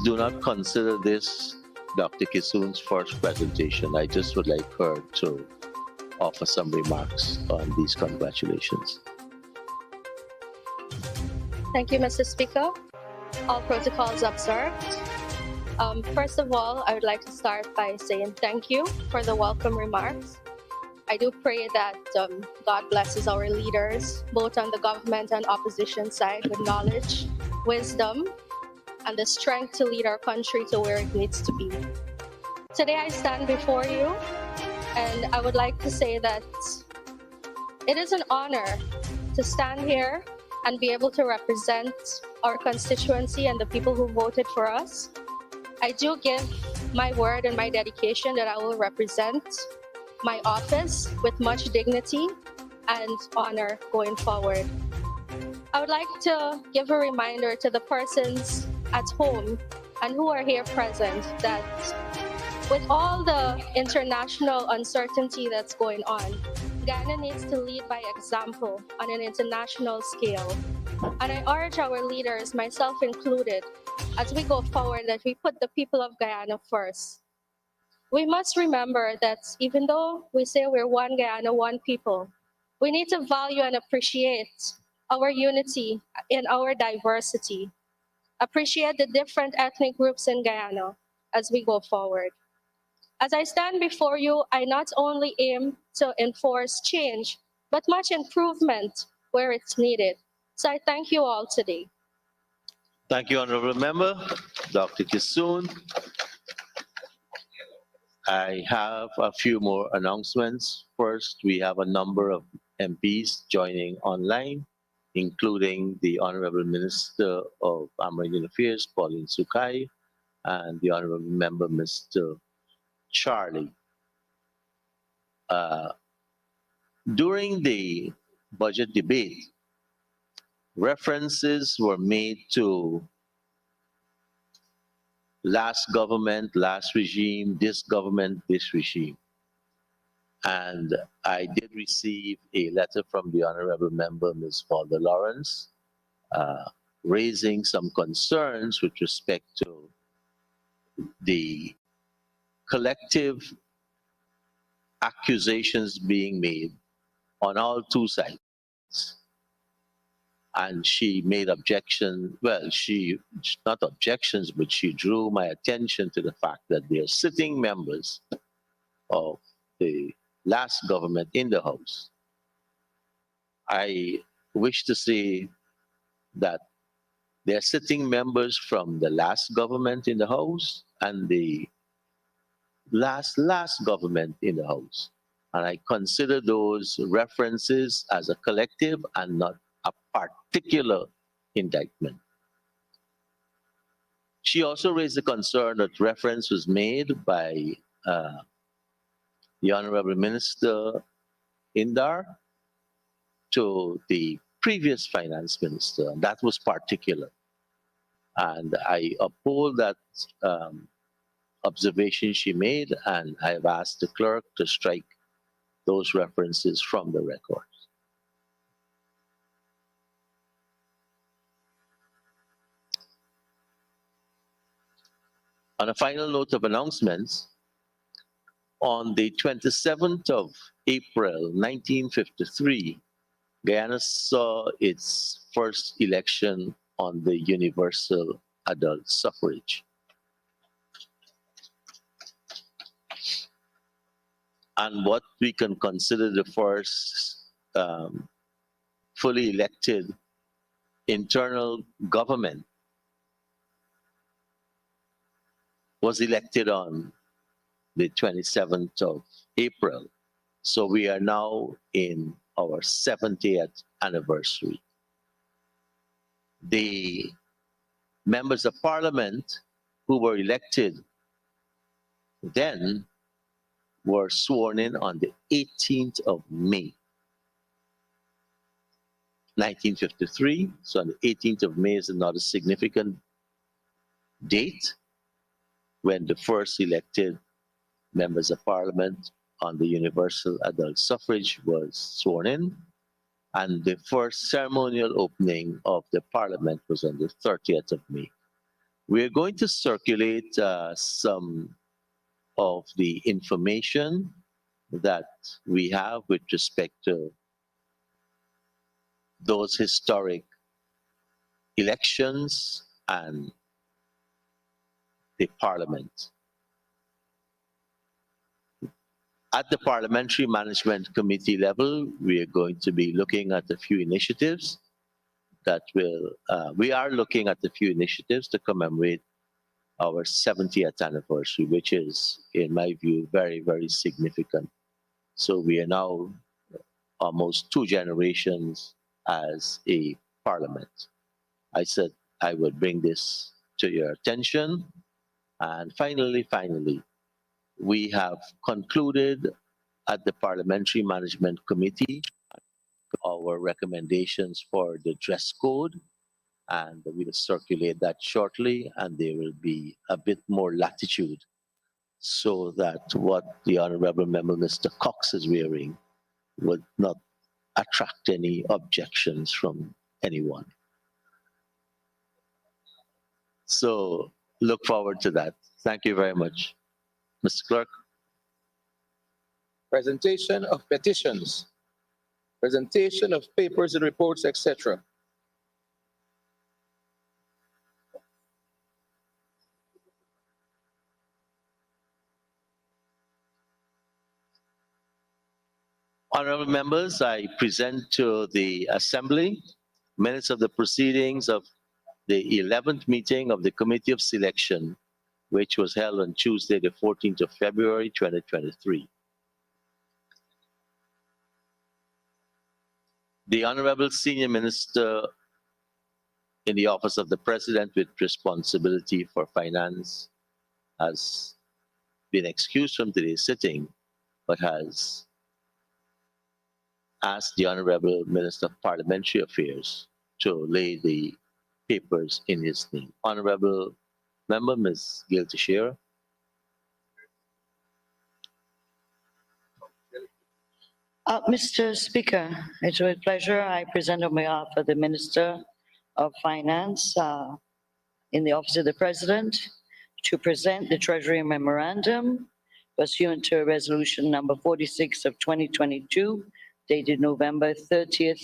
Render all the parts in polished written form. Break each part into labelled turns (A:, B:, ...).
A: do not consider this Dr. Kisun's first presentation. I just would like her to offer some remarks on these congratulations.
B: Thank you, Mr. Speaker. All protocols observed. First of all, I would like to start by saying thank you for the welcome remarks. I do pray that God blesses our leaders, both on the government and opposition side, with knowledge, wisdom, and the strength to lead our country to where it needs to be. Today I stand before you, and I would like to say that it is an honor to stand here and be able to represent our constituency and the people who voted for us. I do give my word and my dedication that I will represent my office with much dignity and honor going forward. I would like to give a reminder to the persons at home and who are here present that with all the international uncertainty that's going on, Guyana needs to lead by example on an international scale. And I urge our leaders, myself included, as we go forward, that we put the people of Guyana first. We must remember that even though we say we're one Guyana, one people, we need to value and appreciate our unity in our diversity. Appreciate the different ethnic groups in Guyana as we go forward. As I stand before you, I not only aim to enforce change, but much improvement where it's needed. So I thank you all today.
A: Thank you, Honorable Member. Dr. Kisun. I have a few more announcements. First, we have a number of MPs joining online, including the Honorable Minister of Amerindian Affairs, Pauline Sukai, and the Honorable Member, Mr. Charlie. During the budget debate, references were made to last government, last regime, this government, this regime. And I did receive a letter from the Honorable Member, Ms. Valda Lawrence, raising some concerns with respect to the collective accusations being made on all two sides. And she made objection, well, not objections, but she drew my attention to the fact that there are sitting members of the last government in the House. I wish to say that there are sitting members from the last government in the House and the last government in the House. And I consider those references as a collective and not a particular indictment. She also raised the concern that reference was made by the Honorable Minister Indar to the previous finance minister, and that was particular. And I uphold that observation she made, and I've asked the clerk to strike those references from the record. On a final note of announcements, on the 27th of April, 1953, Guyana saw its first election on the universal adult suffrage. And what we can consider the first fully elected internal government was elected on the 27th of April. So we are now in our 70th anniversary. The members of parliament who were elected then were sworn in on the 18th of May, 1953. So on the 18th of May is another significant date when the first elected members of parliament on the universal adult suffrage was sworn in, and the first ceremonial opening of the parliament was on the 30th of May, We're going to circulate some of the information that we have with respect to those historic elections and the parliament. At the Parliamentary Management Committee level, we are going to be looking at a few initiatives that we are looking at a few initiatives to commemorate our 70th anniversary, which is, in my view, very, very significant. So we are now almost 2 generations as a parliament. I said I would bring this to your attention. And finally, we have concluded at the Parliamentary Management Committee our recommendations for the dress code, and we will circulate that shortly, and there will be a bit more latitude so that what the Honorable Member Mr. Cox is wearing would not attract any objections from anyone. So look forward to that. Thank you very much. Mr. Clerk.
C: Presentation of petitions, presentation of papers and reports, etc.
A: Honorable members, I present to the Assembly minutes of the proceedings of the 11th meeting of the Committee of Selection, which was held on Tuesday, the 14th of February, 2023. The Honorable Senior Minister in the Office of the President with responsibility for finance has been excused from today's sitting, but has asked the Honorable Minister of Parliamentary Affairs to lay the papers in his name. Honorable Member, Ms. Gail Teixeira.
D: Mr. Speaker, it's with pleasure I present on behalf of the Minister of Finance in the Office of the President to present the Treasury Memorandum pursuant to Resolution number 46 of 2022, dated November 30th,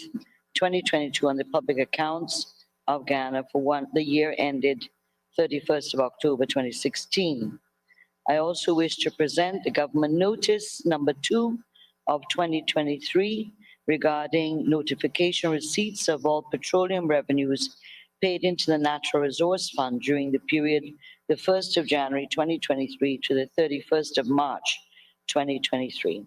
D: 2022, on the public accounts of Ghana for the year ended 31st of October 2016. I also wish to present the Government Notice number 2 of 2023 regarding notification receipts of all petroleum revenues paid into the Natural Resource Fund during the period the 1st of January 2023 to the 31st of March 2023.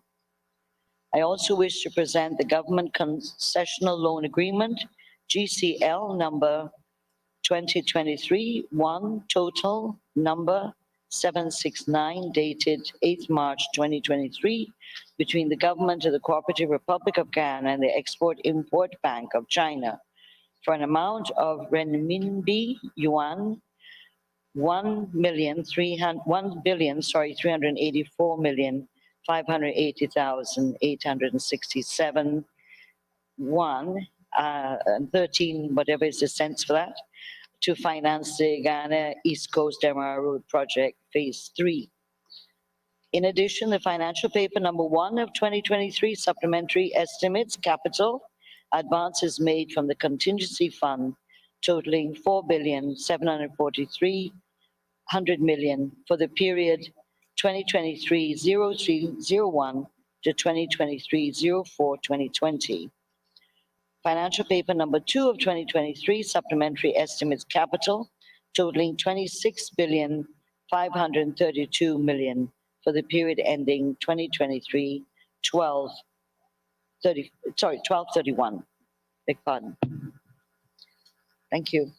D: I also wish to present the Government Concessional Loan Agreement, GCL number 2023-1, total number 769, dated 8th March 2023, between the Government of the Cooperative Republic of Ghana and the Export-Import Bank of China for an amount of renminbi yuan 384,580,867 and 13 whatever is the cents for that, to finance the Ghana East Coast MR Road Project Phase 3. In addition, the financial paper number 1 of 2023 supplementary estimates capital advances made from the contingency fund totaling 4,743 million for the period 2023-03-01 to 2023-04-2020. Financial paper number 2 of 2023 supplementary estimates capital totaling 26,532 million for the period ending 12/31. Beg pardon. Thank you.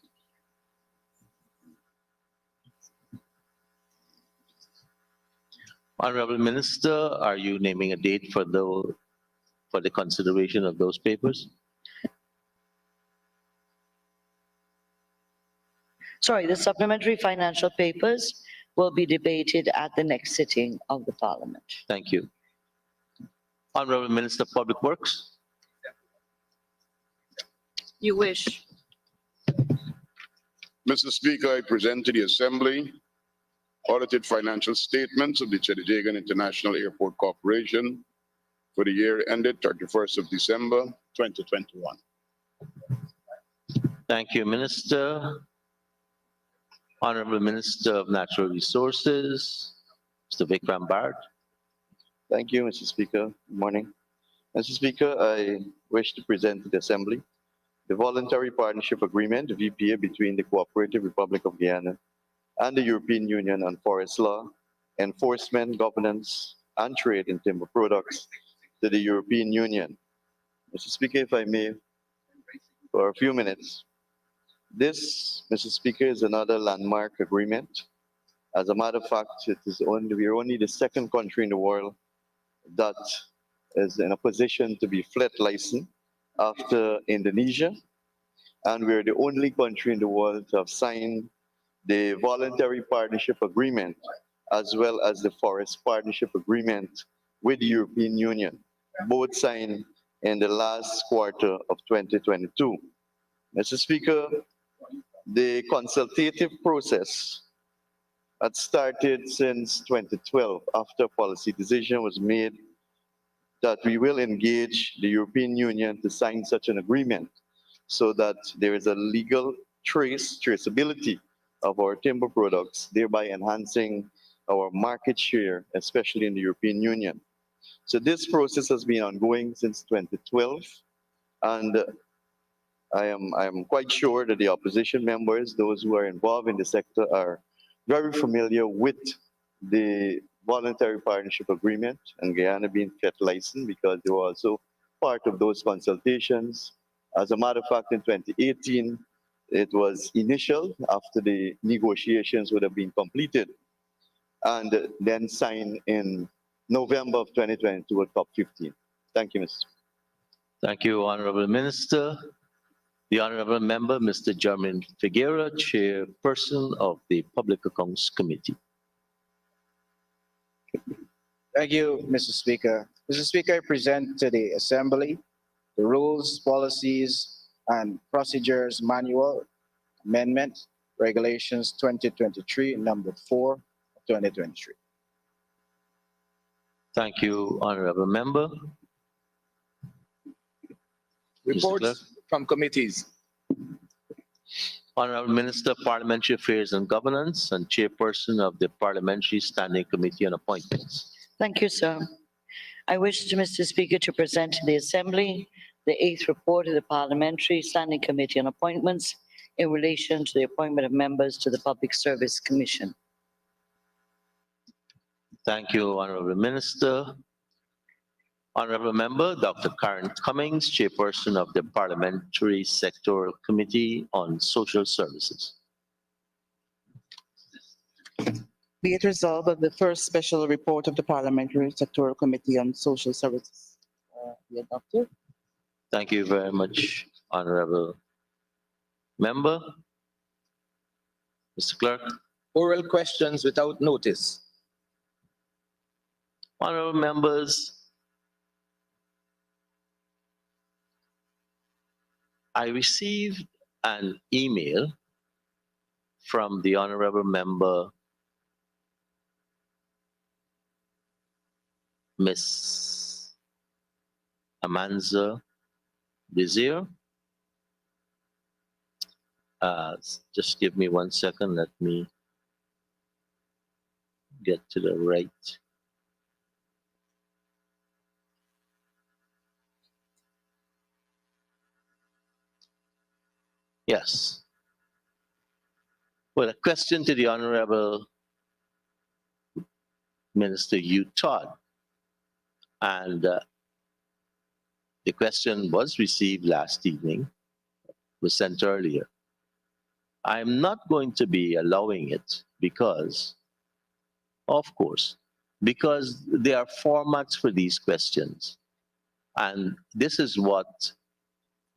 A: Honorable Minister, are you naming a date for the consideration of those papers?
D: Sorry, the supplementary financial papers will be debated at the next sitting of the Parliament.
A: Thank you. Honorable Minister of Public Works.
E: You wish. Mr. Speaker, I present to the Assembly audited financial statements of the Chedijagan International Airport Corporation for the year ended 31st of December 2021.
A: Thank you, Minister. Honorable Minister of Natural Resources, Mr. Vikram Bharat.
F: Thank you, Mr. Speaker. Good morning. Mr. Speaker, I wish to present to the Assembly the Voluntary Partnership Agreement, the VPA, between the Cooperative Republic of Guyana and the European Union on forest law, enforcement, governance, and trade in timber products to the European Union. Mr. Speaker, if I may, for a few minutes. This, Mr. Speaker, is another landmark agreement. As a matter of fact, we're only the second country in the world that is in a position to be FLET licensed after Indonesia. And we're the only country in the world to have signed the Voluntary Partnership Agreement as well as the Forest Partnership Agreement with the European Union, both signed in the last quarter of 2022. Mr. Speaker, the consultative process had started since 2012 after a policy decision was made that we will engage the European Union to sign such an agreement so that there is a legal traceability of our timber products, thereby enhancing our market share, especially in the European Union. So this process has been ongoing since 2012, and I am quite sure that the opposition members, those who are involved in the sector, are very familiar with the Voluntary Partnership Agreement and Guyana being FLET licensed because they were also part of those consultations. As a matter of fact, in 2018, it was initial after the negotiations would have been completed and then signed in November of 2022 at COP15. Thank you, Mr.
A: Thank you, Honorable Minister. The Honorable Member, Mr. Jermaine Figueroa, Chairperson of the Public Accounts Committee.
G: Thank you, Mr. Speaker. Mr. Speaker, I present to the Assembly the Rules, Policies, and Procedures Manual Amendment, Regulations 2023, number 4 of 2023.
A: Thank you, Honorable Member.
C: Reports from committees.
A: Honorable Minister of Parliamentary Affairs and Governance and Chairperson of the Parliamentary Standing Committee on Appointments.
D: Thank you, sir. I wish, Mr. Speaker, to present to the Assembly the 8th report of the Parliamentary Standing Committee on Appointments in relation to the appointment of members to the Public Service Commission.
A: Thank you, Honorable Minister. Honorable Member, Dr. Karen Cummings, Chairperson of the Parliamentary Sectoral Committee on Social Services.
H: Be it resolved that the first special report of the Parliamentary Sectoral Committee on Social Services be adopted.
A: Thank you very much, Honorable Member. Mr. Clerk.
C: Oral questions without notice.
A: Honorable members, I received an email from the Honorable Member Miss Amanza Desir. Just give me 1 second. Let me get to the right. Yes. Well, a question to the Honorable Minister Hugh Todd. And the question was received last evening, was sent earlier. I'm not going to be allowing it because, of course, because there are formats for these questions. And this is what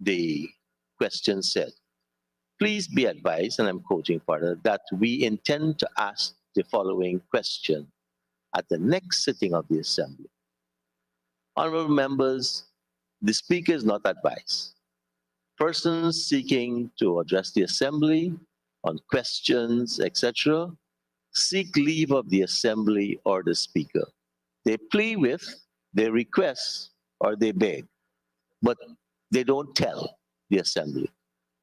A: the question said. Please be advised, and I'm quoting further, that we intend to ask the following question at the next sitting of the Assembly. Honorable members, the Speaker is not advised. Persons seeking to address the Assembly on questions, etc., seek leave of the assembly or the speaker. They plead with, they request, or they beg, but they don't tell the assembly.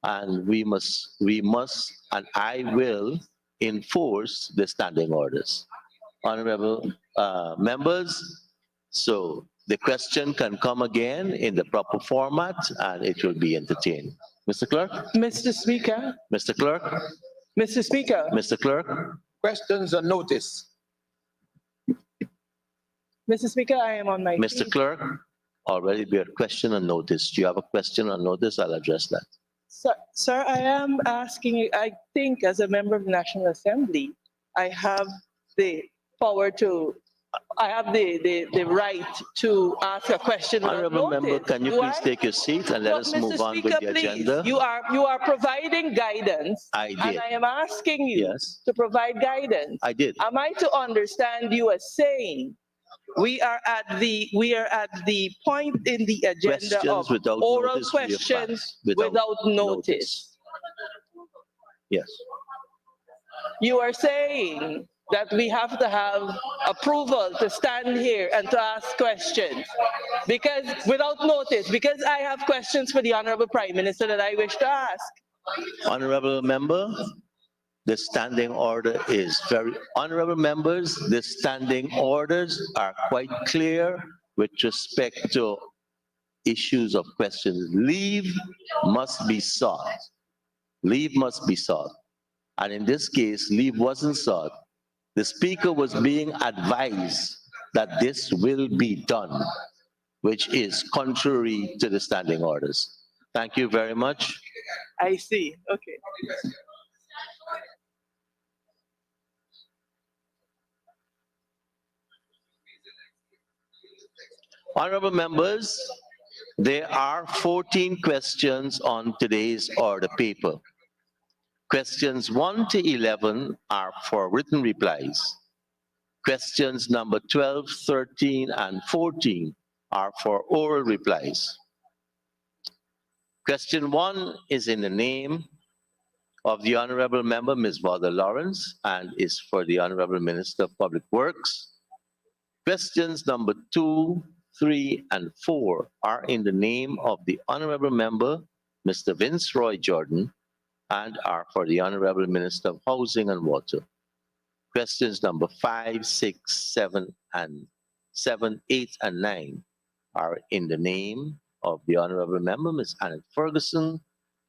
A: And we must, and I will enforce the standing orders. Honorable members, so the question can come again in the proper format and it will be entertained. Mr. Clerk?
I: Mr. Speaker,
A: Mr. Clerk?
I: Mr. Speaker,
A: Mr. Clerk?
C: Questions on notice.
I: Mr. Speaker, I am on my
A: Mr.
I: feet.
A: Clerk? Already we have question on notice. Do you have a question on notice? I'll address that.
I: Sir, I am asking you, I think as a member of the National Assembly, I have the power to, I have the right to ask a question without
A: Honorable member,
I: notice.
A: can you
I: Do
A: please
I: I?
A: take your seat and let
I: No,
A: us
I: Mr.
A: move on
I: Speaker,
A: with the
I: please,
A: agenda?
I: you are providing guidance.
A: I
I: And
A: did.
I: I am asking you
A: Yes,
I: to provide guidance.
A: I did.
I: Am I to understand you as saying we are at the point in the agenda
A: Questions
I: of
A: without
I: oral
A: notice, we have
I: questions
A: passed.
I: without notice?
A: Yes.
I: You are saying that we have to have approval to stand here and to ask questions because without notice, because I have questions for the Honorable Prime Minister that I wish to ask.
A: Honorable member, the standing order is very, honorable members, the standing orders are quite clear with respect to issues of questions. Leave must be sought. Leave must be sought. And in this case, leave wasn't sought. The speaker was being advised that this will be done, which is contrary to the standing orders. Thank you very much.
I: I see, okay.
A: Honorable members, there are 14 questions on today's order paper. Questions 1 to 11 are for written replies. Questions number 12, 13, and 14 are for oral replies. Question 1 is in the name of the Honorable Member, Ms. Valda Lawrence, and is for the Honorable Minister of Public Works. Questions number 2, 3, and 4 are in the name of the Honorable Member, Mr. Vince Roy Jordan, and are for the Honorable Minister of Housing and Water. Questions number 5, 6, 7, 8, and 9 are in the name of the Honorable Member, Ms. Annette Ferguson,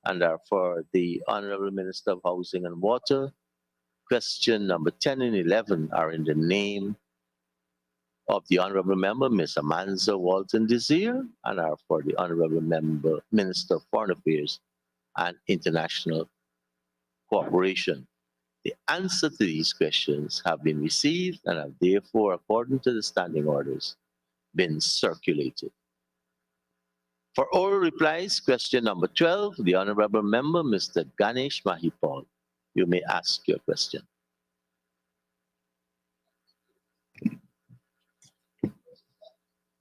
A: and are for the Honorable Minister of Housing and Water. Question number 10 and 11 are in the name of the Honorable Member, Ms. Amanza Walton Desir, and are for the Honorable Member, Minister of Foreign Affairs and International Cooperation. The answer to these questions have been received and have therefore, according to the standing orders, been circulated. For oral replies, question number 12, the Honorable Member, Mr. Ganesh Mahipal. You may ask your question.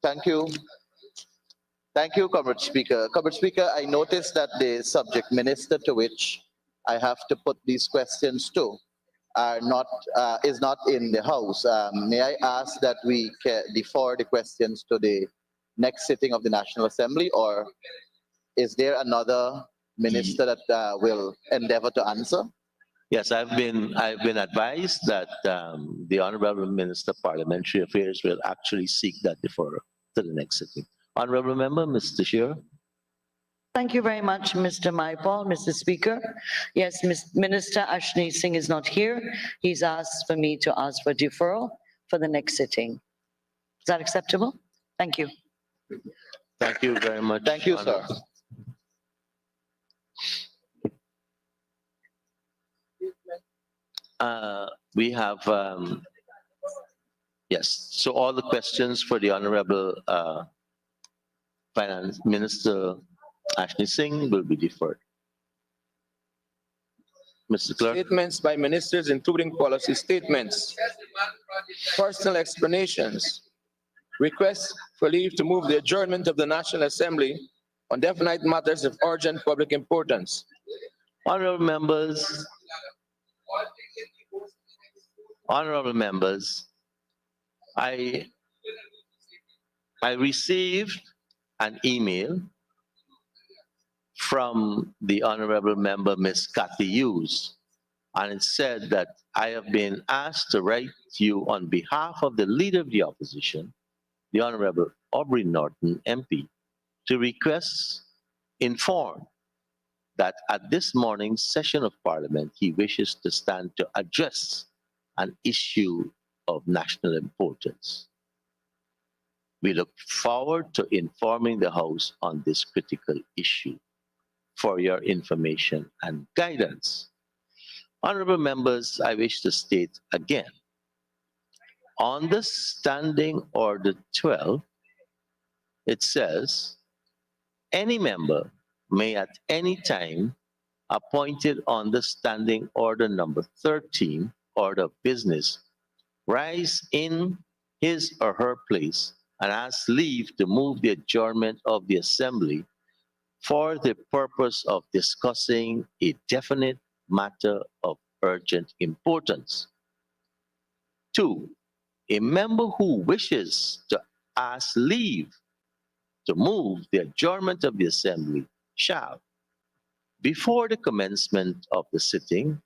J: Thank you. Thank you, Comrade Speaker. Comrade Speaker, I noticed that the subject minister to which I have to put these questions to is not in the House. May I ask that we defer the questions to the next sitting of the National Assembly, or is there another minister that will endeavor to answer?
A: Yes, I've been advised that the Honorable Minister of Parliamentary Affairs will actually seek that deferral to the next sitting. Honorable Member, Mr. Shearer.
D: Thank you very much, Mr. Maipal, Mr. Speaker. Yes, Minister Ashni Singh is not here. He's asked for me to ask for deferral for the next sitting. Is that acceptable? Thank you.
A: Thank you very much.
J: Thank you, sir.
A: We have, yes, so all the questions for the Honorable Finance Minister Ashni Singh will be deferred. Mr. Clerk.
C: Statements by ministers, including policy statements, personal explanations, requests for leave to move the adjournment of the National Assembly on definite matters of urgent public importance.
A: Honorable members, Honorable members, I received an email from the Honorable Member Ms. Cathy Hughes, and it said that I have been asked to write to you on behalf of the Leader of the Opposition, the Honorable Aubrey Norton, MP, to request inform that at this morning's session of Parliament, he wishes to stand to address an issue of national importance. We look forward to informing the House on this critical issue for your information and guidance. Honorable members, I wish to state again, on the Standing Order 12, it says, any member may at any time appointed on the Standing Order number 13, Order of Business, rise in his or her place and ask leave to move the adjournment of the Assembly for the purpose of discussing a definite matter of urgent importance. 2, a member who wishes to ask leave to move the adjournment of the Assembly shall, before the commencement of the sitting,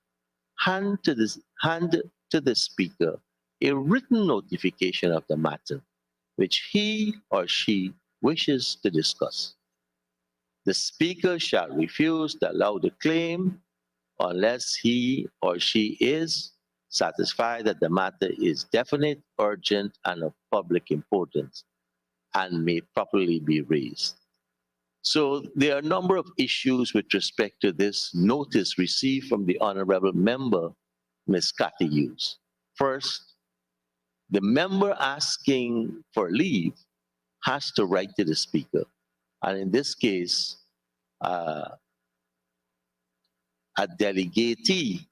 A: hand to the Speaker a written notification of the matter which he or she wishes to discuss. The Speaker shall refuse to allow the claim unless he or she is satisfied that the matter is definite, urgent, and of public importance and may properly be raised. So there are a number of issues with respect to this notice received from the Honorable Member, Ms. Cathy Hughes. First, the member asking for leave has to write to the Speaker. And in this case, a delegatee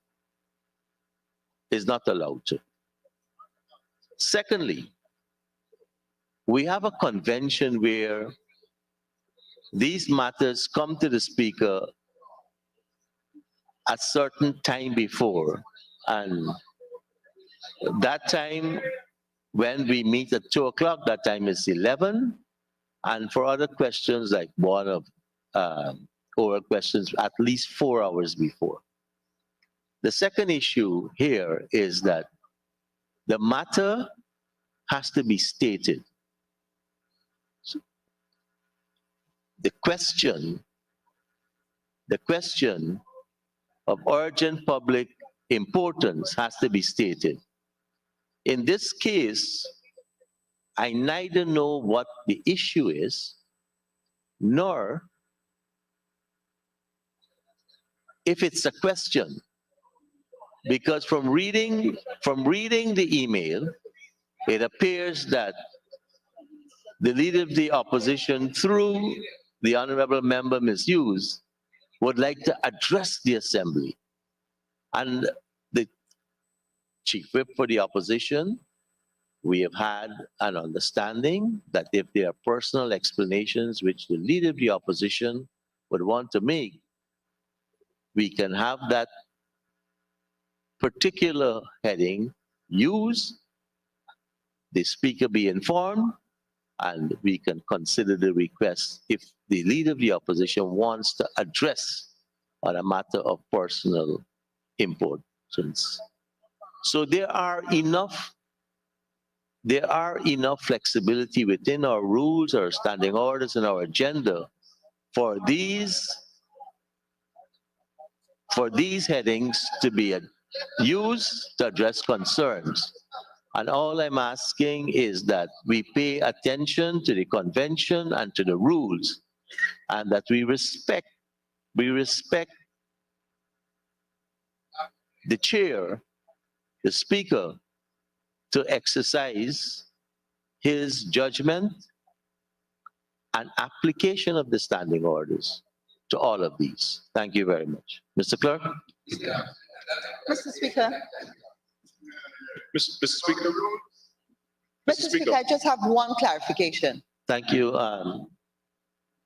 A: is not allowed to. Secondly, we have a convention where these matters come to the Speaker a certain time before, and that time when we meet at 2 o'clock, that time is 11, and for other questions like one of oral questions, at least 4 hours before. The second issue here is that the matter has to be stated. The question of urgent public importance has to be stated. In this case, I neither know what the issue is, nor if it's a question. Because from reading the email, it appears that the Leader of the Opposition, through the Honorable Member Ms. Hughes, would like to address the Assembly. And the Chief Whip for the Opposition, we have had an understanding that if there are personal explanations which the Leader of the Opposition would want to make, we can have that particular heading used, the Speaker be informed, and we can consider the request if the Leader of the Opposition wants to address on a matter of personal importance. So there are enough flexibility within our rules, our standing orders, and our agenda for these headings to be used to address concerns. And all I'm asking is that we pay attention to the convention and to the rules, and that we respect the chair, the Speaker, to exercise his judgment and application of the standing orders to all of these. Thank you very much. Mr. Clerk?
K: Mr. Speaker.
E: Mr. Speaker.
K: Mr. Speaker, I just have one clarification.
A: Thank you,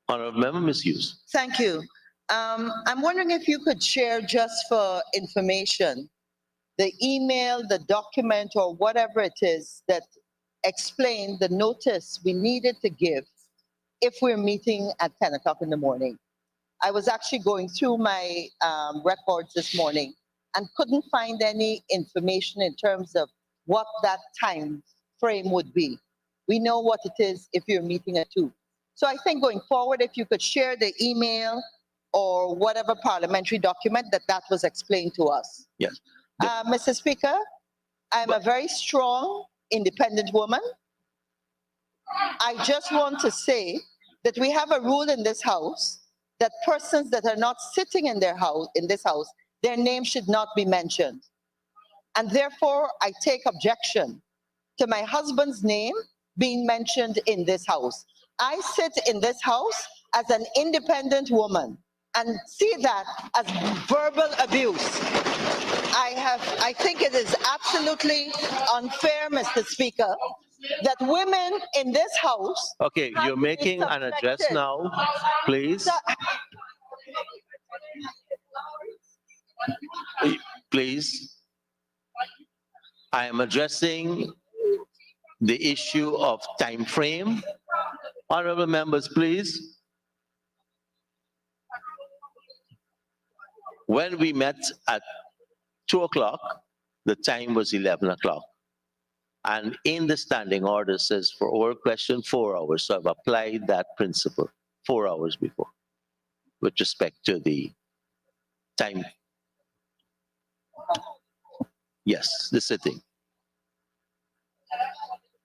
A: Honorable Member Ms. Hughes.
K: Thank you. I'm wondering if you could share, just for information, the email, the document, or whatever it is that explained the notice we needed to give if we're meeting at 10 o'clock in the morning. I was actually going through my records this morning and couldn't find any information in terms of what that time frame would be. We know what it is if you're meeting at 2. So I think going forward, if you could share the email or whatever parliamentary document that was explained to us.
A: Yes.
K: Mr. Speaker, I'm a very strong, independent woman. I just want to say that we have a rule in this house that persons that are not sitting in this house, their name should not be mentioned. And therefore, I take objection to my husband's name being mentioned in this house. I sit in this house as an independent woman and see that as verbal abuse. I think it is absolutely unfair, Mr. Speaker, that women in this house.
A: Okay,
K: have
A: you're
K: to be
A: making an address
K: subjected-
A: now, please. Please. I am addressing the issue of time frame. Honorable members, please. When we met at 2 o'clock, the time was 11 o'clock. And in the standing order says for oral question, 4 hours. So I've applied that principle 4 hours before with respect to the time. Yes, the sitting.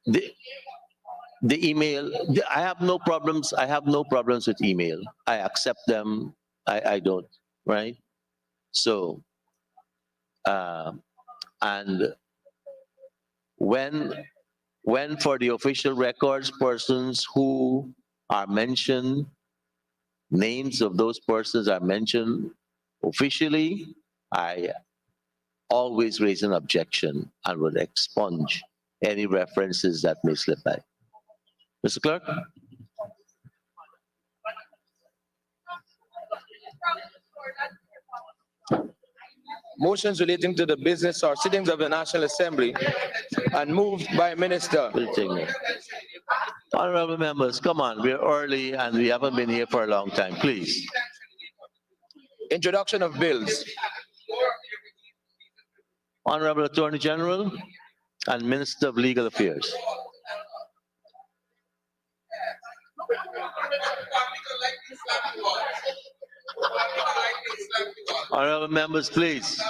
A: The email, I have no problems. I have no problems with email. I accept them. I don't, right? So, and when for the official records, persons who are mentioned, names of those persons are mentioned officially, I always raise an objection and would expunge any references that may slip by. Mr. Clerk?
C: Motions relating to the business or sittings of the National Assembly and moved by Minister.
A: Will take me. Honorable members, come on, we're early and we haven't been here for a long time, please.
C: Introduction of bills.
A: Honorable Attorney General and Minister of Legal Affairs. Honorable members, please.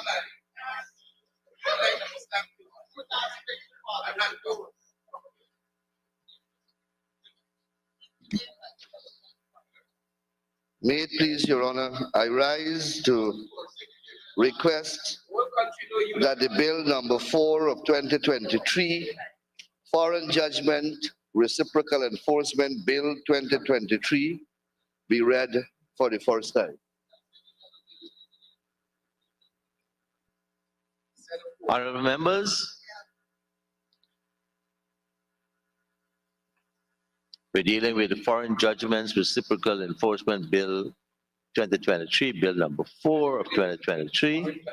L: May it please Your Honor, I rise to request that the bill number 4 of 2023, Foreign Judgment Reciprocal Enforcement Bill 2023, be read for the first time.
A: Honorable members, we're dealing with the Foreign Judgments Reciprocal Enforcement Bill 2023, Bill number 4 of 2023.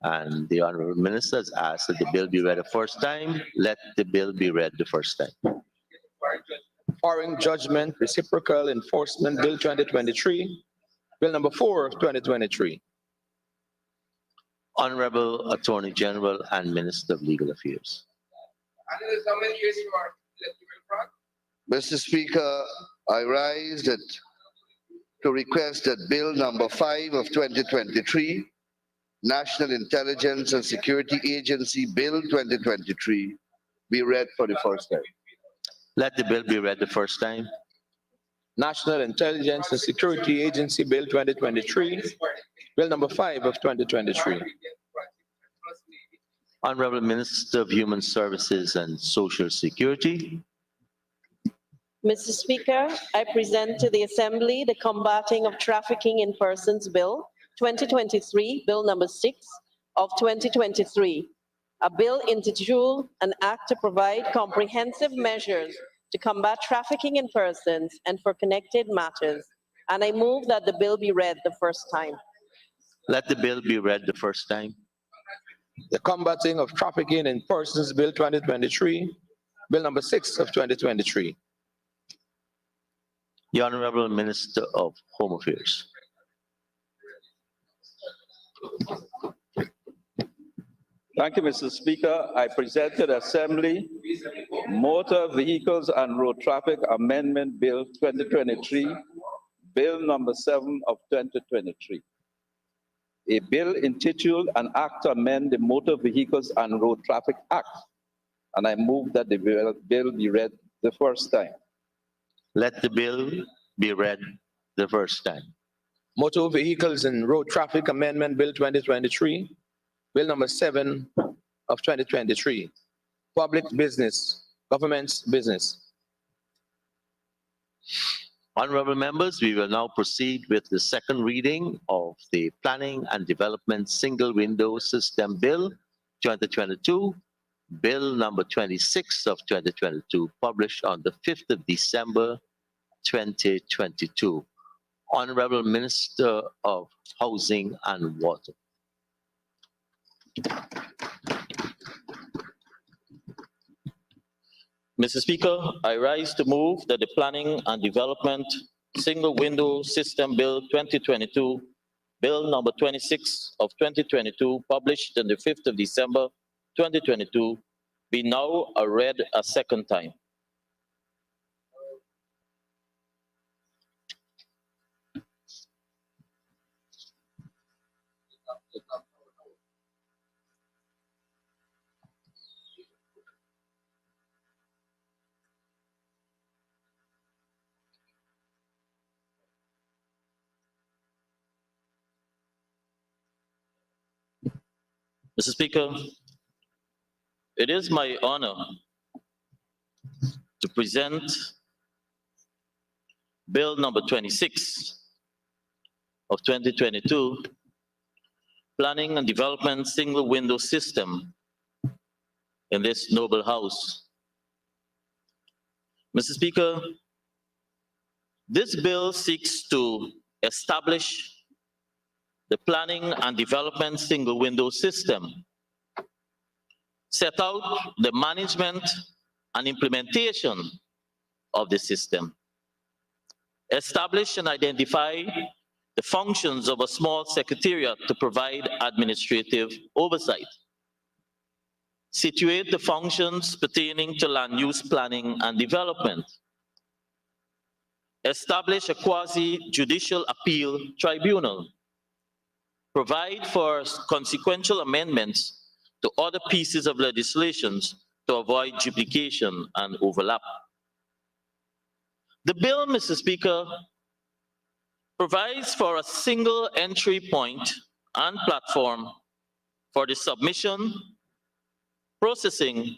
A: And the Honorable Minister has asked that the bill be read the first time. Let the bill be read the first time.
C: Foreign Judgment Reciprocal Enforcement Bill 2023, Bill number 4 of 2023.
A: Honorable Attorney General and Minister of Legal Affairs.
L: Mr. Speaker, I rise to request that bill number 5 of 2023, National Intelligence and Security Agency Bill 2023, be read for the first time.
A: Let the bill be read the first time.
C: National Intelligence and Security Agency Bill 2023, Bill number 5 of 2023.
A: Honorable Minister of Human Services and Social Security.
M: Mr. Speaker, I present to the Assembly the Combating of Trafficking in Persons Bill 2023, Bill number 6 of 2023. A bill introduced an act to provide comprehensive measures to combat trafficking in persons and for connected matters. And I move that the bill be read the first time.
A: Let the bill be read the first time.
C: the Combating of Trafficking in Persons Bill 2023, Bill number 6 of 2023.
A: The Honorable Minister of Home Affairs.
N: Thank you, Mr. Speaker. I present to the Assembly Motor Vehicles and Road Traffic Amendment Bill 2023, Bill number 7 of 2023. A bill entitled An Act to Amend the Motor Vehicles and Road Traffic Act. And I move that the bill be read the first time.
A: Let the bill be read the first time.
C: Motor Vehicles and Road Traffic Amendment Bill 2023, Bill number 7 of 2023. Public business, government's business.
A: Honorable members, we will now proceed with the second reading of the Planning and Development Single Window System Bill 2022, Bill number 26 of 2022, published on the 5th of December 2022. Honorable Minister of Housing and Water.
O: Mr. Speaker, I rise to move that the Planning and Development Single Window System Bill 2022, Bill number 26 of 2022, published on the 5th of December 2022, be now read a second time. Mr. Speaker, it is my honor to present Bill number 26 of 2022, Planning and Development Single Window System in this noble house. Mr. Speaker, this bill seeks to establish the Planning and Development Single Window System, set out the management and implementation of the system, establish and identify the functions of a small secretariat to provide administrative oversight, situate the functions pertaining to land use planning and development, establish a quasi-judicial appeal tribunal, provide for consequential amendments to other pieces of legislation to avoid duplication and overlap. The bill, Mr. Speaker, provides for a single entry point and platform for the submission, processing,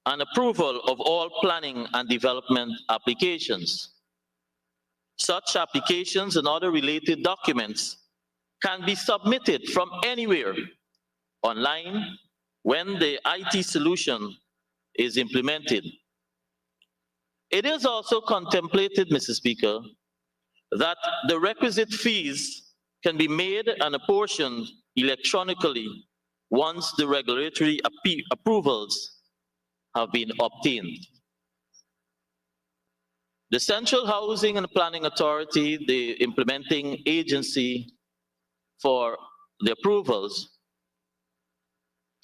O: and approval of all planning and development applications. Such applications and other related documents can be submitted from anywhere online when the IT solution is implemented. It is also contemplated, Mr. Speaker, that the requisite fees can be made and apportioned electronically once the regulatory approvals have been obtained. The Central Housing and Planning Authority, the implementing agency for the approvals,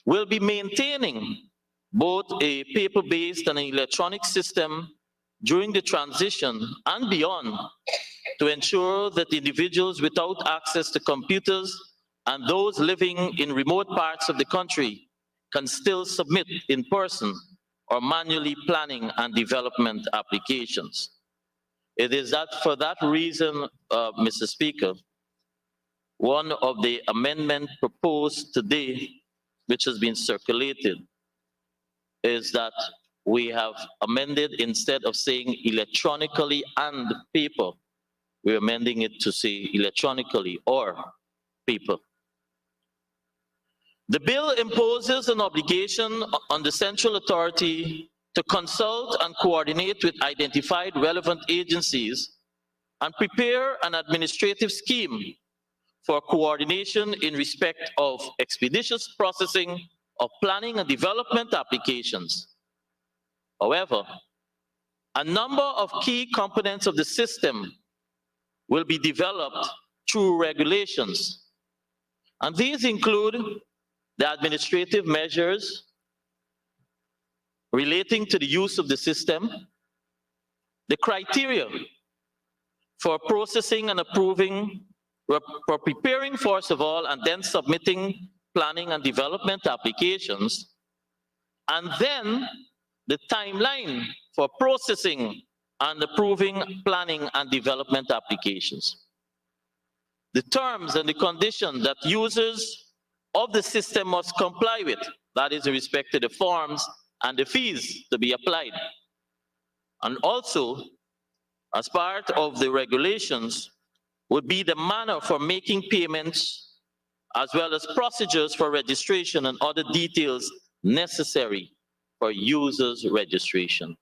O: will be maintaining both a paper-based and an electronic system during the transition and beyond to ensure that individuals without access to computers and those living in remote parts of the country can still submit in person or manually planning and development applications. It is that for that reason, Mr. Speaker, one of the amendments proposed today, which has been circulated, is that we have amended, instead of saying electronically and paper, we're amending it to say electronically or paper. The bill imposes an obligation on the central authority to consult and coordinate with identified relevant agencies and prepare an administrative scheme for coordination in respect of expeditious processing of planning and development applications. However, a number of key components of the system will be developed through regulations. And these include the administrative measures relating to the use of the system, the criteria for processing and approving, for preparing first of all, and then submitting planning and development applications, and then the timeline for processing and approving planning and development applications. The terms and the conditions that users of the system must comply with, that is in respect to the forms and the fees to be applied. And also, as part of the regulations, would be the manner for making payments, as well as procedures for registration and other details necessary for users' registration.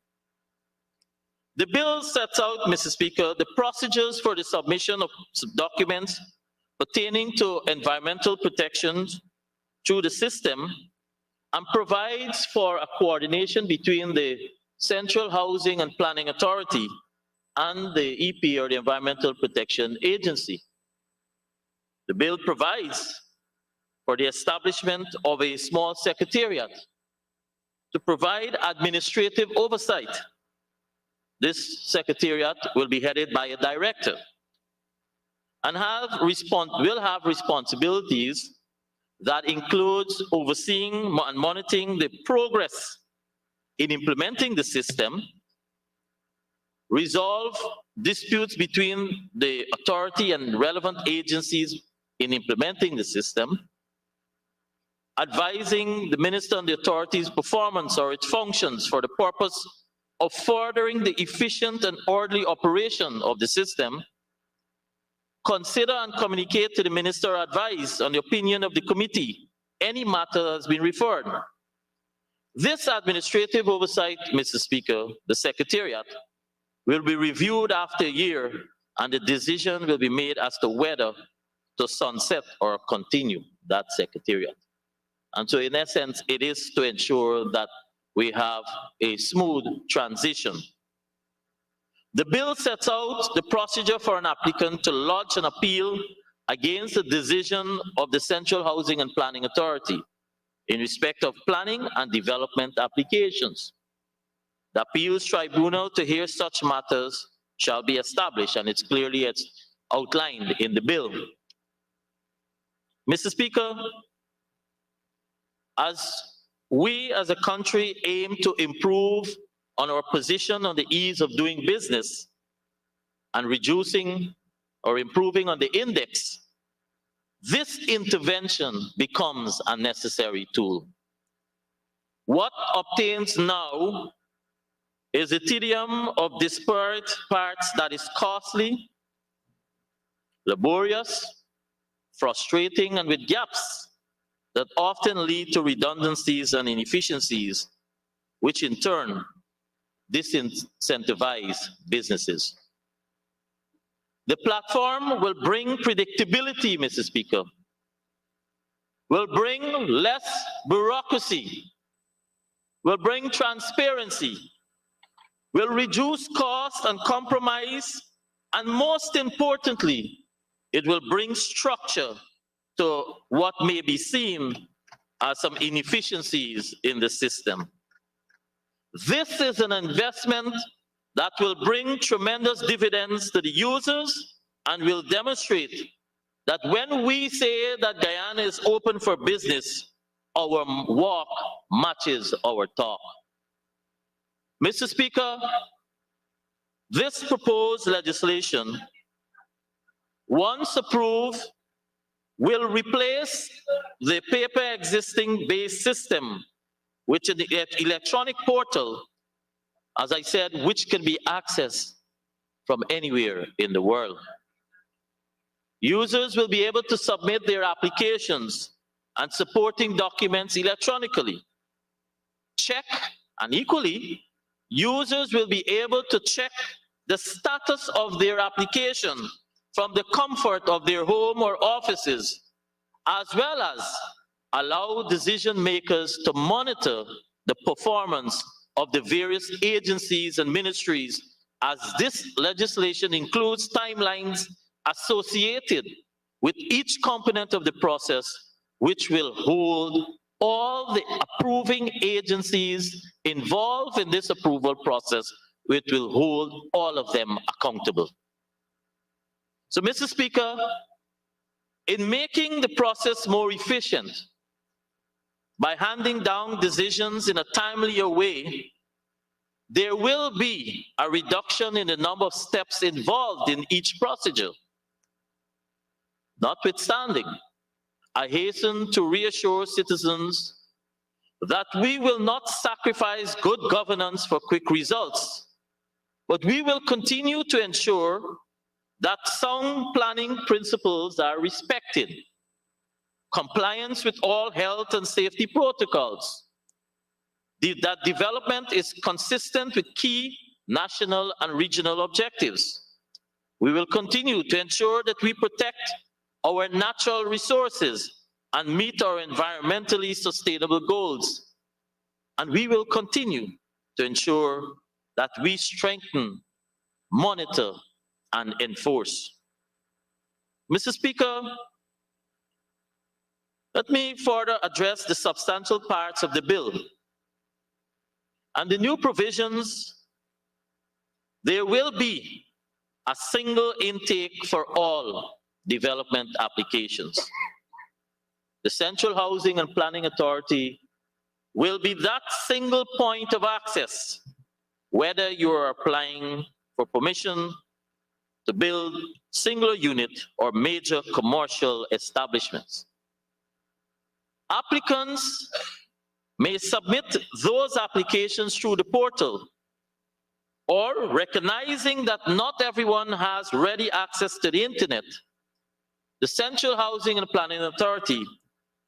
O: The bill sets out, Mr. Speaker, the procedures for the submission of documents pertaining to environmental protections through the system and provides for a coordination between the Central Housing and Planning Authority and the EP, or the Environmental Protection Agency. The bill provides for the establishment of a small secretariat to provide administrative oversight. This secretariat will be headed by a director and will have responsibilities that includes overseeing and monitoring the progress in implementing the system, resolve disputes between the authority and relevant agencies in implementing the system, advising the minister on the authority's performance or its functions for the purpose of furthering the efficient and orderly operation of the system, consider and communicate to the minister advice on the opinion of the committee any matter has been referred. This administrative oversight, Mr. Speaker, the Secretariat, will be reviewed after a year, and the decision will be made as to whether to sunset or continue that Secretariat. And so in essence, it is to ensure that we have a smooth transition. The bill sets out the procedure for an applicant to lodge an appeal against the decision of the Central Housing and Planning Authority in respect of planning and development applications. The appeals tribunal to hear such matters shall be established, and it's clearly outlined in the bill. Mr. Speaker, as we as a country aim to improve on our position on the ease of doing business and reducing or improving on the index, this intervention becomes a necessary tool. What obtains now is a tedium of disparate parts that is costly, laborious, frustrating, and with gaps that often lead to redundancies and inefficiencies, which in turn disincentivize businesses. The platform will bring predictability, Mr. Speaker, will bring less bureaucracy, will bring transparency, will reduce cost and compromise, and most importantly, it will bring structure to what may be seen as some inefficiencies in the system. This is an investment that will bring tremendous dividends to the users and will demonstrate that when we say that Guyana is open for business, our walk matches our talk. Mr. Speaker, this proposed legislation, once approved, will replace the paper existing base system, which is the electronic portal, as I said, which can be accessed from anywhere in the world. Users will be able to submit their applications and supporting documents electronically. Check, and equally, users will be able to check the status of their application from the comfort of their home or offices, as well as allow decision makers to monitor the performance of the various agencies and ministries, as this legislation includes timelines associated with each component of the process, which will hold all the approving agencies involved in this approval process, which will hold all of them accountable. So, Mr. Speaker, in making the process more efficient, by handing down decisions in a timelier way, there will be a reduction in the number of steps involved in each procedure. Notwithstanding, I hasten to reassure citizens that we will not sacrifice good governance for quick results, but we will continue to ensure that sound planning principles are respected, compliance with all health and safety protocols, that development is consistent with key national and regional objectives. We will continue to ensure that we protect our natural resources and meet our environmentally sustainable goals. And we will continue to ensure that we strengthen, monitor, and enforce. Mr. Speaker, let me further address the substantial parts of the bill. And the new provisions, there will be a single intake for all development applications. The Central Housing and Planning Authority will be that single point of access, whether you are applying for permission to build single unit or major commercial establishments. Applicants may submit those applications through the portal, or recognizing that not everyone has ready access to the internet, the Central Housing and Planning Authority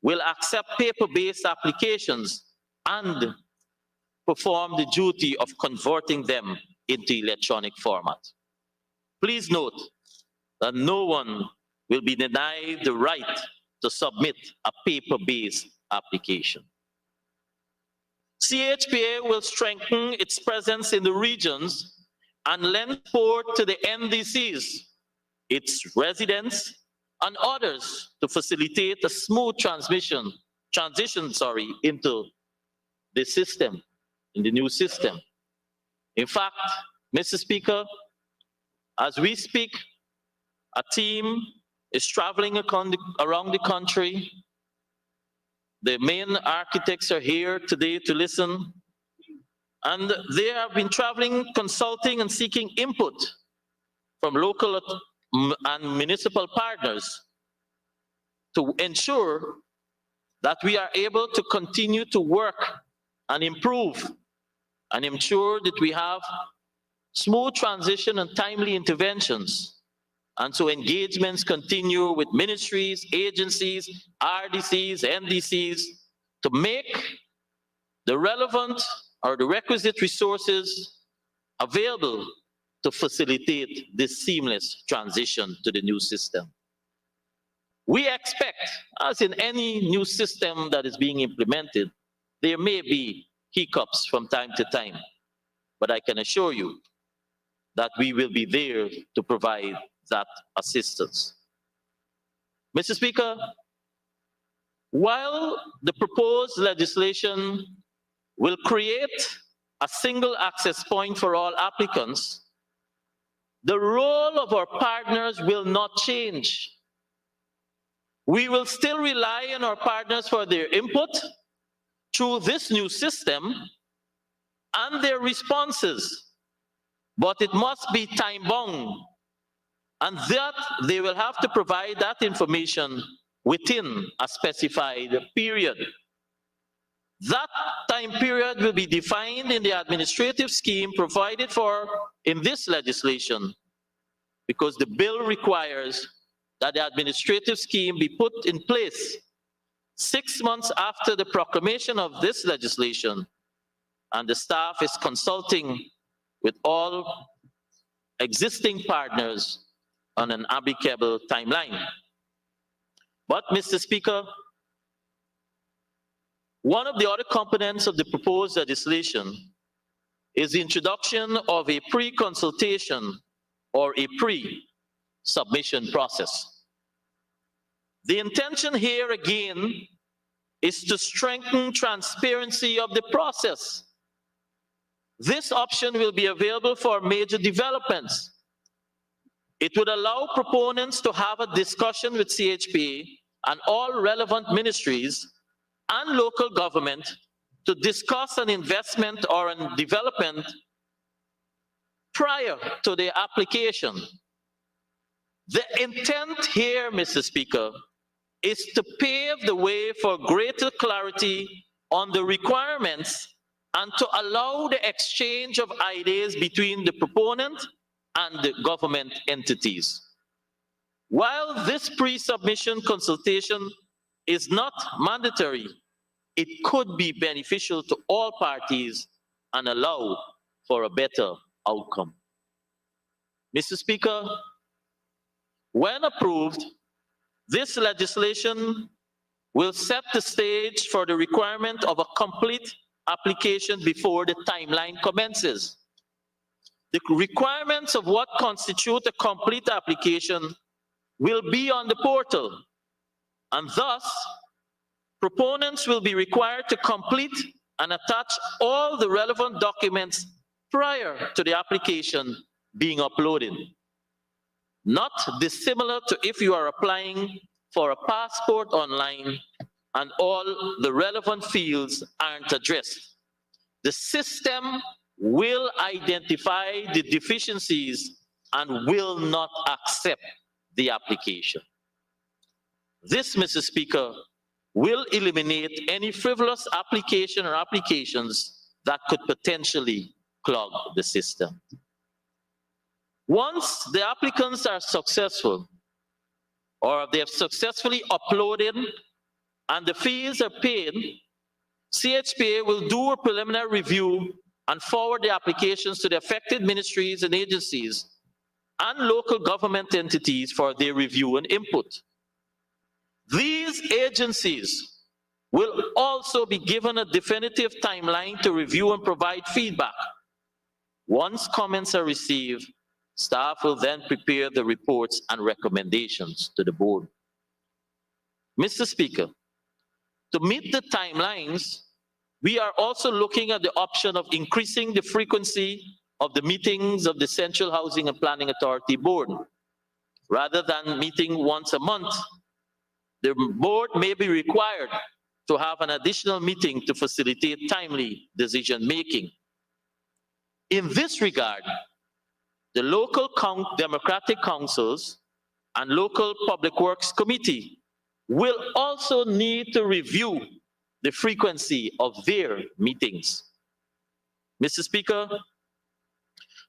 O: will accept paper-based applications and perform the duty of converting them into electronic format. Please note that no one will be denied the right to submit a paper-based application. CHPA will strengthen its presence in the regions and lend support to the NDCs, its residents, and others to facilitate a smooth transition into the system, in the new system. In fact, Mr. Speaker, as we speak, a team is traveling around the country. The main architects are here today to listen, and they have been traveling, consulting, and seeking input from local and municipal partners to ensure that we are able to continue to work and improve and ensure that we have smooth transition and timely interventions. And so engagements continue with ministries, agencies, RDCs, NDCs to make the relevant or the requisite resources available to facilitate this seamless transition to the new system. We expect, as in any new system that is being implemented, there may be hiccups from time to time, but I can assure you that we will be there to provide that assistance. Mr. Speaker, while the proposed legislation will create a single access point for all applicants, the role of our partners will not change. We will still rely on our partners for their input through this new system and their responses, but it must be time-bound, and that they will have to provide that information within a specified period. That time period will be defined in the administrative scheme provided for in this legislation, because the bill requires that the administrative scheme be put in place 6 months after the proclamation of this legislation, and the staff is consulting with all existing partners on an amicable timeline. But, Mr. Speaker, one of the other components of the proposed legislation is the introduction of a pre-consultation or a pre-submission process. The intention here again is to strengthen transparency of the process. This option will be available for major developments. It would allow proponents to have a discussion with CHPA and all relevant ministries and local government to discuss an investment or a development prior to the application. The intent here, Mr. Speaker, is to pave the way for greater clarity on the requirements and to allow the exchange of ideas between the proponent and the government entities. While this pre-submission consultation is not mandatory, it could be beneficial to all parties and allow for a better outcome. Mr. Speaker, when approved, this legislation will set the stage for the requirement of a complete application before the timeline commences. The requirements of what constitute a complete application will be on the portal, and thus, proponents will be required to complete and attach all the relevant documents prior to the application being uploaded. Not dissimilar to if you are applying for a passport online and all the relevant fields aren't addressed. The system will identify the deficiencies and will not accept the application. This, Mr. Speaker, will eliminate any frivolous application or applications that could potentially clog the system. Once the applicants are successful, or they have successfully uploaded and the fees are paid, CHPA will do a preliminary review and forward the applications to the affected ministries and agencies and local government entities for their review and input. These agencies will also be given a definitive timeline to review and provide feedback. Once comments are received, staff will then prepare the reports and recommendations to the board. Mr. Speaker, to meet the timelines, we are also looking at the option of increasing the frequency of the meetings of the Central Housing and Planning Authority Board. Rather than meeting once a month, the board may be required to have an additional meeting to facilitate timely decision-making. In this regard, the local democratic councils and local public works committee will also need to review the frequency of their meetings. Mr. Speaker,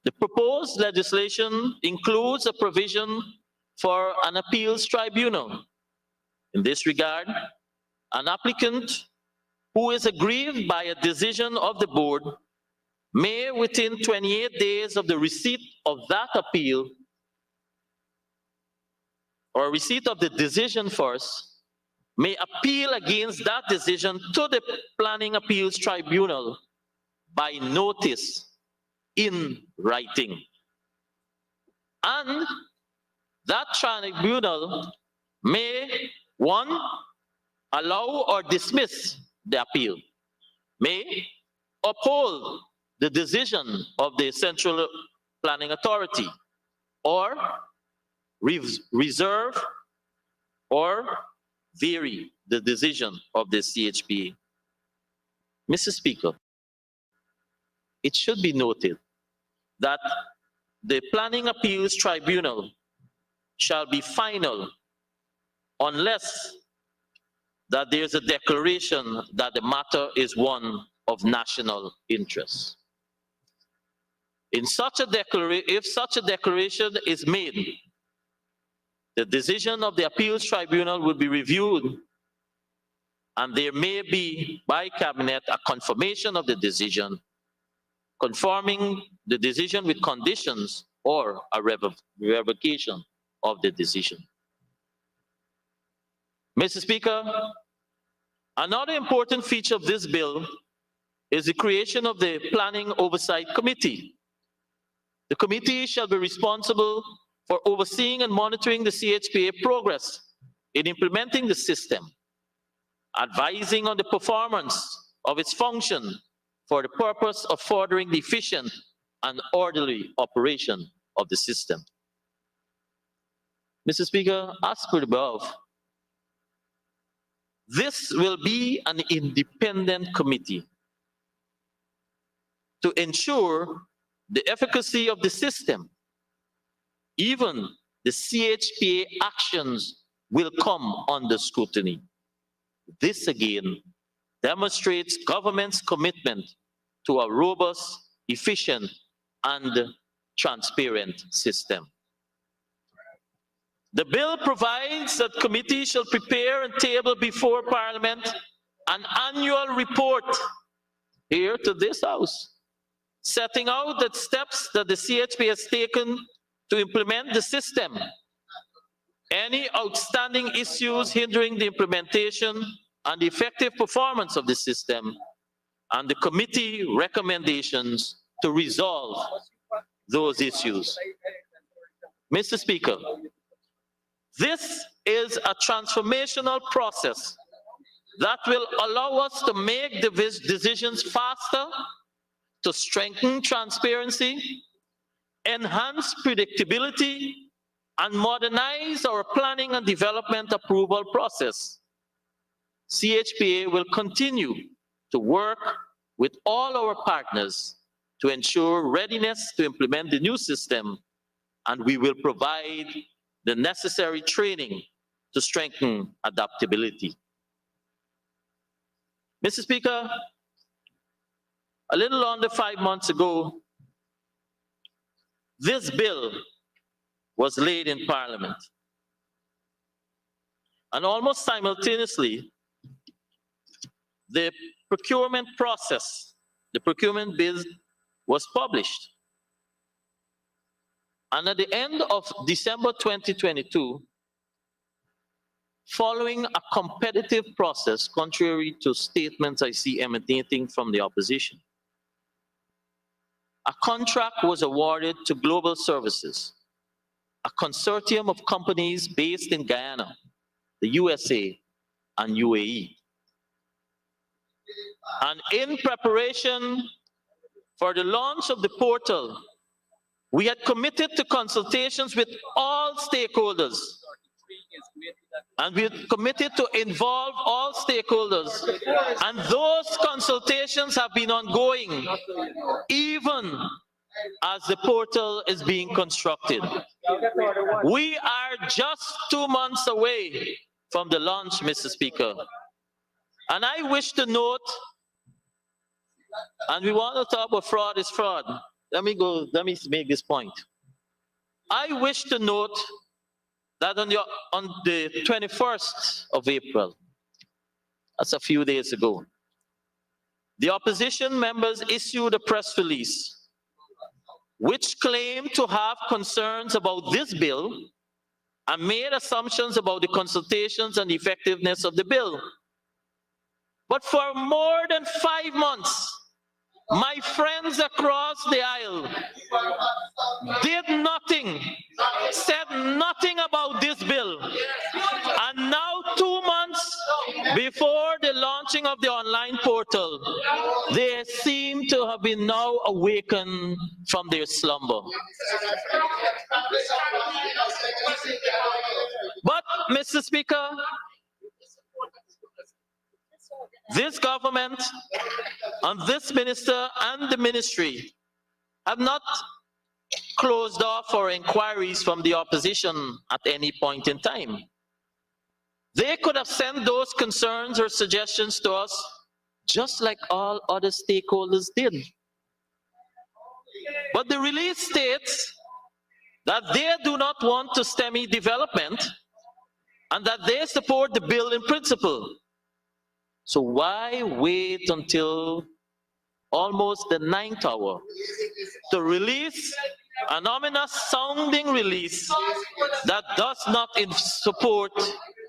O: the proposed legislation includes a provision for an appeals tribunal. In this regard, an applicant who is aggrieved by a decision of the board may, within 28 days of the receipt of that appeal, or receipt of the decision first, may appeal against that decision to the Planning Appeals Tribunal by notice in writing. And that tribunal may, one, allow or dismiss the appeal, may uphold the decision of the Central Planning Authority, or reserve or vary the decision of the CHPA. Mr. Speaker, it should be noted that the Planning Appeals Tribunal shall be final unless that there's a declaration that the matter is one of national interest. In such a if such a declaration is made, the decision of the Appeals Tribunal will be reviewed, and there may be by Cabinet a confirmation of the decision, conforming the decision with conditions, or a revocation of the decision. Mr. Speaker, another important feature of this bill is the creation of the Planning Oversight Committee. The committee shall be responsible for overseeing and monitoring the CHPA progress in implementing the system, advising on the performance of its function for the purpose of furthering the efficient and orderly operation of the system. Mr. Speaker, as per the above, this will be an independent committee to ensure the efficacy of the system. Even the CHPA actions will come under scrutiny. This again demonstrates government's commitment to a robust, efficient, and transparent system. The bill provides that committee shall prepare and table before Parliament an annual report here to this House, setting out the steps that the CHP has taken to implement the system, any outstanding issues hindering the implementation and the effective performance of the system, and the committee recommendations to resolve those issues. Mr. Speaker, this is a transformational process that will allow us to make the decisions faster, to strengthen transparency, enhance predictability, and modernize our planning and development approval process. CHPA will continue to work with all our partners to ensure readiness to implement the new system, and we will provide the necessary training to strengthen adaptability. Mr. Speaker, a little under 5 months ago, this bill was laid in Parliament. And almost simultaneously, the procurement process, the procurement bill was published. And at the end of December 2022, following a competitive process, contrary to statements I see emanating from the opposition, a contract was awarded to Global Services, a consortium of companies based in Guyana, the USA, and UAE. And in preparation for the launch of the portal, we had committed to consultations with all stakeholders. And we had committed to involve all stakeholders. And those consultations have been ongoing, even as the portal is being constructed. We are just 2 months away from the launch, Mr. Speaker. And I wish to note, and we want to talk about fraud is fraud. Let me make this point. I wish to note that on the 21st of April, that's a few days ago, the opposition members issued a press release which claimed to have concerns about this bill and made assumptions about the consultations and effectiveness of the bill. But for more than 5 months, my friends across the aisle did nothing, said nothing about this bill. And now 2 months before the launching of the online portal, they seem to have been now awakened from their slumber. But, Mr. Speaker, this government and this minister and the ministry have not closed off for inquiries from the opposition at any point in time. They could have sent those concerns or suggestions to us just like all other stakeholders did. But the release states that they do not want to stymie development and that they support the bill in principle. So why wait until almost the 9th hour to release an ominous sounding release that does not support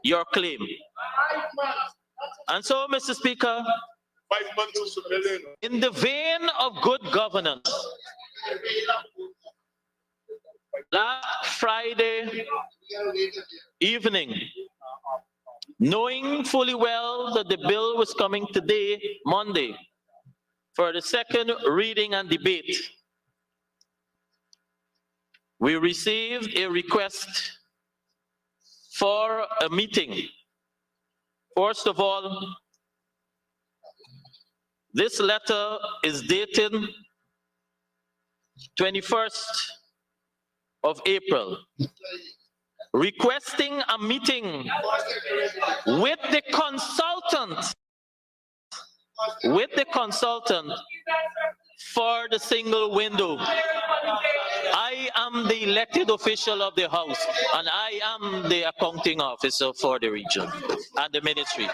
O: your claim. And so, Mr. Speaker,
E: 5 months of civilian.
O: in the vein of good governance, last Friday evening, knowing fully well that the bill was coming today, Monday, for the second reading and debate, we received a request for a meeting. First of all, this letter is dated 21st of April, requesting a meeting with the consultant for the single window. I am the elected official of the House, and I am the accounting officer for the region and the ministry.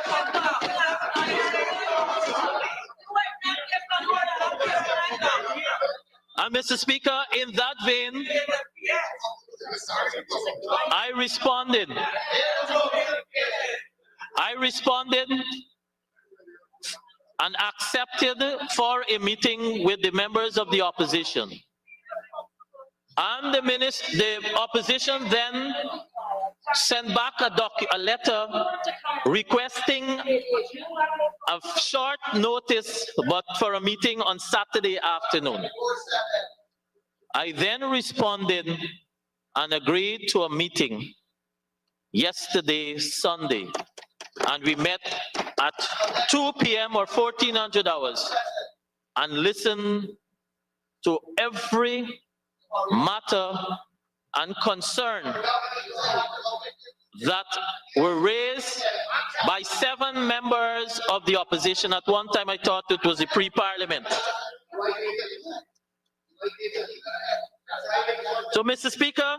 O: And Mr. Speaker, in that vein, I responded and accepted for a meeting with the members of the opposition. And the opposition then sent back a letter requesting a short notice, but for a meeting on Saturday afternoon. I then responded and agreed to a meeting yesterday, Sunday, and we met at 2 p.m. or 1400 hours and listened to every matter and concern that were raised by 7 members of the opposition. At one time, I thought it was a pre-parliament. So, Mr. Speaker,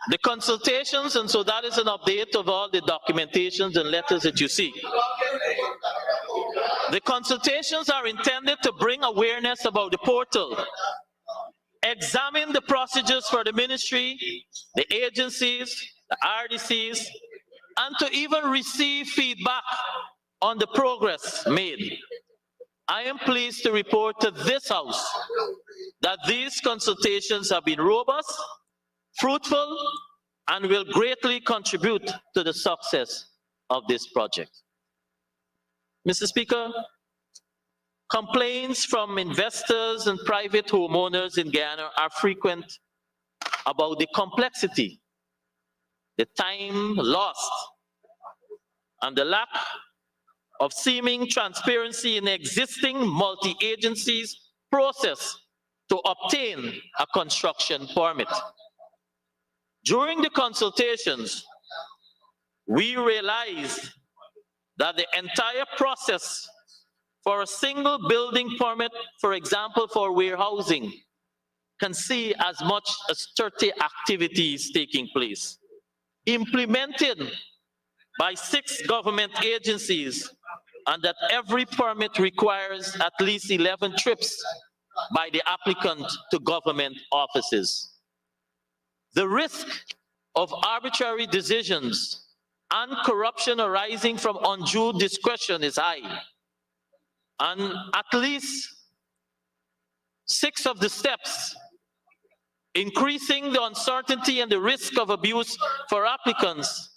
O: the consultations, and so that is an update of all the documentations and letters that you see. The consultations are intended to bring awareness about the portal, examine the procedures for the ministry, the agencies, the RDCs, and to even receive feedback on the progress made. I am pleased to report to this House that these consultations have been robust, fruitful, and will greatly contribute to the success of this project. Mr. Speaker, complaints from investors and private homeowners in Guyana are frequent about the complexity, the time lost, and the lack of seeming transparency in existing multi-agencies process to obtain a construction permit. During the consultations, we realized that the entire process for a single building permit, for example, for warehousing, can see as much as 30 activities taking place, implemented by 6 government agencies, and that every permit requires at least 11 trips by the applicant to government offices. The risk of arbitrary decisions and corruption arising from undue discretion is high. And at least 6 of the steps, increasing the uncertainty and the risk of abuse for applicants.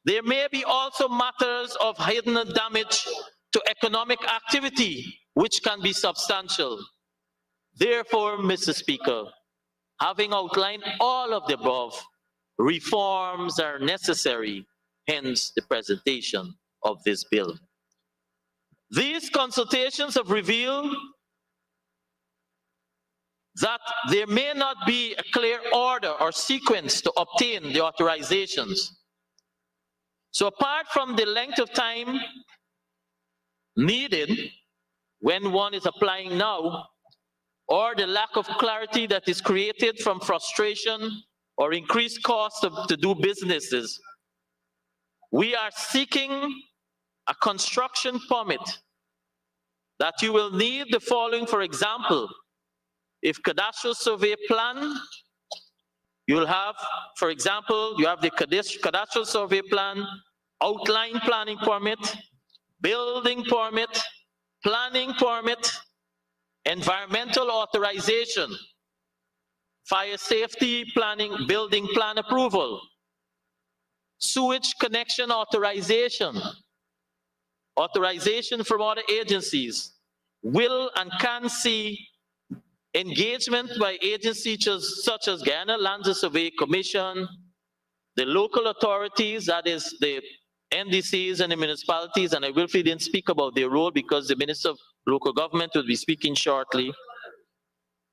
O: There may be also matters of hidden damage to economic activity, which can be substantial. Therefore, Mr. Speaker, having outlined all of the above, reforms are necessary, hence the presentation of this bill. These consultations have revealed that there may not be a clear order or sequence to obtain the authorizations. So apart from the length of time needed when one is applying now, or the lack of clarity that is created from frustration or increased cost to do businesses, we are seeking a construction permit, that you will need the following. For example, if cadastral survey plan, you'll have, for example, you have the cadastral survey plan, outline planning permit, building permit, planning permit, environmental authorization, fire safety planning, building plan approval, sewage connection authorization, authorization from other agencies, will and can see engagement by agencies such as Guyana Lands and Survey Commission, the local authorities, that is the NDCs and the municipalities, and I willfully didn't speak about their role because the Minister of Local Government will be speaking shortly,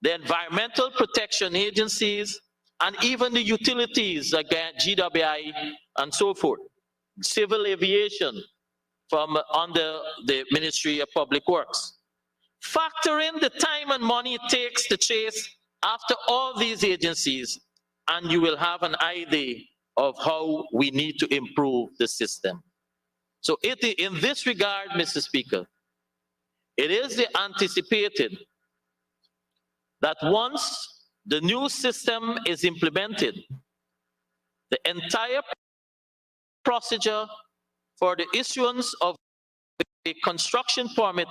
O: the environmental protection agencies, and even the utilities like GWI and so forth, civil aviation from under the Ministry of Public Works. Factor in the time and money it takes to chase after all these agencies, and you will have an idea of how we need to improve the system. So in this regard, Mr. Speaker, it is anticipated that once the new system is implemented, the entire procedure for the issuance of a construction permit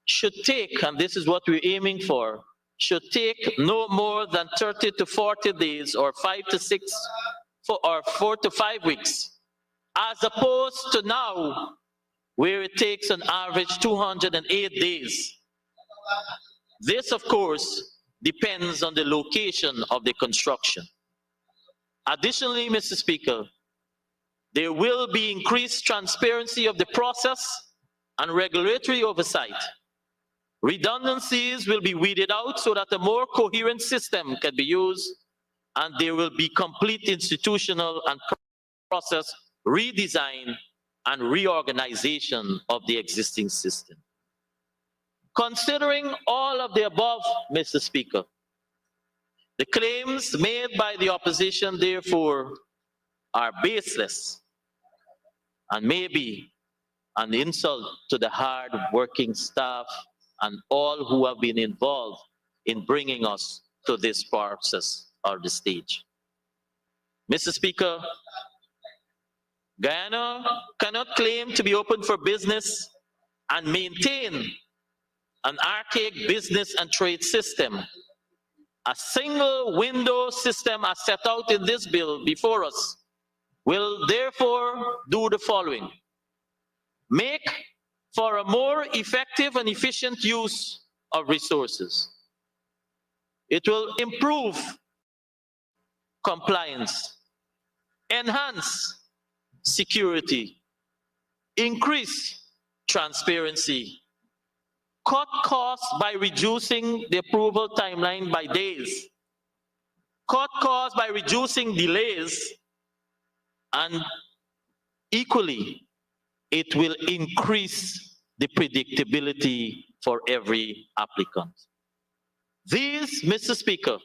O: should take, and this is what we're aiming for, should take no more than 30 to 40 days or 5 to 6 or 4 to 5 weeks, as opposed to now where it takes an average 208 days. This, of course, depends on the location of the construction. Additionally, Mr. Speaker, there will be increased transparency of the process and regulatory oversight. Redundancies will be weeded out so that a more coherent system can be used, and there will be complete institutional and process redesign and reorganization of the existing system. Considering all of the above, Mr. Speaker, the claims made by the opposition, therefore, are baseless and maybe an insult to the hard-working staff and all who have been involved in bringing us to this process or the stage. Mr. Speaker, Guyana cannot claim to be open for business and maintain an archaic business and trade system. A single window system as set out in this bill before us will therefore do the following: make for a more effective and efficient use of resources. It will improve compliance, enhance security, increase transparency, cut costs by reducing the approval timeline by days, cut costs by reducing delays, and equally, it will increase the predictability for every applicant. These, Mr. Speaker,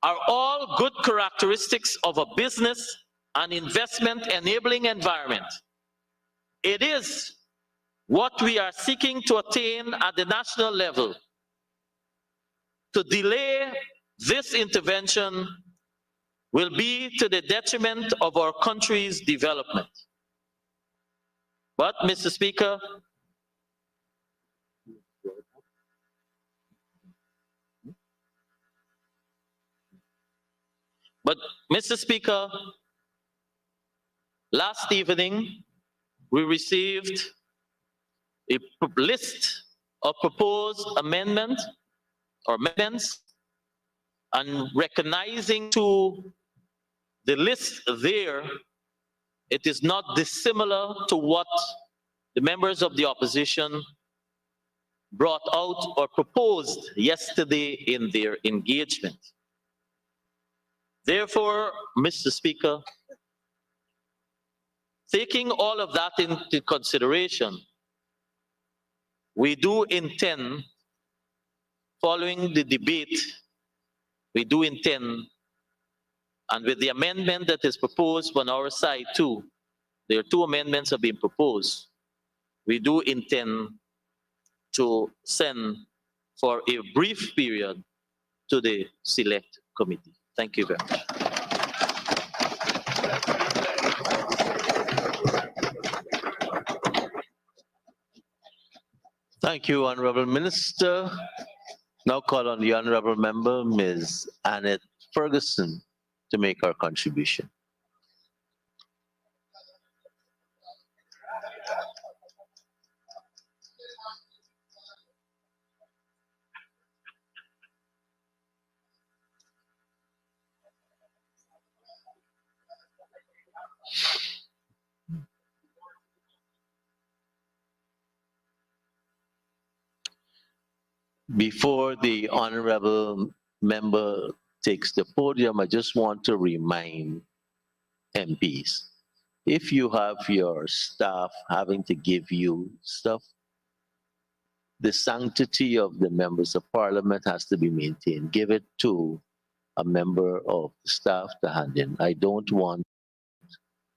O: are all good characteristics of a business and investment enabling environment. It is what we are seeking to attain at the national level. To delay this intervention will be to the detriment of our country's development. But, Mr. Speaker, last evening we received a list of proposed amendments, and recognizing to the list there, it is not dissimilar to what the members of the opposition brought out or proposed yesterday in their engagement. Therefore, Mr. Speaker, taking all of that into consideration, we do intend, following the debate, we do intend, and with the amendment that is proposed on our side too, there are two amendments have been proposed. We do intend to send for a brief period to the select committee. Thank you very much. Thank you, Honorable Minister. Now call on the Honorable Member, Ms. Annette Ferguson, to make her contribution. Before the honorable member takes the podium, I just want to remind MPs, if you have your staff having to give you stuff, the sanctity of the members of parliament has to be maintained. Give it to a member of the staff to hand in. I don't want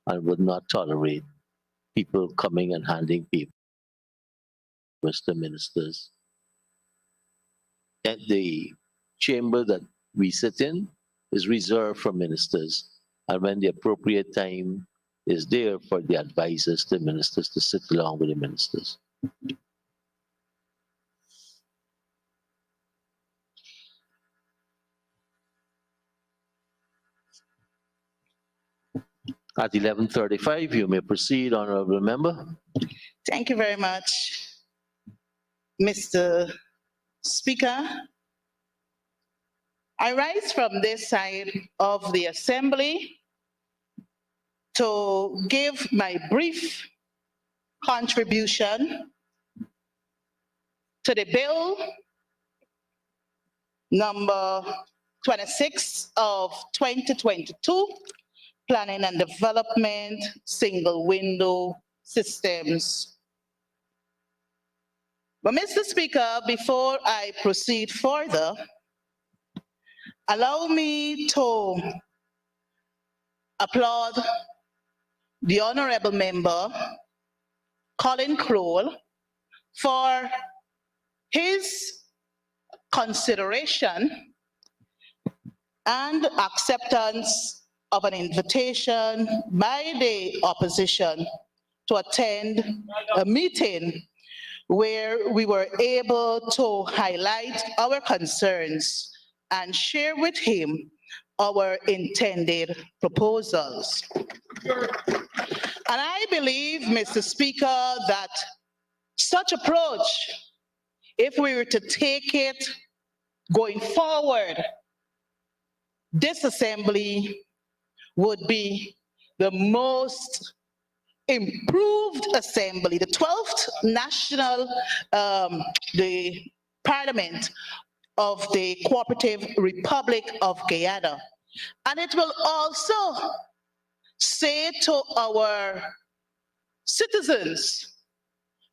O: and would not tolerate people coming and handing papers to ministers. At the chamber that we sit in is reserved for ministers, and when the appropriate time is there for the advisors to ministers to sit along with the ministers. At 11:35, you may proceed, honorable member.
H: Thank you very much, Mr. Speaker. I rise from this side of the assembly to give my brief contribution to the bill number 26 of 2022, Planning and Development Single Window Systems. But Mr. Speaker, before I proceed further, allow me to applaud the honorable member, Colin Crowell, for his consideration and acceptance of an invitation by the opposition to attend a meeting where we were able to highlight our concerns and share with him our intended proposals. And I believe, Mr. Speaker, that such approach, if we were to take it going forward, this assembly would be the most improved assembly, the 12th national, the parliament of the Cooperative Republic of Guyana. And it will also say to our citizens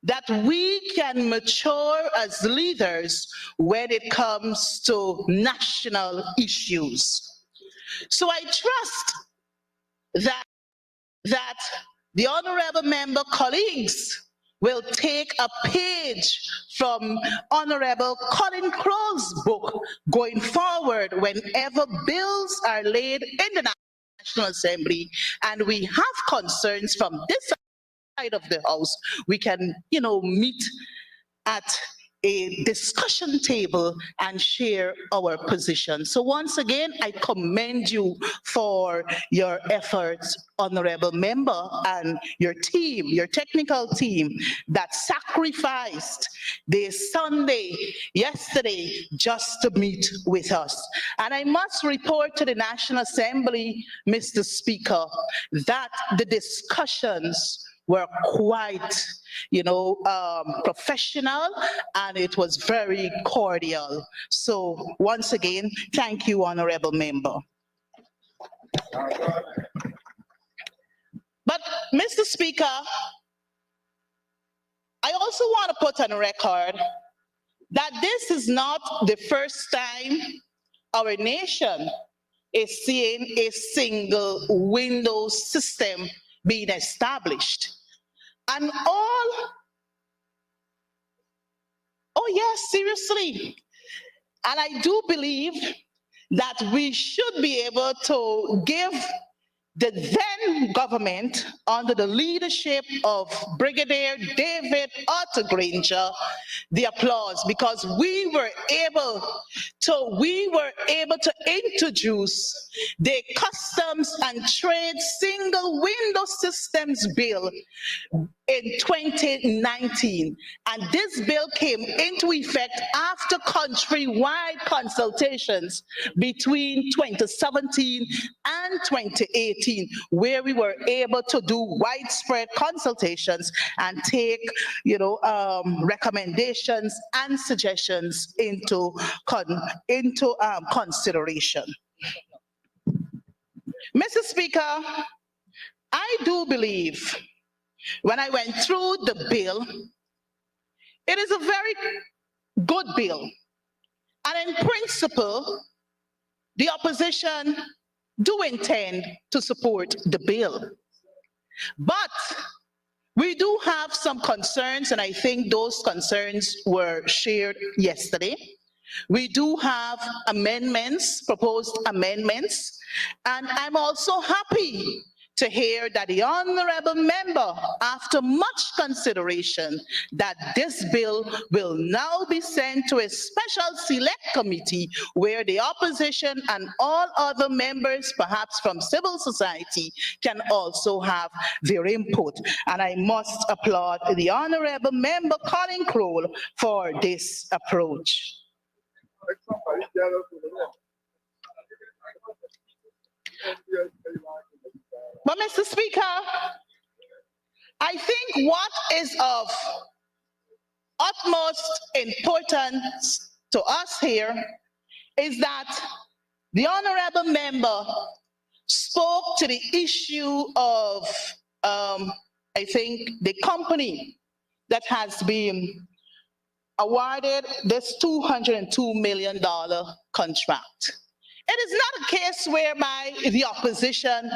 H: that we can mature as leaders when it comes to national issues. So I trust that the honorable member colleagues will take a page from Honorable Colin Crowell's book going forward whenever bills are laid in the National Assembly and we have concerns from this side of the House, we can, meet at a discussion table and share our position. So once again, I commend you for your efforts, honorable member, and your team, your technical team that sacrificed the Sunday yesterday just to meet with us. And I must report to the National Assembly, Mr. Speaker, that the discussions were quite, professional, and it was very cordial. So once again, thank you, honorable member. But Mr. Speaker, I also want to put on record that this is not the first time our nation is seeing a single window system being established. And oh yes, seriously. And I do believe that we should be able to give the then government, under the leadership of Brigadier David Arthur Granger, the applause, because we were able to introduce the Customs and Trade Single Window Systems Bill in 2019. And this bill came into effect after countrywide consultations between 2017 and 2018, where we were able to do widespread consultations and take, recommendations and suggestions into consideration. Mr. Speaker, I do believe when I went through the bill, it is a very good bill. And in principle, the opposition do intend to support the bill. But we do have some concerns, and I think those concerns were shared yesterday. We do have amendments, proposed amendments, and I'm also happy to hear that the honorable member, after much consideration, that this bill will now be sent to a special select committee where the opposition and all other members, perhaps from civil society, can also have their input. And I must applaud the honorable member Colin Crowell for this approach. But Mr. Speaker, I think what is of utmost importance to us here is that the honorable member spoke to the issue of, I think, the company that has been awarded this $202 million contract. It is not a case whereby the opposition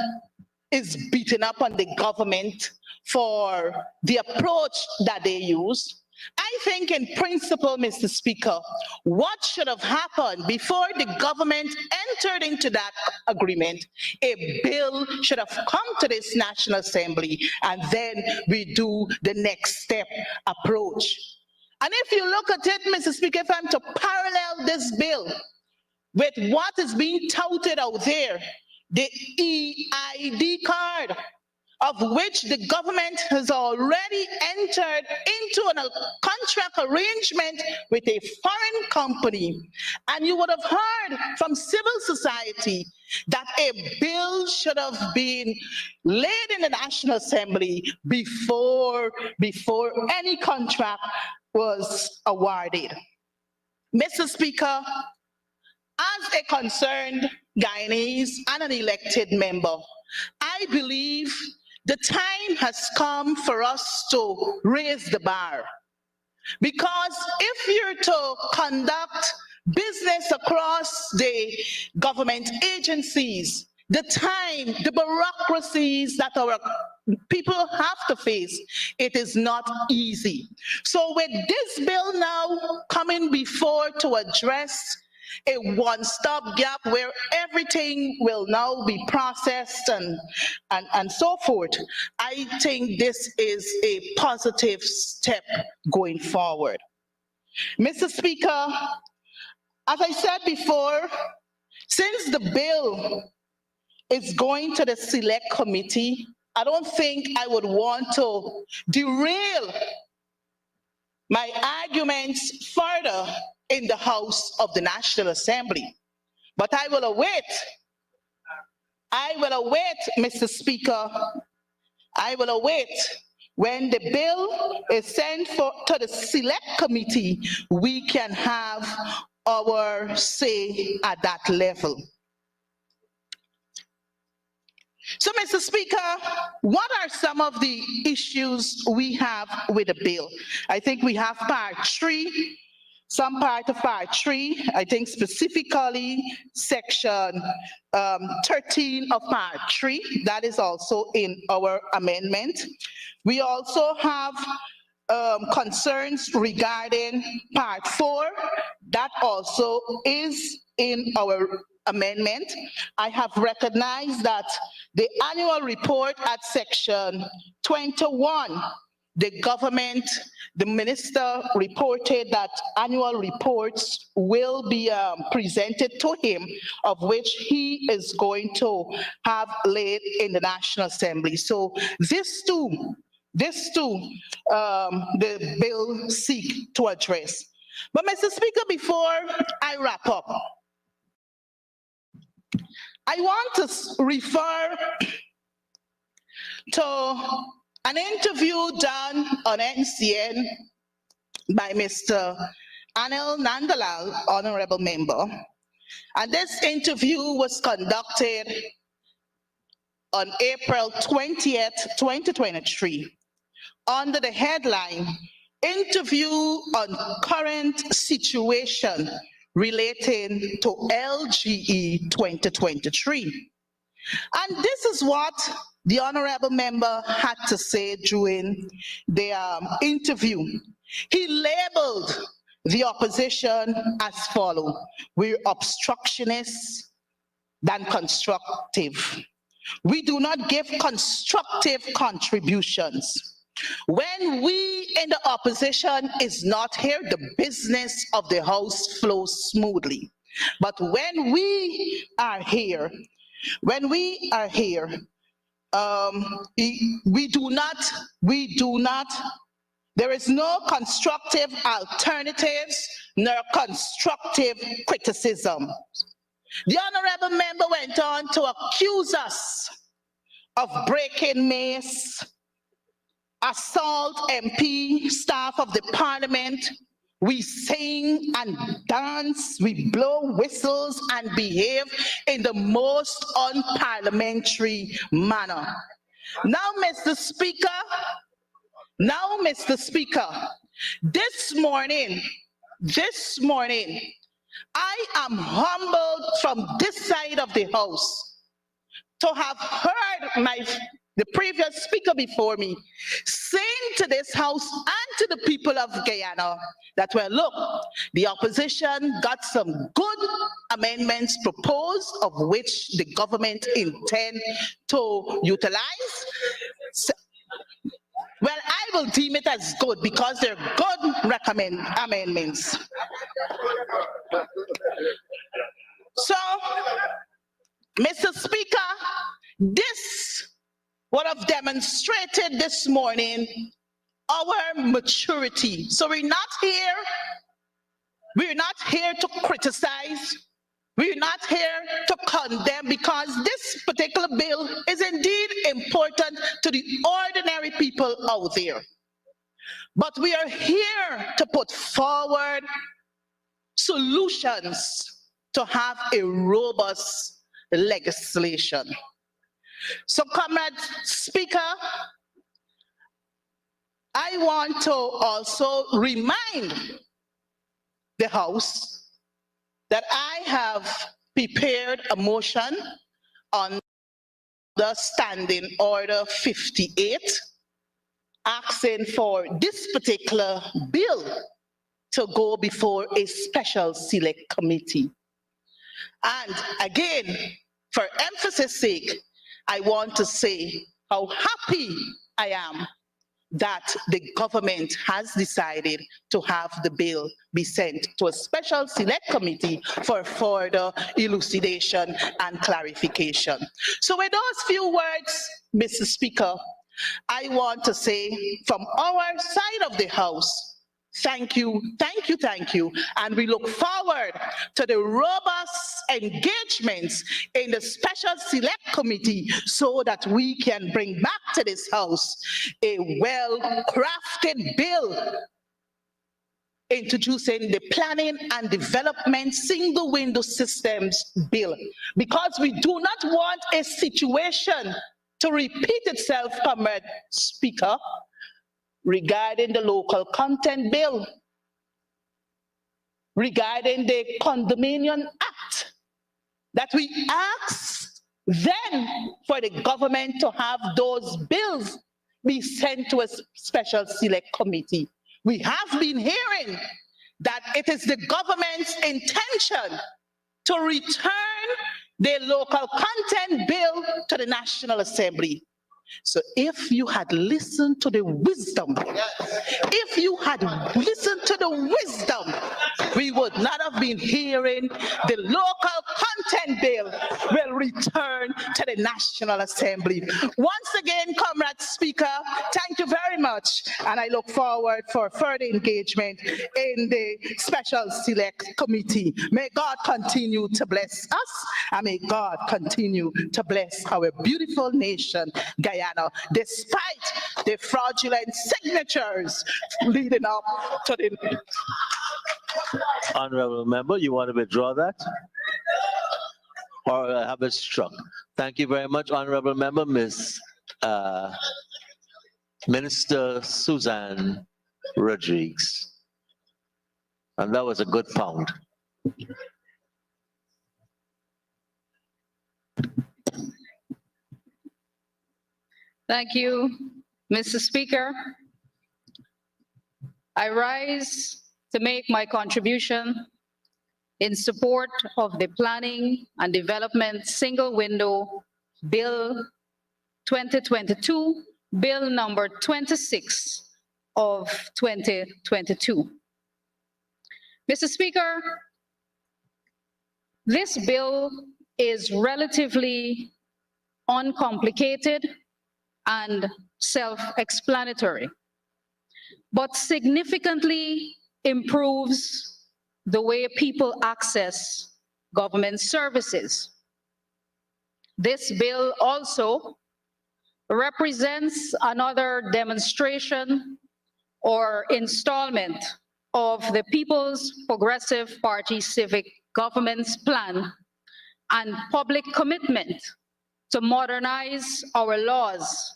H: is beating up on the government for the approach that they use. I think in principle, Mr. Speaker, what should have happened before the government entered into that agreement, a bill should have come to this National Assembly, and then we do the next step approach. And if you look at it, Mr. Speaker, if I'm to parallel this bill with what is being touted out there, the EID card, of which the government has already entered into a contract arrangement with a foreign company. And you would have heard from civil society that a bill should have been laid in the National Assembly before any contract was awarded. Mr. Speaker, as a concerned Guyanese and an elected member, I believe the time has come for us to raise the bar. Because if you're to conduct business across the government agencies, the time, the bureaucracies that our people have to face, it is not easy. So with this bill now coming before to address a one-stop gap where everything will now be processed and so forth, I think this is a positive step going forward. Mr. Speaker, as I said before, since the bill is going to the select committee, I don't think I would want to derail my arguments further in the House of the National Assembly. But I will await, Mr. Speaker, I will await when the bill is sent to the select committee, we can have our say at that level. So, Mr. Speaker, what are some of the issues we have with the bill? I think we have part 3. some part of part 3, I think specifically section 13 of part 3, that is also in our amendment. We also have concerns regarding part 4, that also is in our amendment. I have recognized that the annual report at section 21, the minister reported that annual reports will be presented to him, of which he is going to have laid in the National Assembly. So this too, the bill seek to address. But Mr. Speaker, before I wrap up, I want to refer to an interview done on NCN by Mr. Anil Nandalal, Honorable Member. And this interview was conducted on April 20th, 2023, under the headline, Interview on Current Situation Relating to LGE 2023. And this is what the Honorable Member had to say during the interview. He labeled the opposition as follows: we're obstructionists than constructive. We do not give constructive contributions. When we in the opposition is not here, the business of the House flows smoothly. But when we are here, we do not, there is no constructive alternatives nor constructive criticism. The Honorable Member went on to accuse us of breaking mace, assault MP, staff of the Parliament. We sing and dance, we blow whistles and behave in the most unparliamentary manner. Now, Mr. Speaker, this morning, I am humbled from this side of the House to have heard the previous speaker before me saying to this House and to the people of Guyana that, well, look, the opposition got some good amendments proposed, of which the government intend to utilize. Well, I will deem it as good because they're good amendments. So, Mr. Speaker, this would have demonstrated this morning our maturity. So we're not here to criticize, we're not here to condemn, because this particular bill is indeed important to the ordinary people out there. But we are here to put forward solutions to have a robust legislation. So, Comrade Speaker, I want to also remind the House that I have prepared a motion on the Standing Order 58, asking for this particular bill to go before a special select committee. And again, for emphasis sake, I want to say how happy I am that the government has decided to have the bill be sent to a special select committee for further elucidation and clarification. So with those few words, Mr. Speaker, I want to say from our side of the House, thank you, and we look forward to the robust engagements in the special select committee so that we can bring back to this House a well-crafted bill introducing the Planning and Development Single Window Systems Bill, because we do not want a situation to repeat itself, Comrade Speaker, regarding the local content bill. regarding the Condominium Act, that we asked then for the government to have those bills be sent to a special select committee. We have been hearing that it is the government's intention to return the local content bill to the National Assembly. So if you had listened to the wisdom, if you had listened to the wisdom, we would not have been hearing the local content bill will return to the National Assembly. Once again, Comrade Speaker, thank you very much. And I look forward for further engagement in the Special Select Committee. May God continue to bless us, and may God continue to bless our beautiful nation, Guyana, despite the fraudulent signatures leading up to the...
A: Honorable member, you want to withdraw that? Or have it struck? Thank you very much, honorable member, Minister Suzanne Rodriguez. And that was a good pound.
P: Thank you, Mr. Speaker. I rise to make my contribution in support of the Planning and Development Single Window Bill 2022, Bill number 26 of 2022. Mr. Speaker, this bill is relatively uncomplicated and self-explanatory, but significantly improves the way people access government services. This bill also represents another demonstration or installment of the People's Progressive Party Civic Government's plan and public commitment to modernize our laws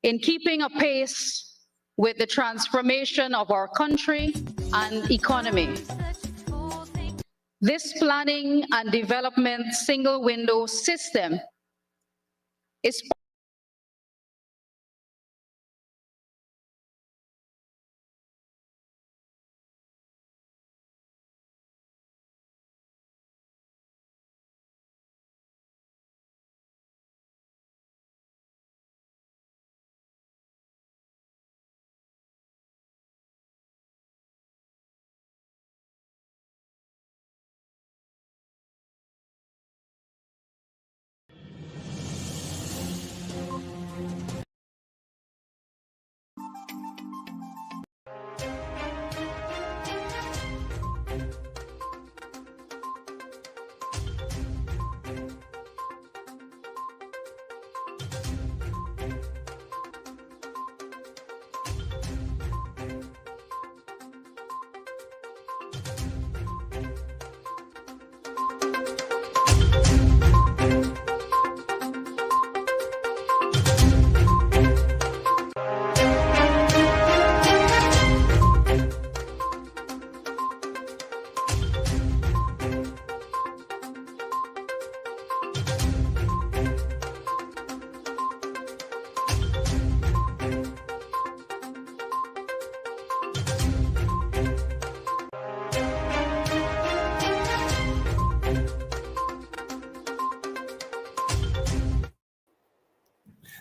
P: in keeping apace with the transformation of our country and economy. This planning and development single window system is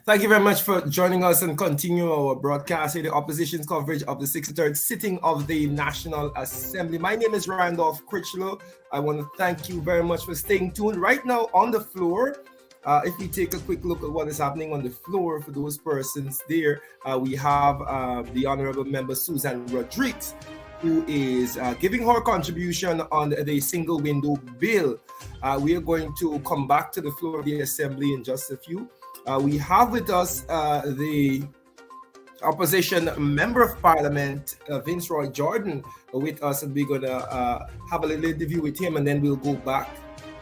Q: Thank you very much for joining us and continue our broadcast in the opposition's coverage of the 63rd sitting of the National Assembly. My name is Randolph Critchlow. I want to thank you very much for staying tuned. Right now on the floor, if we take a quick look at what is happening on the floor for those persons there, we have the Honorable Member Suzanne Rodriguez, who is giving her contribution on the single window bill. We are going to come back to the floor of the Assembly in just a few. We have with us the opposition member of parliament, Vince Roy Jordan, with us, and we're going to have a little interview with him, and then we'll go back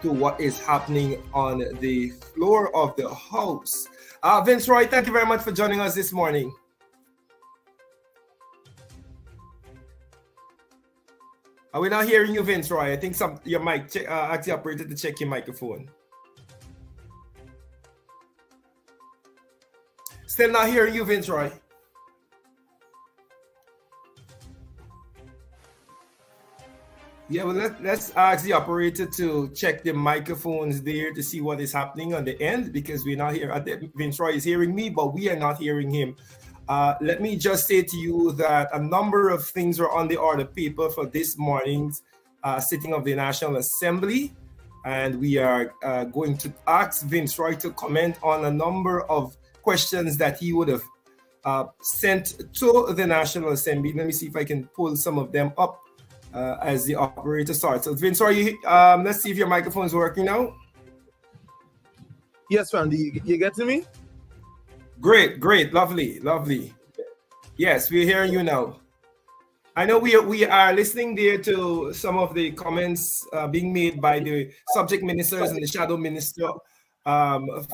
Q: to what is happening on the floor of the House. Vince Roy, thank you very much for joining us this morning. Are we not hearing you, Vince Roy? I think your mic, ask the operator to check your microphone. Still not hearing you, Vince Roy. Yeah, well, let's ask the operator to check the microphones there to see what is happening on the end, because we're not here. Vince Roy is hearing me, but we are not hearing him. Let me just say to you that a number of things are on the order paper for this morning's sitting of the National Assembly. And we are going to ask Vince Roy to comment on a number of questions that he would have sent to the National Assembly. Let me see if I can pull some of them up as the operator starts. So Vince, let's see if your microphone is working now.
R: Yes, Randy, you getting me?
Q: Great, lovely. Yes, we're hearing you now. I know we are listening there to some of the comments being made by the subject ministers and the shadow minister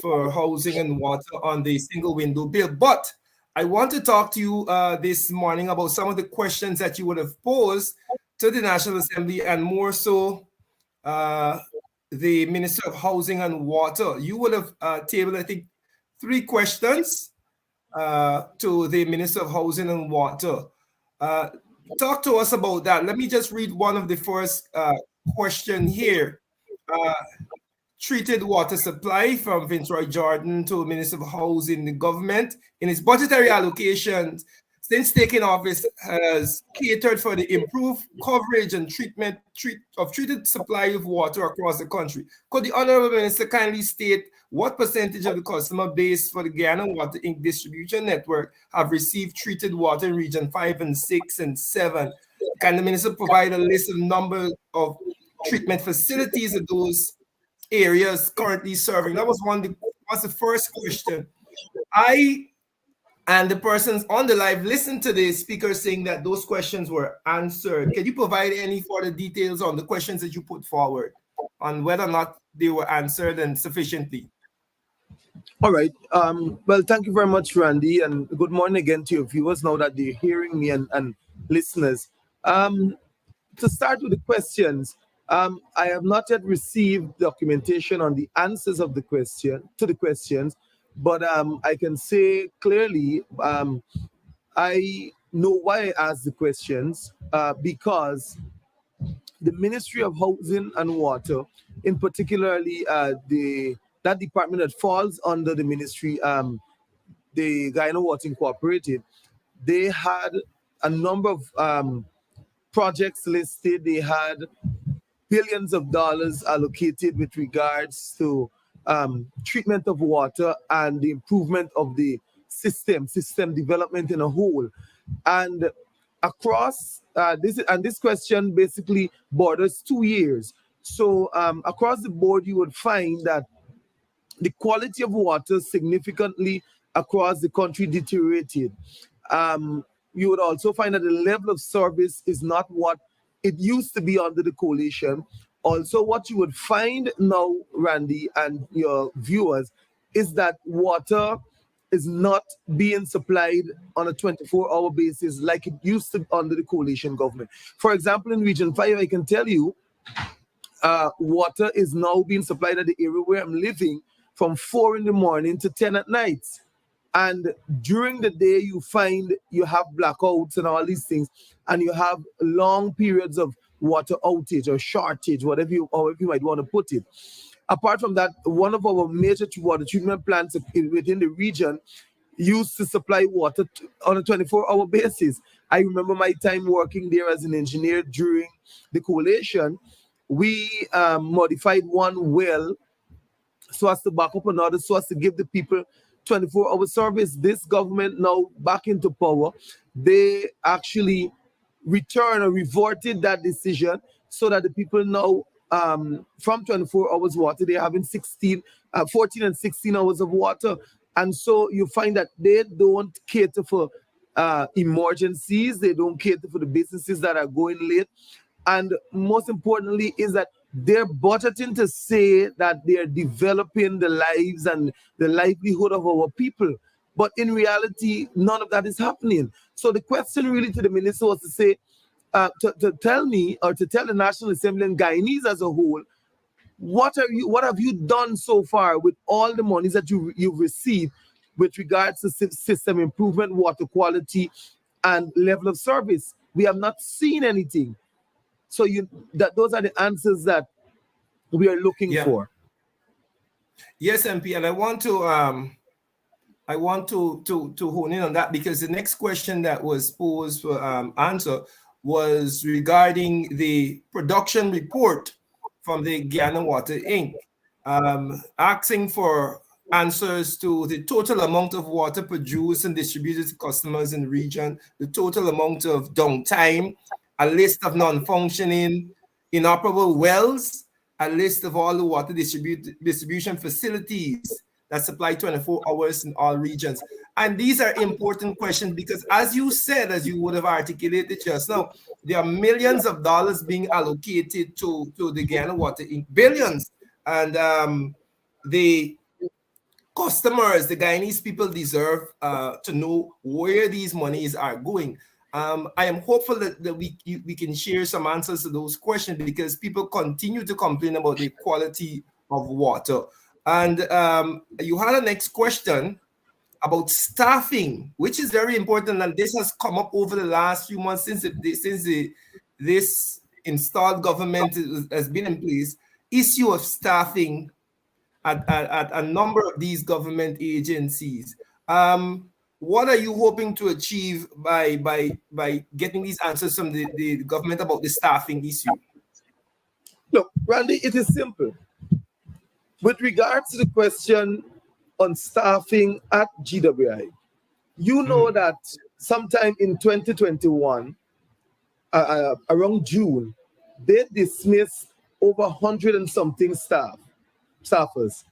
Q: for housing and water on the single window bill. But I want to talk to you this morning about some of the questions that you would have posed to the National Assembly, and more so the Minister of Housing and Water. You would have tabled, I think, 3 questions to the Minister of Housing and Water. Talk to us about that. Let me just read one of the first question here. Treated water supply from Vince Roy Jordan to Minister of Housing. The government, in its budgetary allocations since taking office, has catered for the improved coverage and treated supply of water across the country. Could the Honorable Minister kindly state what percentage of the customer base for the Guyana Water Inc. distribution network have received treated water in Region 5 and 6 and 7? Can the Minister provide a list of number of treatment facilities of those areas currently serving? That was the first question. I and the persons on the live listened to the speaker saying that those questions were answered. Can you provide any further details on the questions that you put forward on whether or not they were answered and sufficiently?
R: All right. Well, thank you very much, Randy, and good morning again to your viewers now that they're hearing me and listeners. To start with the questions, I have not yet received documentation on the answers of the questions, but I can say clearly I know why I asked the questions because the Ministry of Housing and Water, in particularly that department that falls under the ministry, the Guyana Water Incorporated, they had a number of projects listed. They had billions of dollars allocated with regards to treatment of water and the improvement of the system development in a whole. And across this question basically borders 2 years. So across the board, you would find that the quality of water significantly across the country deteriorated. You would also find that the level of service is not what it used to be under the coalition. Also, what you would find now, Randy, and your viewers, is that water is not being supplied on a 24-hour basis like it used to under the coalition government. For example, in Region 5, I can tell you, water is now being supplied at the area where I'm living from 4 in the morning to 10 at night. And during the day, you find you have blackouts and all these things, and you have long periods of water outage or shortage, however you might want to put it. Apart from that, one of our major water treatment plants within the region used to supply water on a 24-hour basis. I remember my time working there as an engineer during the coalition. We modified one well so as to back up another, so as to give the people 24-hour service. This government now back into power, they actually reverted that decision so that the people now from 24 hours water, they're having 14 and 16 hours of water. And so you find that they don't cater for emergencies, they don't cater for the businesses that are going late. And most importantly is that they're budgeting to say that they're developing the lives and the livelihood of our people. But in reality, none of that is happening. So the question really to the minister was to say, to tell me or to tell the National Assembly and Guyanese as a whole, what have you done so far with all the monies that you've received with regards to system improvement, water quality, and level of service? We have not seen anything. So those are the answers that we are looking for.
Q: Yes, MP, and I want to hone in on that, because the next question that was posed for answer was regarding the production report from the Guyana Water Inc., asking for answers to the total amount of water produced and distributed to customers in the region, the total amount of downtime, a list of non-functioning, inoperable wells, a list of all the water distribution facilities that supply 24 hours in all regions. And these are important questions because, as you said, as you would have articulated just now, there are millions of dollars being allocated to the Guyana Water Inc., billions. And the customers, the Guyanese people deserve to know where these monies are going. I am hopeful that we can share some answers to those questions, because people continue to complain about the quality of water. And you had a next question about staffing, which is very important, and this has come up over the last few months since this installed government has been in place. Issue of staffing at a number of these government agencies. What are you hoping to achieve by getting these answers from the government about the staffing issue?
R: Look, Randy, it is simple. With regards to the question on staffing at GWI, you know that sometime in 2021, around June, they dismissed over 100 and something staffers.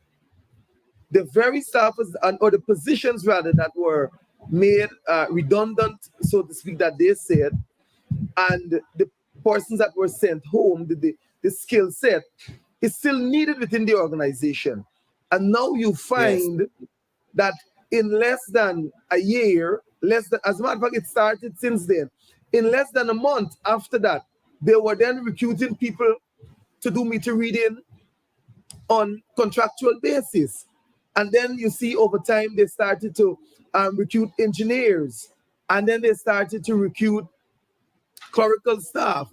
R: The very staffers, or the positions rather, that were made redundant, so to speak, that they said, and the persons that were sent home, the skill set is still needed within the organization. And now you find that in less than a year, as a matter of fact, it started since then, in less than a month after that, they were then recruiting people to do meter reading on contractual basis. And then you see over time, they started to recruit engineers, and then they started to recruit clerical staff,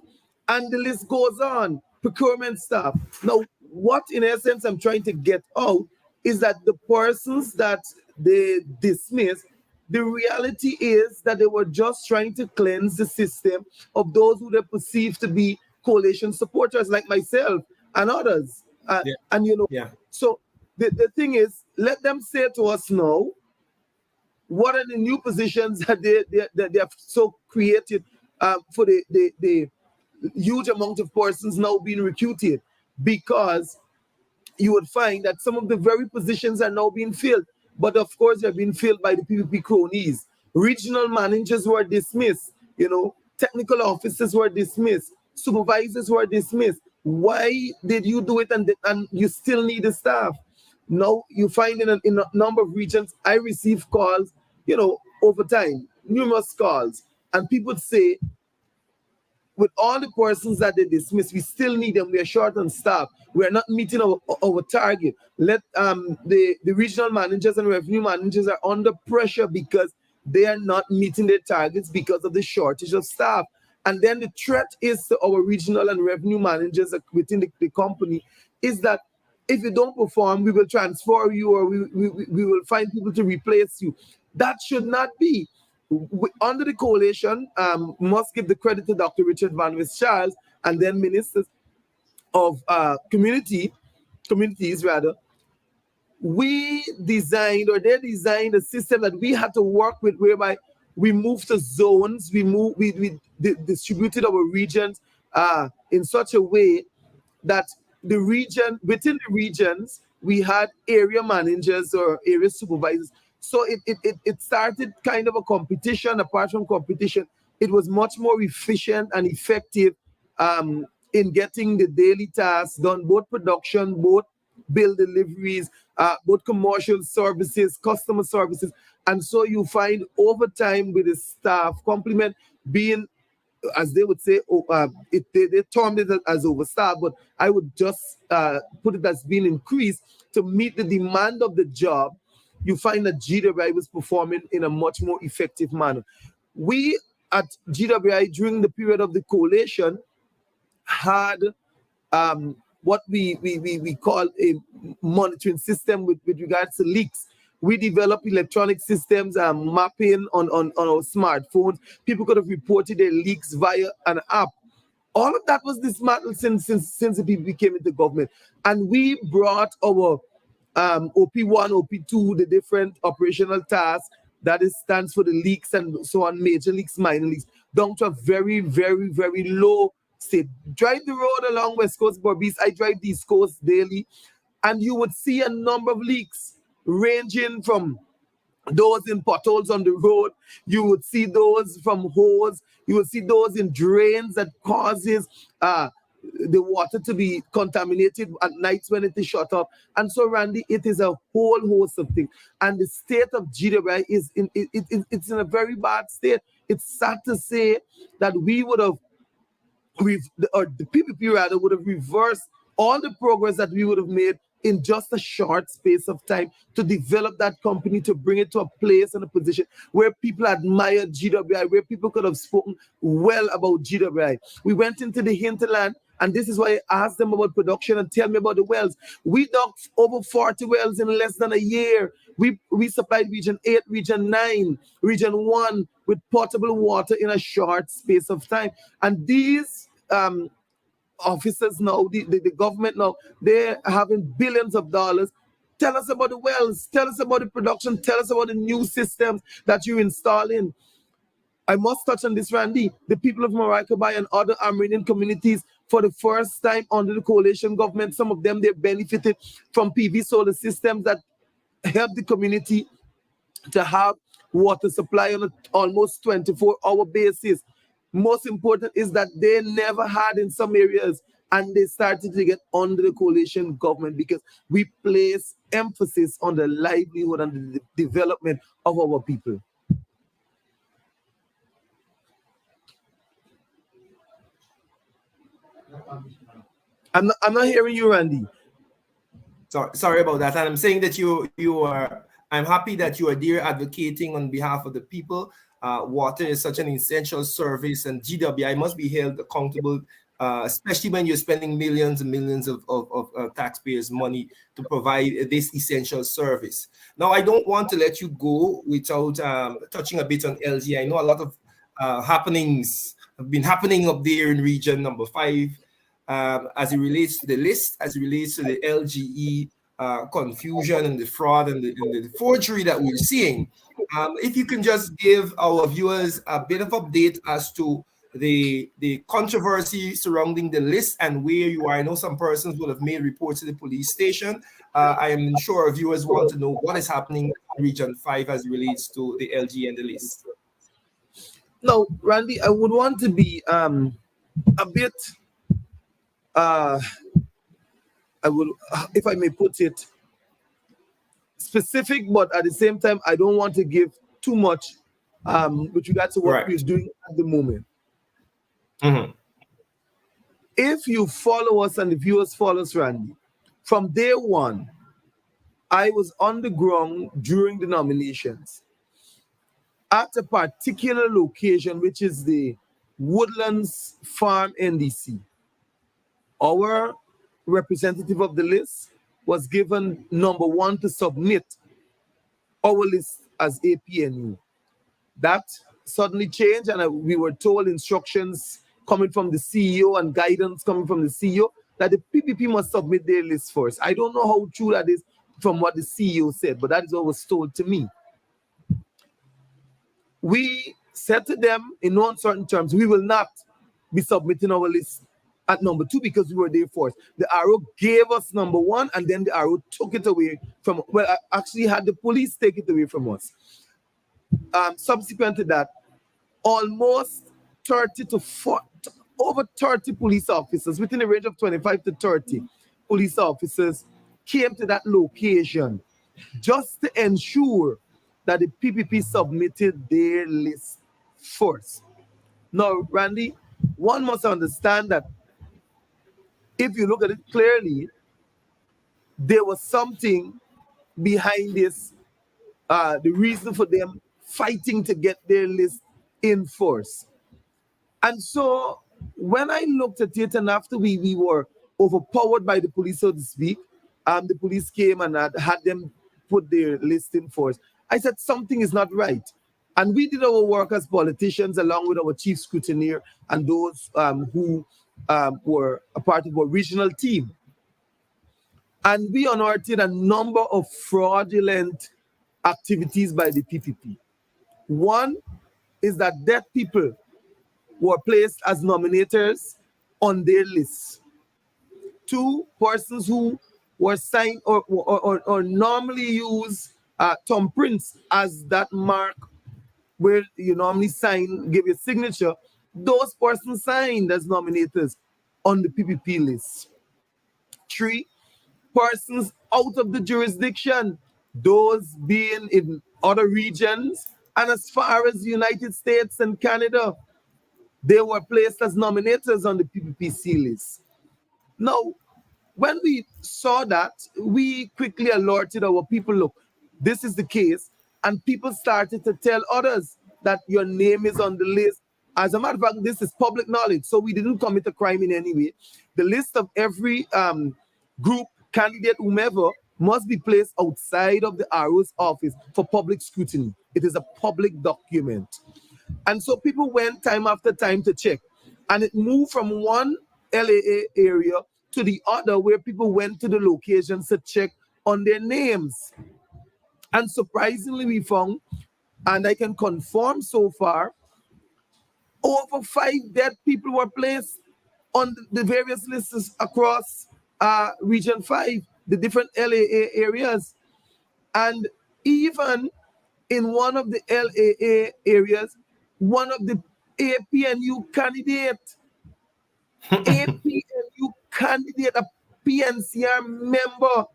R: and the list goes on, procurement staff. Now, what in essence I'm trying to get out is that the persons that they dismiss, the reality is that they were just trying to cleanse the system of those who they perceive to be coalition supporters like myself and others. So the thing is, let them say to us now, what are the new positions that they have so created for the huge amount of persons now being recruited, because you would find that some of the very positions are now being filled, but of course they're being filled by the PPP cronies. Regional managers were dismissed, technical officers were dismissed, supervisors were dismissed. Why did you do it and you still need the staff? Now you find in a number of regions, I receive calls, over time, numerous calls, and people say, with all the persons that they dismiss, we still need them. We are short on staff. We are not meeting our target. Let the regional managers and revenue managers are under pressure because they are not meeting their targets because of the shortage of staff. And then the threat is to our regional and revenue managers within the company is that if you don't perform, we will transfer you, or we will find people to replace you. That should not be. Under the coalition, must give the credit to Dr. Richard Van Wijs-Charles and then ministers of communities rather. They designed a system that we had to work with, whereby we moved to zones, we distributed our regions in such a way that within the regions, we had area managers or area supervisors. So it started kind of a competition. Apart from competition, it was much more efficient and effective in getting the daily tasks done, both production, both bill deliveries, both commercial services, customer services. And so you find over time with the staff complement being as they would say, they termed it as overstaffed, but I would just put it as being increased to meet the demand of the job. You find that GWI was performing in a much more effective manner. We at GWI during the period of the coalition had what we call a monitoring system with regards to leaks. We developed electronic systems and mapping on our smartphones. People could have reported their leaks via an app. All of that was dismantled since the people came into government. And we brought our OP1, OP2, the different operational tasks, that stands for the leaks and so on, major leaks, minor leaks, down to a very, very, very low state. Drive the road along West Coast Berbice. I drive these coasts daily, and you would see a number of leaks ranging from those in potholes on the road. You would see those from hose. You would see those in drains that causes the water to be contaminated at nights when it is shut off. And so, Randy, it is a whole host of things. And the state of GWI is it's in a very bad state. It's sad to say that we would have, or the PPP rather, would have reversed all the progress that we would have made in just a short space of time to develop that company, to bring it to a place and a position where people admired GWI, where people could have spoken well about GWI. We went into the hinterland, and this is why I asked them about production and tell me about the wells. We dug over 40 wells in less than a year. We supplied Region 8, Region 9, Region 1 with potable water in a short space of time. And these officers now, the government now, they're having billions of dollars. Tell us about the wells, tell us about the production, tell us about the new systems that you're installing. I must touch on this, Randy. The people of Morocco and other Armenian communities, for the first time under the coalition government, some of them, they benefited from PV solar systems that help the community to have water supply on an almost 24-hour basis. Most important is that they never had in some areas, and they started to get under the coalition government because we place emphasis on the livelihood and the development of our people. I'm not hearing you, Randy.
Q: Sorry about that. And I'm saying that I'm happy that you are there advocating on behalf of the people. Water is such an essential service, and GWI must be held accountable, especially when you're spending millions and millions of taxpayers' money to provide this essential service. Now, I don't want to let you go without touching a bit on LG. I know a lot of happenings have been happening up there in region number 5 as it relates to the list, as it relates to the LGE confusion and the fraud and the forgery that we're seeing. If you can just give our viewers a bit of update as to the controversy surrounding the list and where you are. I know some persons will have made reports to the police station. I am sure our viewers want to know what is happening in Region 5 as it relates to the LG and the list.
R: No, Randy, I would want to be a bit, I would, if I may put it, specific, but at the same time, I don't want to give too much with regards to what we're doing at the moment.
Q: Mm-hmm.
R: If you follow us and the viewers follow us, Randy, from day one, I was on the ground during the nominations at a particular location, which is the Woodlands Farm NDC. Our representative of the list was given number 1 to submit our list as APNU. That suddenly changed, and we were told instructions coming from the CEO and guidance coming from the CEO that the PPP must submit their list first. I don't know how true that is from what the CEO said, but that is what was told to me. We said to them in no uncertain terms, we will not be submitting our list at number 2 because we were there first. The RO gave us number 1, and then the RO took it away from, well, I actually had the police take it away from us. Subsequent to that, almost 30 to 40, over 30 police officers, within a range of 25 to 30 police officers came to that location just to ensure that the PPP submitted their list first. Now, Randy, one must understand that if you look at it clearly, there was something behind this, the reason for them fighting to get their list in force. And so when I looked at it, and after we were overpowered by the police, so to speak, the police came and had them put their list in force. I said something is not right. And we did our work as politicians along with our chief scrutineer and those who were a part of our regional team. And we unearthed a number of fraudulent activities by the PPP. One is that deaf people were placed as nominators on their lists. Two, persons who were signed or normally use thumbprints as that mark where you normally sign, give your signature, those persons signed as nominators on the PPP list. Three, persons out of the jurisdiction, those being in other regions and as far as the United States and Canada, they were placed as nominators on the PPPC list. Now, when we saw that, we quickly alerted our people, look, this is the case, and people started to tell others that your name is on the list. As a matter of fact, this is public knowledge, so we didn't commit a crime in any way. The list of every group, candidate, whomever, must be placed outside of the RO's office for public scrutiny. It is a public document. And so people went time after time to check. And it moved from one LAA area to the other where people went to the locations to check on their names. And surprisingly, we found, and I can confirm so far, over 5 dead people were placed on the various lists across Region 5, the different LAA areas. And even in one of the LAA areas, one of the APNU candidate, a PNCR member,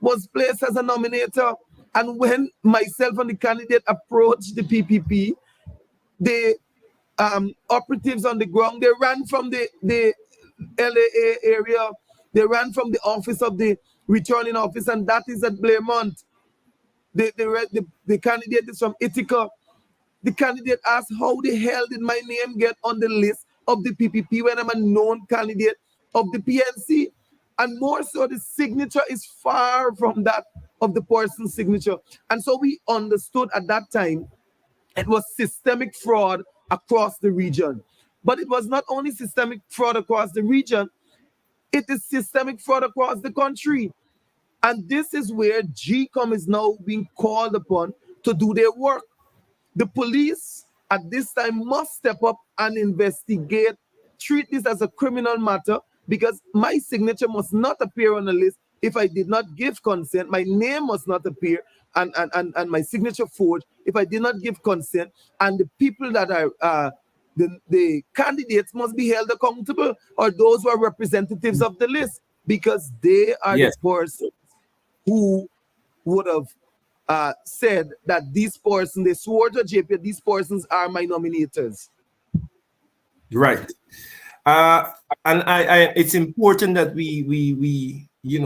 R: was placed as a nominator. And when myself and the candidate approached the PPP, the operatives on the ground, they ran from the LAA area, they ran from the office of the returning office, and that is at Blairmont. The candidate is from Ithaca. The candidate asked, how the hell did my name get on the list of the PPP when I'm a known candidate of the PNC? And more so, the signature is far from that of the person's signature. And so we understood at that time it was systemic fraud across the region. But it was not only systemic fraud across the region, it is systemic fraud across the country. And this is where GCOM is now being called upon to do their work. The police at this time must step up and investigate, treat this as a criminal matter, because my signature must not appear on the list if I did not give consent. My name must not appear and my signature forged if I did not give consent. And the people that are the candidates must be held accountable, or those who are representatives of the list, because they are the persons who would have said that these persons, they swore to JP, these persons are my nominators.
Q: Right. And I it's important that we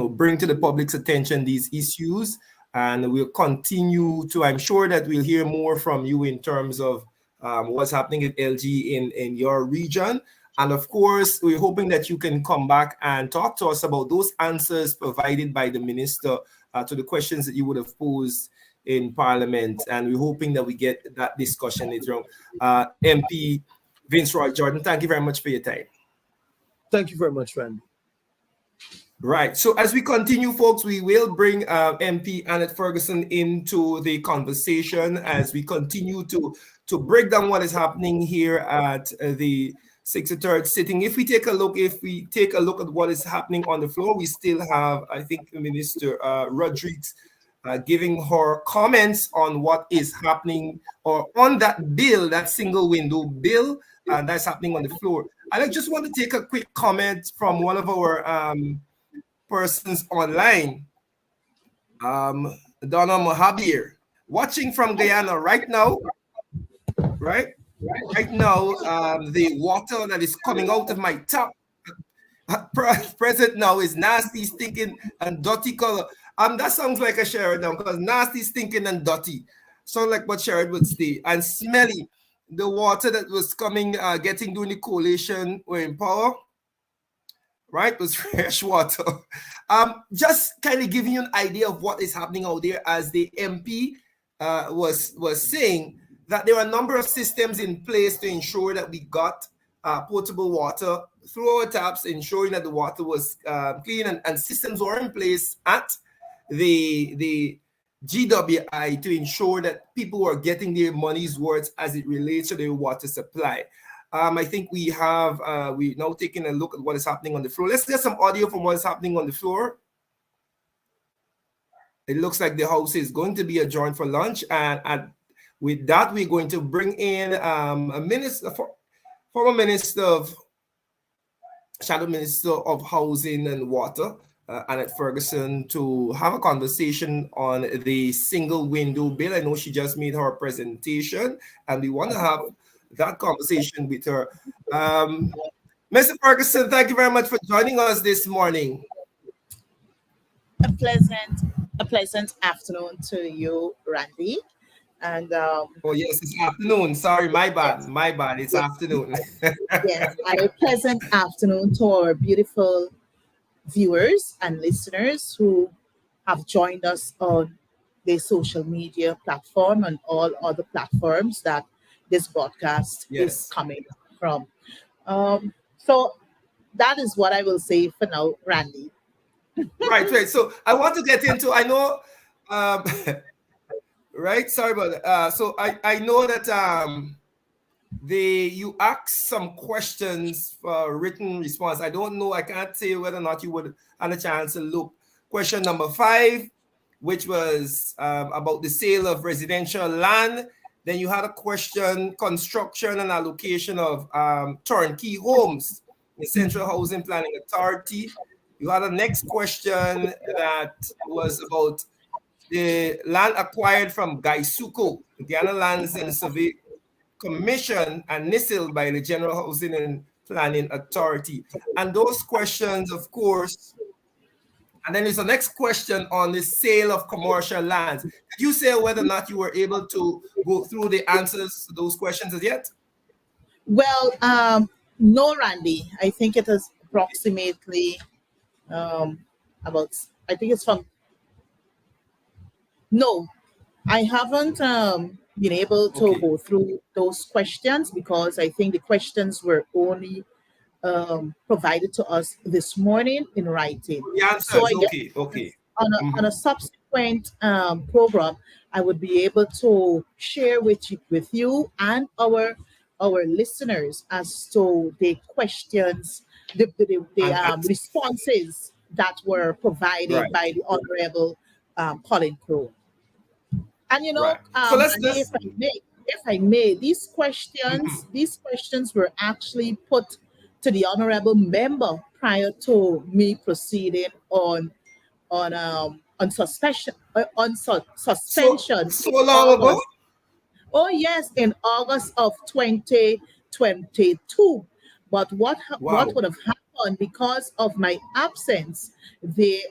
Q: bring to the public's attention these issues, and we'll continue to, I'm sure that we'll hear more from you in terms of what's happening at LG in your region. And of course, we're hoping that you can come back and talk to us about those answers provided by the minister to the questions that you would have posed in Parliament. And we're hoping that we get that discussion later on. MP Vince Roy Jordan, thank you very much for your time.
R: Thank you very much, Randy.
Q: Right. So as we continue, folks, we will bring MP Annette Ferguson into the conversation as we continue to break down what is happening here at the 63rd sitting. If we take a look at what is happening on the floor, we still have, I think, Minister Rodriguez giving her comments on what is happening or on that bill, that single window bill, that's happening on the floor. I just want to take a quick comment from one of our persons online, Donna Mohabir, watching from Guyana right now, right? Right now, the water that is coming out of my tap present now is nasty, stinking, and dirty color. That sounds like a Sherrod now because nasty, stinking, and dirty. Sound like what Sherrod would say. And smelly. The water that was coming, getting during the coalition were in power, right? Was fresh water. Just kind of giving you an idea of what is happening out there, as the MP was saying that there are a number of systems in place to ensure that we got potable water through our taps, ensuring that the water was clean, and systems were in place at the GWI to ensure that people were getting their money's worth as it relates to their water supply. I think we have we now taking a look at what is happening on the floor. Let's get some audio from what is happening on the floor. It looks like the House is going to be adjourned for lunch, and with that, we're going to bring in former Shadow Minister of Housing and Water, Annette Ferguson, to have a conversation on the single window bill. I know she just made her presentation, and we want to have that conversation with her. Mr. Ferguson, thank you very much for joining us this morning.
S: A pleasant afternoon to you, Randy. And
Q: oh yes, it's afternoon. Sorry, my bad. It's afternoon.
S: Yes, a pleasant afternoon to our beautiful viewers and listeners who have joined us on the social media platform and all other platforms that this broadcast is coming from. So that is what I will say for now, Randy.
Q: Right. So I want to get into, I know, right? Sorry about that. So I know that you asked some questions for written response. I don't know. I can't say whether or not you would have a chance to look. Question number 5, which was about the sale of residential land. Then you had a question, construction and allocation of turnkey homes in Central Housing Planning Authority. You had a next question that was about the land acquired from Gaisuco, the Guyana Lands and Survey Commission, and NISIL by the General Housing and Planning Authority. And those questions, of course, and then there's the next question on the sale of commercial lands. Did you say whether or not you were able to go through the answers to those questions as yet?
S: Well, no, Randy. I think it is approximately about, I think it's from, no, I haven't been able to go through those questions because I think the questions were only provided to us this morning in writing.
Q: The answers, so okay.
S: On a subsequent program, I would be able to share with you and our listeners as to the questions, the responses that were provided by the Honorable Colin Crowe. And
Q: So
S: if I may, these questions were actually put to the honorable member prior to me proceeding on suspension.
Q: So long ago?
S: Oh yes, in August of 2022. But what would have happened because of my absence? The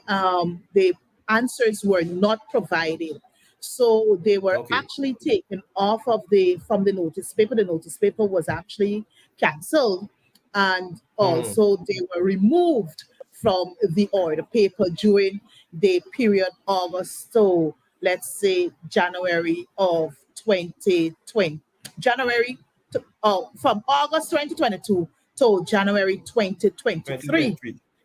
S: answers were not provided. So they were actually taken off of from the notice paper. The notice paper was actually cancelled, and also they were removed from the order paper during the period August to, let's say, January of 2020. From August 2022 to January 2023.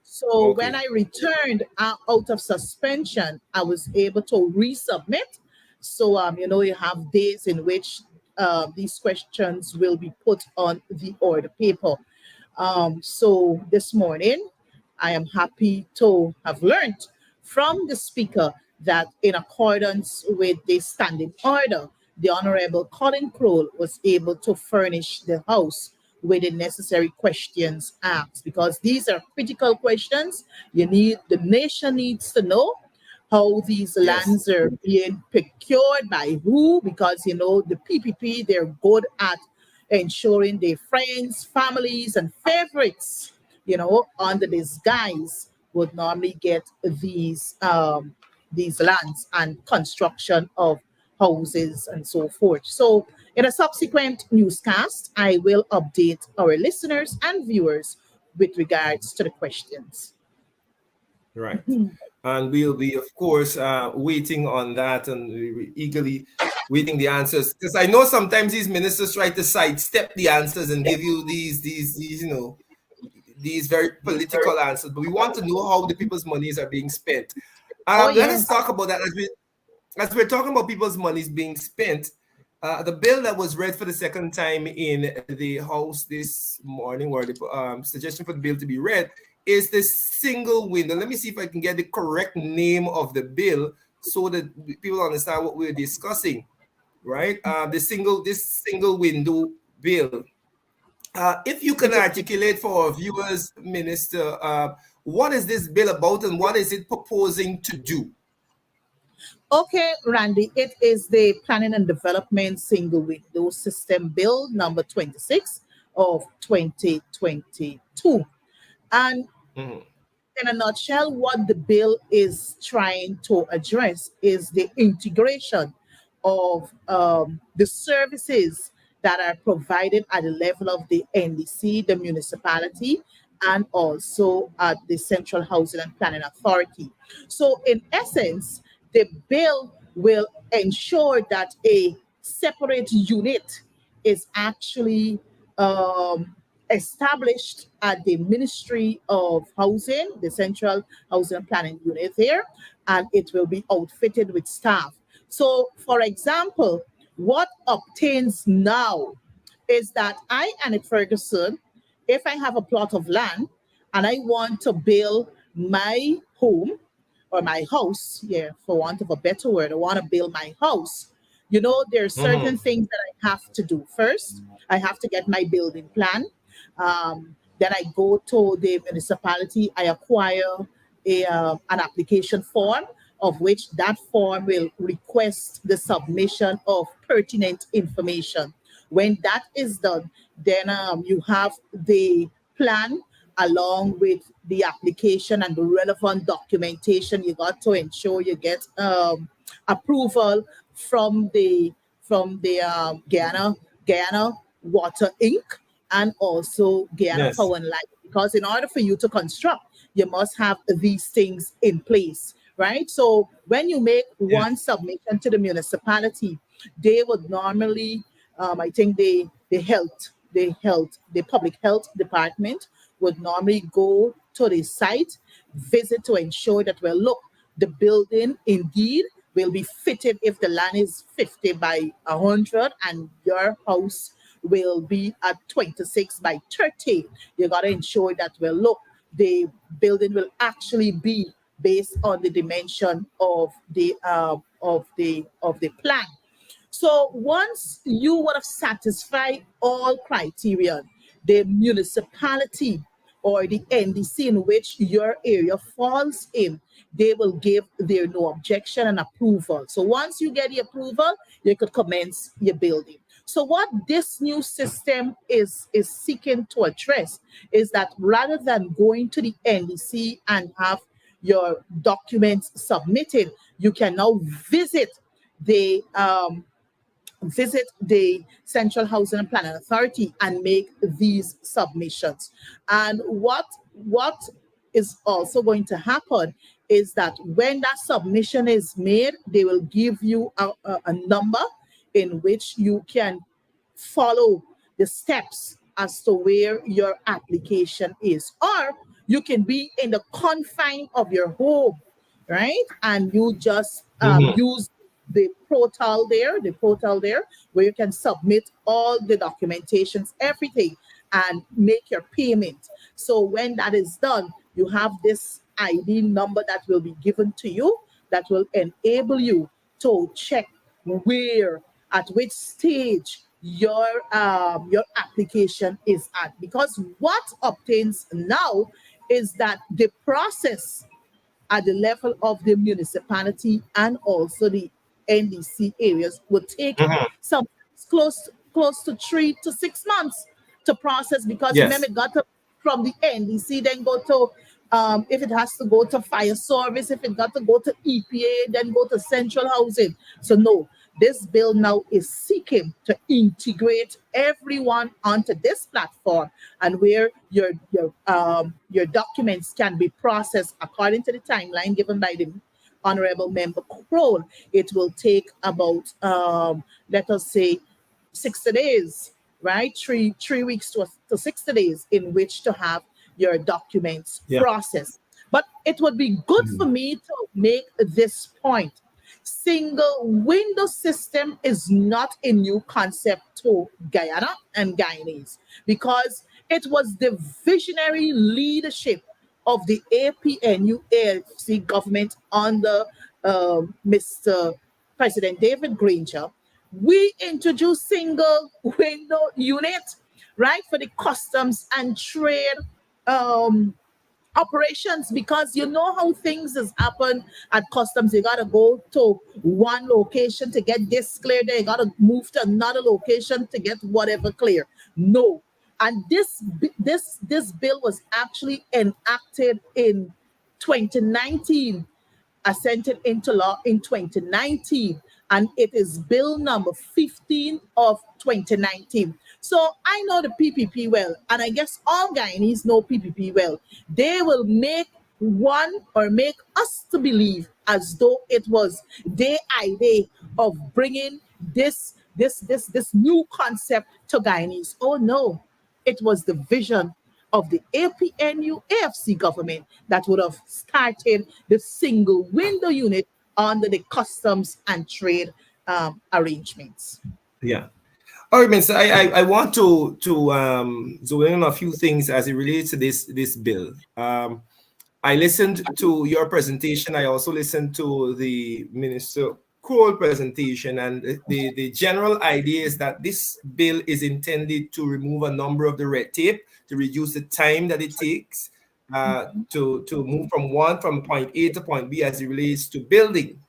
S: So when I returned out of suspension, I was able to resubmit. So, you have days in which these questions will be put on the order paper. So this morning, I am happy to have learned from the Speaker that in accordance with the standing order, the Honorable Colin Crowe was able to furnish the House with the necessary questions asked, because these are critical questions. The nation needs to know how these lands are being procured by who, because the PPP, they're good at ensuring their friends, families, and favorites, under this guise, would normally get these lands and construction of houses and so forth. So in a subsequent newscast, I will update our listeners and viewers with regards to the questions.
Q: Right. And we'll be, of course, waiting on that, and we're eagerly waiting the answers. Because I know sometimes these ministers try to sidestep the answers and give you these very political answers. But we want to know how the people's monies are being spent. Let us talk about that as we're talking about people's monies being spent. The bill that was read for the second time in the House this morning, or the suggestion for the bill to be read, is the single window. Let me see if I can get the correct name of the bill so that people understand what we're discussing, right? This single window bill. If you can articulate for our viewers, Minister, what is this bill about and what is it proposing to do?
S: Okay, Randy, it is the Planning and Development Single Window System Bill number 26 of 2022. And in a nutshell, what the bill is trying to address is the integration of the services that are provided at the level of the NDC, the municipality, and also at the Central Housing and Planning Authority. So in essence, the bill will ensure that a separate unit is actually established at the Ministry of Housing, the Central Housing and Planning Unit there, and it will be outfitted with staff. So, for example, what obtains now is that I, Annette Ferguson, if I have a plot of land and I want to build my home or my house, for want of a better word, I want to build my house. There are certain things that I have to do. First, I have to get my building plan. Then I go to the municipality, I acquire an application form, of which that form will request the submission of pertinent information. When that is done, then you have the plan along with the application and the relevant documentation. You got to ensure you get approval from the Guyana Water Inc. and also Guyana Power and Light. Because in order for you to construct, you must have these things in place, right? So when you make one submission to the municipality, they would normally, I think the public health department would normally go to the site, visit to ensure that, well, look, the building indeed will be fitted if the land is 50 by 100 and your house will be at 26 by 30. You got to ensure that, well, look, the building will actually be based on the dimension of the plan. So once you would have satisfied all criteria, the municipality or the NDC in which your area falls in, they will give their no objection and approval. So once you get the approval, you could commence your building. So what this new system is seeking to address is that rather than going to the NDC and have your documents submitted, you can now visit the Central Housing and Planning Authority and make these submissions. And what is also going to happen is that when that submission is made, they will give you a number in which you can follow the steps as to where your application is. Or you can be in the confine of your home, right? And you just use the portal there, where you can submit all the documentations, everything, and make your payment. So when that is done, you have this ID number that will be given to you that will enable you to check at which stage your application is at. Because what obtains now is that the process at the level of the municipality and also the NDC areas will take some close close to 3 to 6 months to process because
Q: Yes.
S: remember it got to, from the NDC, then go to if it has to go to fire service, if it got to go to EPA, then go to central housing. So no, this bill now is seeking to integrate everyone onto this platform, and where your documents can be processed according to the timeline given by the Honorable Member Crowell. It will take about let us say 60 days, right? Three weeks to 60 days in which to have your documents processed. But it would be good for me to make this point. Single window system is not a new concept to Guyana and Guyanese, because it was the visionary leadership of the APNU AFC government under Mr. President David Granger. We introduced single window unit, right, for the customs and trade operations, because you know how things has happened at customs. You gotta go to one location to get this clear, then you gotta move to another location to get whatever clear. No. And this bill was actually enacted in 2019, assented into law in 2019, and it is bill number 15 of 2019. So I know the PPP well, and I guess all Guyanese know PPP well. They will make us to believe as though it was their idea of bringing this new concept to Guyanese. Oh no, it was the vision of the APNU AFC government that would have started the single window unit under the customs and trade arrangements.
Q: Yeah. All right, Minister, I want to zoom in on a few things as it relates to this bill. I listened to your presentation. I also listened to the Minister Crowell presentation, and the general idea is that this bill is intended to remove a number of the red tape, to reduce the time that it takes to move from point A to point B as it relates to building.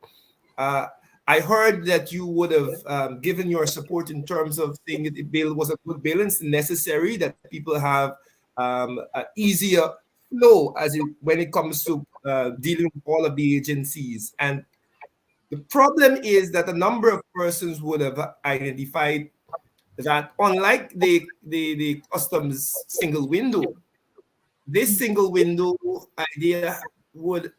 Q: I heard that you would have given your support in terms of saying that the bill was a good bill and it's necessary that people have an easier flow when it comes to dealing with all of the agencies. And the problem is that a number of persons would have identified that unlike the customs single window, this single window idea would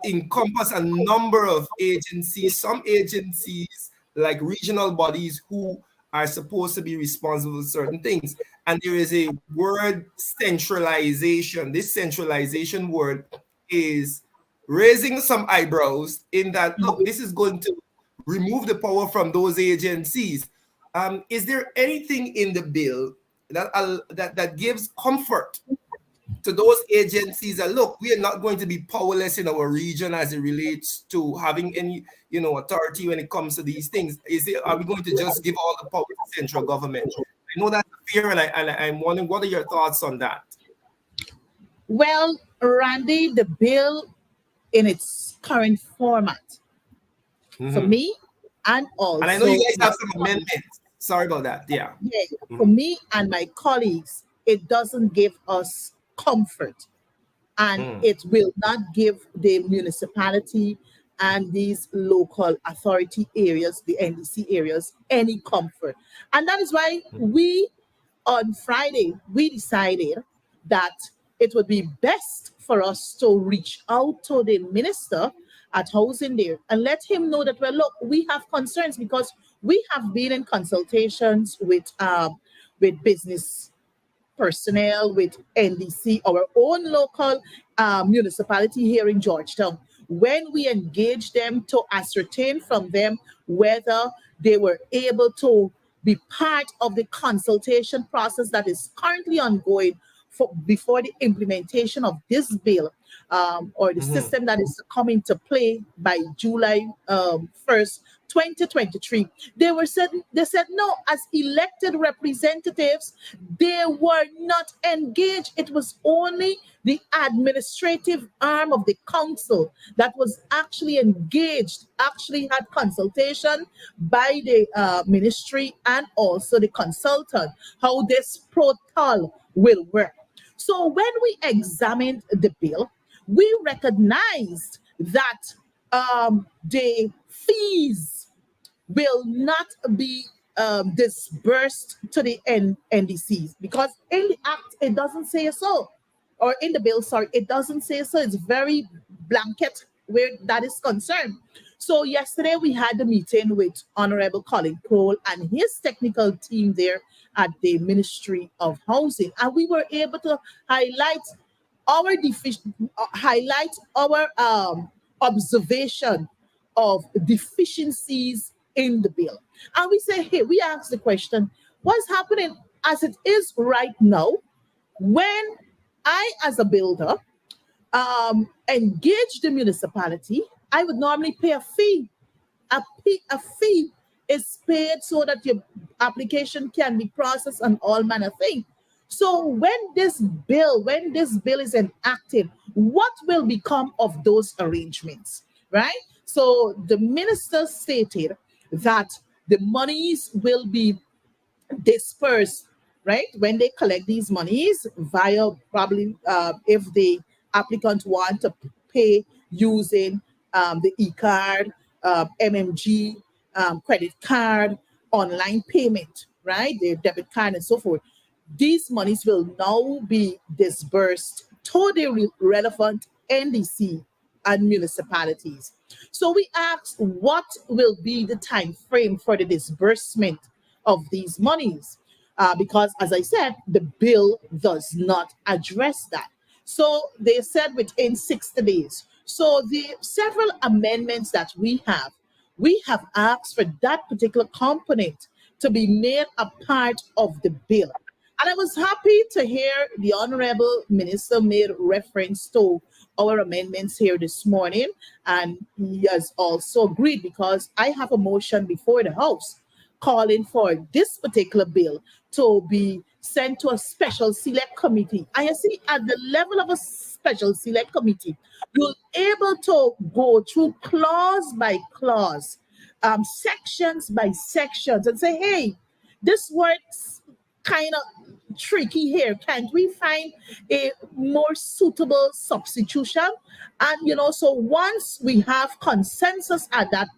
Q: encompass a number of agencies, some agencies like regional bodies who are supposed to be responsible for certain things. And there is a word centralization. This centralization word is raising some eyebrows in that, look, this is going to remove the power from those agencies. Is there anything in the bill that gives comfort to those agencies that, look, we are not going to be powerless in our region as it relates to having any, authority when it comes to these things? Are we going to just give all the power to central government? I know that's fear, and I'm wondering, what are your thoughts on that?
S: Well, Randy, the bill in its current format, for me, and also,
Q: and I know you guys have some amendments. Sorry about that. Yeah.
S: For me and my colleagues, it doesn't give us comfort, and it will not give the municipality and these local authority areas, the NDC areas, any comfort. And that is why on Friday, we decided that it would be best for us to reach out to the minister at housing there and let him know that, well, look, we have concerns, because we have been in consultations with business personnel, with NDC, our own local municipality here in Georgetown, when we engaged them to ascertain from them whether they were able to be part of the consultation process that is currently ongoing before the implementation of this bill. or the system that is coming to play by July 1st, 2023. They said no, as elected representatives, they were not engaged. It was only the administrative arm of the council that was actually engaged, actually had consultation by the ministry and also the consultant, how this protocol will work. So when we examined the bill, we recognized that the fees will not be disbursed to the NDCs, because in the act it doesn't say so, or in the bill, sorry, it doesn't say so. It's very blanket where that is concerned. So yesterday we had a meeting with Honorable Colin Crowell and his technical team there at the Ministry of Housing, and we were able to highlight our observation of deficiencies in the bill. And we say, hey, we ask the question, what's happening as it is right now when I, as a builder, engage the municipality? I would normally pay a fee. A fee is paid so that your application can be processed and all manner of things. So when this bill is enacted, what will become of those arrangements, right? So the minister stated that the monies will be dispersed, right? When they collect these monies via probably if the applicant want to pay using the e-card, MMG, credit card, online payment, right? Their debit card and so forth. These monies will now be disbursed to the relevant NDC and municipalities. So we asked, what will be the time frame for the disbursement of these monies? Because as I said, the bill does not address that. So they said within 60 days. So the several amendments that we have asked for that particular component to be made a part of the bill. And I was happy to hear the Honorable Minister made reference to our amendments here this morning, and he has also agreed, because I have a motion before the House calling for this particular bill to be sent to a special select committee. And you see, at the level of a special select committee, you're able to go through clause by clause, sections by sections, and say, hey, this works kind of tricky here. Can't we find a more suitable substitution? And so once we have consensus at that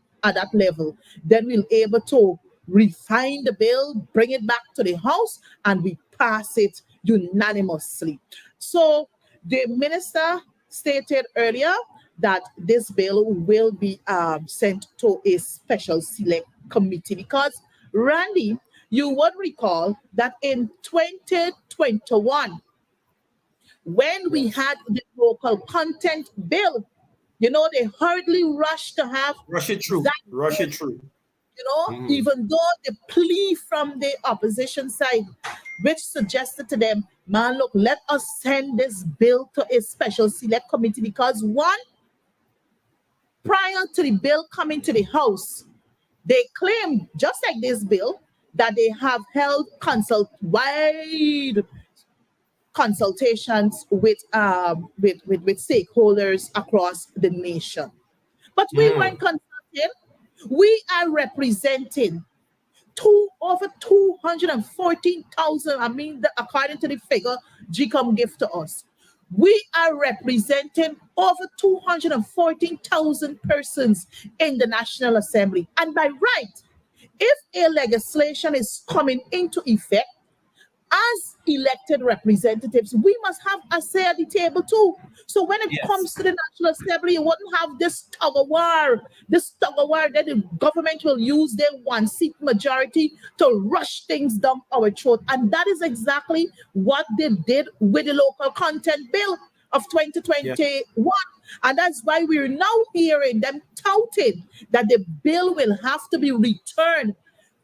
S: level, then we'll able to refine the bill, bring it back to the House, and we pass it unanimously. So the minister stated earlier that this bill will be sent to a special select committee, because Randy, you would recall that in 2021, when we had the local content bill, they hurriedly rushed to have
Q: Rush it through.
S: Even though the plea from the opposition side, which suggested to them, man, look, let us send this bill to a special select committee, because one, prior to the bill coming to the House, they claimed, just like this bill, that they have held wide consultations with stakeholders across the nation. But we weren't consulted. We are representing over 214,000. According to the figure GCOM give to us, we are representing over 214,000 persons in the National Assembly. And by right, if a legislation is coming into effect, as elected representatives, we must have a say at the table too. So when it comes to the National Assembly, you wouldn't have this tug of war that the government will use their one-seat majority to rush things down our throat. And that is exactly what they did with the local content bill of 2021. And that's why we're now hearing them touting that the bill will have to be returned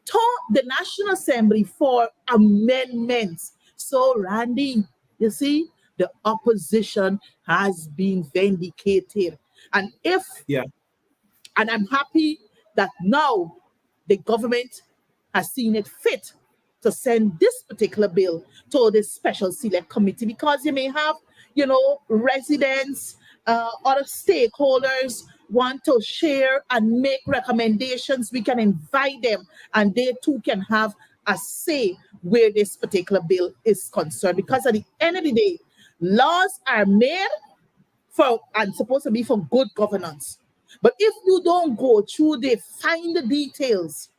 S: to the National Assembly for amendments. So, Randy, you see, the opposition has been vindicated. And and I'm happy that now the government has seen it fit to send this particular bill to the special select committee, because you may have, residents, other stakeholders want to share and make recommendations. We can invite them and they too can have a say where this particular bill is concerned, because at the end of the day, laws are made for and supposed to be for good governance. But if you don't go through the fine details,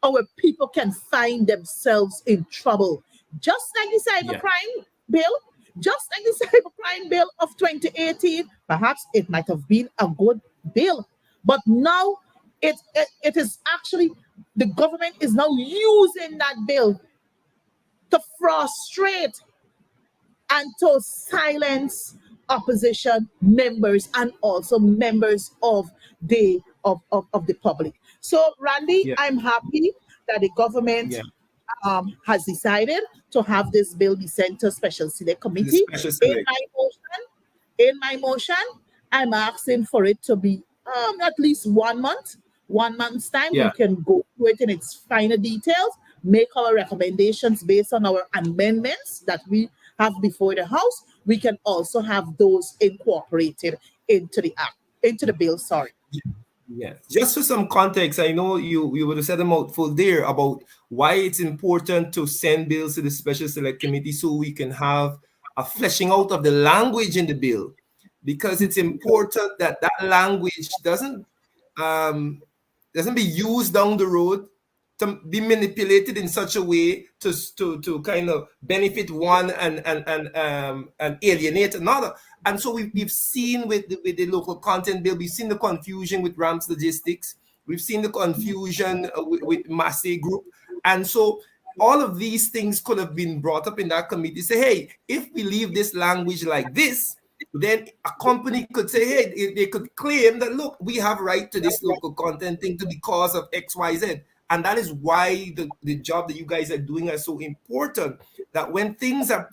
S: our people can find themselves in trouble. Just like the cybercrime bill, just like the cybercrime bill of 2018, perhaps it might have been a good bill. But now it is actually, the government is now using that bill to frustrate and to silence opposition members and also members of the public. So, Randy, I'm happy that the government has decided to have this bill be sent to special select committee. In my motion, I'm asking for it to be at least 1 month. 1 month's time, we can go through it in its finer details, make our recommendations based on our amendments that we have before the House. We can also have those incorporated into the act, into the bill. Sorry.
Q: Yes. Just for some context, I know you would have said a mouthful there about why it's important to send bills to the Special Select Committee so we can have a fleshing out of the language in the bill, because it's important that that language doesn't be used down the road to be manipulated in such a way to kind of benefit one and alienate another. And so we've seen with the local content bill, we've seen the confusion with Rams Logistics, we've seen the confusion with Massey Group. And so all of these things could have been brought up in that committee. Say, hey, if we leave this language like this, then a company could say, hey, they could claim that, look, we have right to this local content thing to because of X, Y, Z. And that is why the job that you guys are doing is so important, that when things are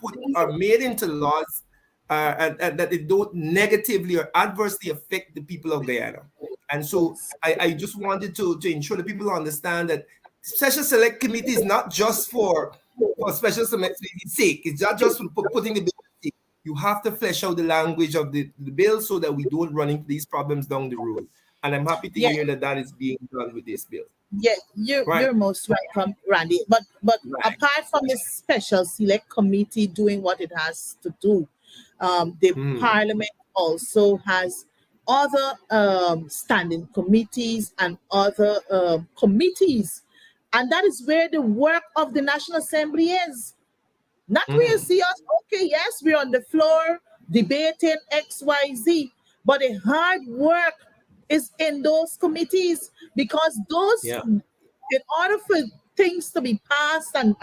Q: made into laws, and that they don't negatively or adversely affect the people of Guyana. And so I just wanted to ensure that people understand that Special Select Committee is not just for Special Select Committee's sake. It's not just for putting the bill. You have to flesh out the language of the bill so that we don't run into these problems down the road. And I'm happy to hear that is being done with this bill.
S: Yeah, you're most welcome, Randy. But apart from the Special Select Committee doing what it has to do, the Parliament also has other standing committees and other committees, and that is where the work of the National Assembly is. Not where you see us, okay, yes, we're on the floor debating X, Y, Z, but the hard work is in those committees, because those, in order for things to be passed and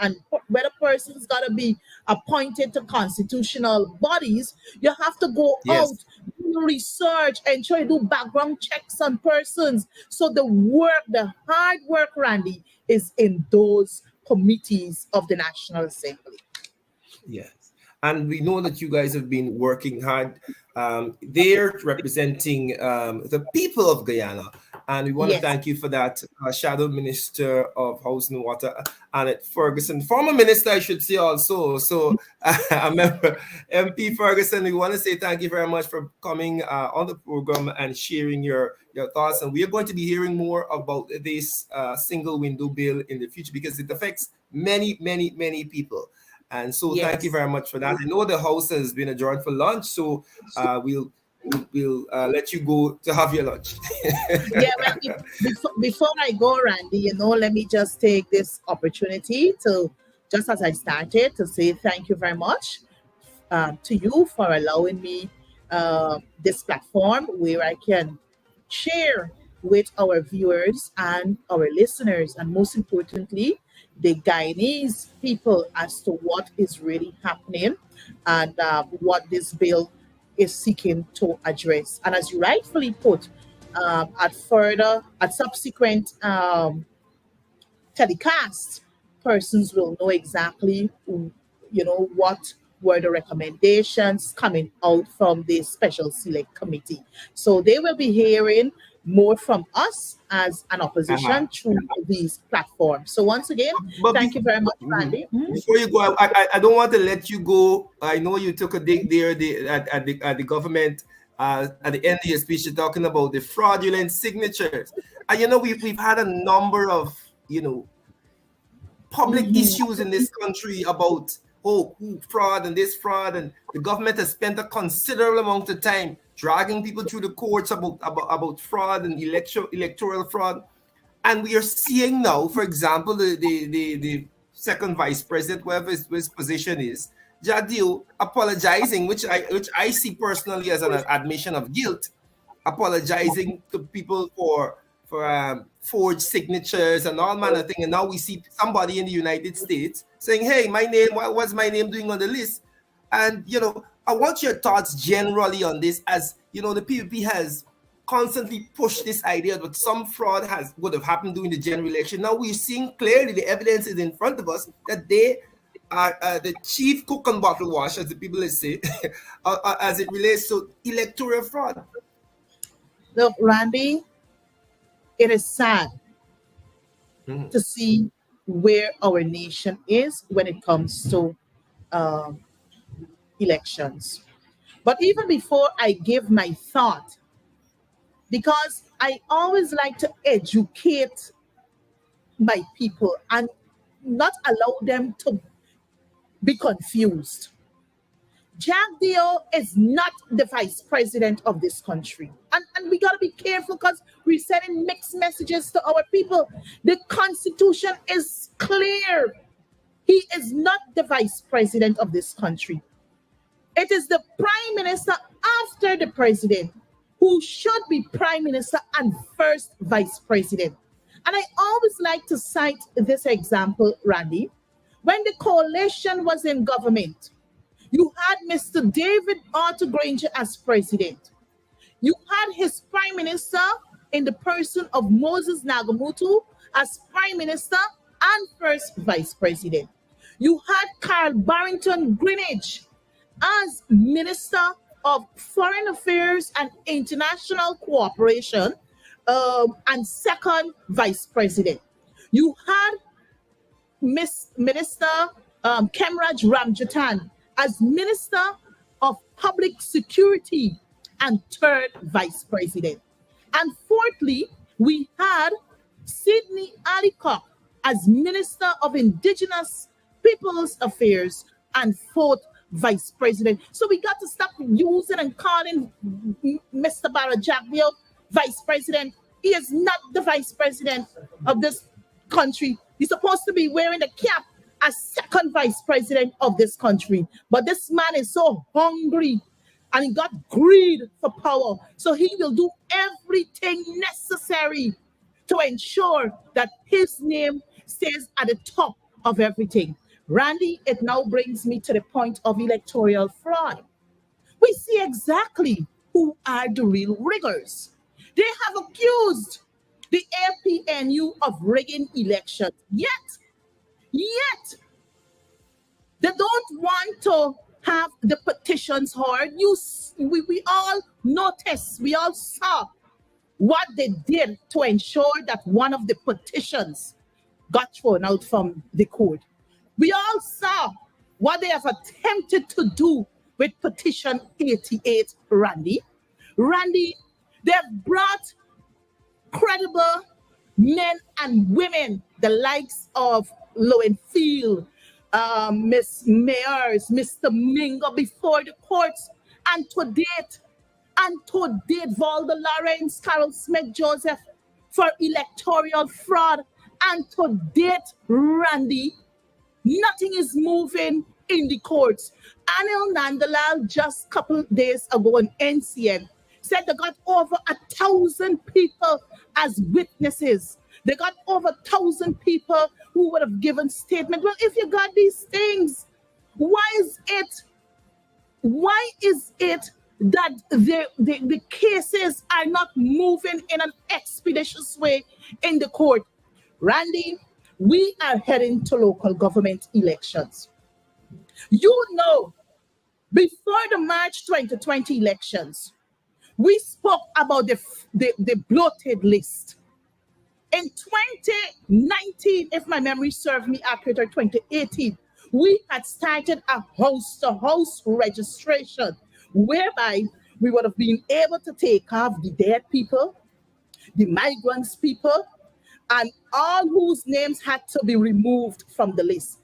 S: whether persons got to be appointed to constitutional bodies, you have to go out, do research, and try to do background checks on persons. So the hard work, Randy, is in those committees of the National Assembly.
Q: Yes. And we know that you guys have been working hard there representing the people of Guyana. And we want to thank you for that, Shadow Minister of Housing and Water, Annette Ferguson, former minister, I should say also. So I remember MP Ferguson, we want to say thank you very much for coming on the program and sharing your thoughts. And we are going to be hearing more about this single window bill in the future, because it affects many, many, many people. And so thank you very much for that. I know the house has been adjourned for lunch, so we'll let you go to have your lunch.
S: Before I go, Randy, let me just take this opportunity to, just as I started, to say thank you very much to you for allowing me this platform where I can share with our viewers and our listeners, and most importantly, the Guyanese people, as to what is really happening and what this bill is seeking to address. And as you rightfully put, at subsequent telecasts, persons will know exactly, what were the recommendations coming out from the Special Select Committee. So they will be hearing more from us as an opposition through these platforms. So once again, thank you very much, Randy.
Q: Before you go, I don't want to let you go. I know you took a dig there at the government. At the end of your speech, you're talking about the fraudulent signatures. And you know, we've had a number of, you know, public issues in this country about fraud and this fraud, and the government has spent a considerable amount of time dragging people through the courts about fraud and electoral fraud. And we are seeing now, for example, the second vice president, whatever his position is, Jagdeo, apologizing, which I see personally as an admission of guilt, apologizing to people for forged signatures and all manner of thing. And now we see somebody in the United States saying, hey, my name, what's my name doing on the list? And, you know, I want your thoughts generally on this, as, you know, the PPP has constantly pushed this idea that some fraud would have happened during the general election. Now we're seeing clearly, the evidence is in front of us, that they are the chief cook and bottle wash, as the people say, as it relates to electoral fraud.
S: Look, Randy, it is sad to see where our nation is when it comes to elections. But even before I give my thought, because I always like to educate my people and not allow them to be confused. Jagdeo is not the vice president of this country. And we got to be careful, because we're sending mixed messages to our people. The Constitution is clear. He is not the vice president of this country. It is the prime minister after the president who should be prime minister and first vice president. And I always like to cite this example, Randy. When the coalition was in government, you had Mr. David Arthur Granger as president. You had his prime minister in the person of Moses Nagamutu as prime minister and first vice president. You had Carl Barrington Greenidge as minister of foreign affairs and international cooperation and second vice president. You had Minister Kemraj Ramjatan as Minister of Public Security and third vice president. And fourthly, we had Sidney Alicock as Minister of Indigenous Peoples Affairs and fourth vice president. So we got to stop using and calling Mr. Barra Jagdeo vice president. He is not the vice president of this country. He's supposed to be wearing the cap as second vice president of this country. But this man is so hungry and he got greed for power. So he will do everything necessary to ensure that his name stays at the top of everything. Randy, it now brings me to the point of electoral fraud. We see exactly who are the real riggers. They have accused the APNU of rigging elections. Yet, they don't want to have the petitions heard. We all noticed, we all saw what they did to ensure that one of the petitions got thrown out from the court. We all saw what they have attempted to do with petition 88, Randy. Randy, they've brought credible men and women, the likes of Lowenfield, Miss Mayers, Mr. Mingo, before the courts, and to date, Valda Lawrence, Carol Smith Joseph for electoral fraud, and to date, Randy, nothing is moving in the courts. Anil Nandalal just a couple days ago on NCN said they got over 1,000 people as witnesses. They got over 1,000 people who would have given statement. Well, if you got these things, why is it that the cases are not moving in an expeditious way in the court? Randy, we are heading to local government elections. You know Before the March 2020 elections, we spoke about the bloated list. In 2019, if my memory serves me accurate, or 2018, we had started a house-to-house registration whereby we would have been able to take off the dead people, the migrants people, and all whose names had to be removed from the list.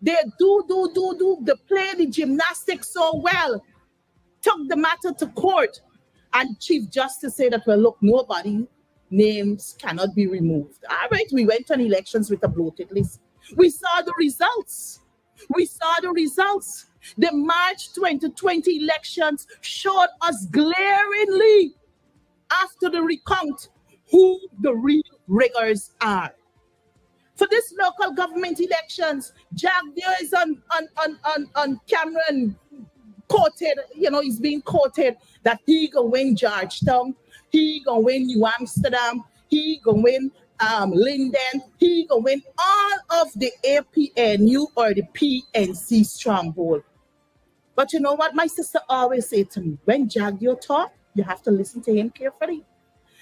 S: They they play the gymnastics so well, took the matter to court, and Chief Justice said that, well, look, nobody names cannot be removed. All right, we went on elections with a bloated list. We saw the results. The March 2020 elections showed us glaringly after the recount who the real riggers are. For this local government elections, Jagdeo is on camera and quoted, he's being quoted that he gonna win Georgetown, he gonna win New Amsterdam, he gonna win Linden, he gonna win all of the APNU or the PNC stronghold. But you know what my sister always said to me, when Jagdeo talk, you have to listen to him carefully.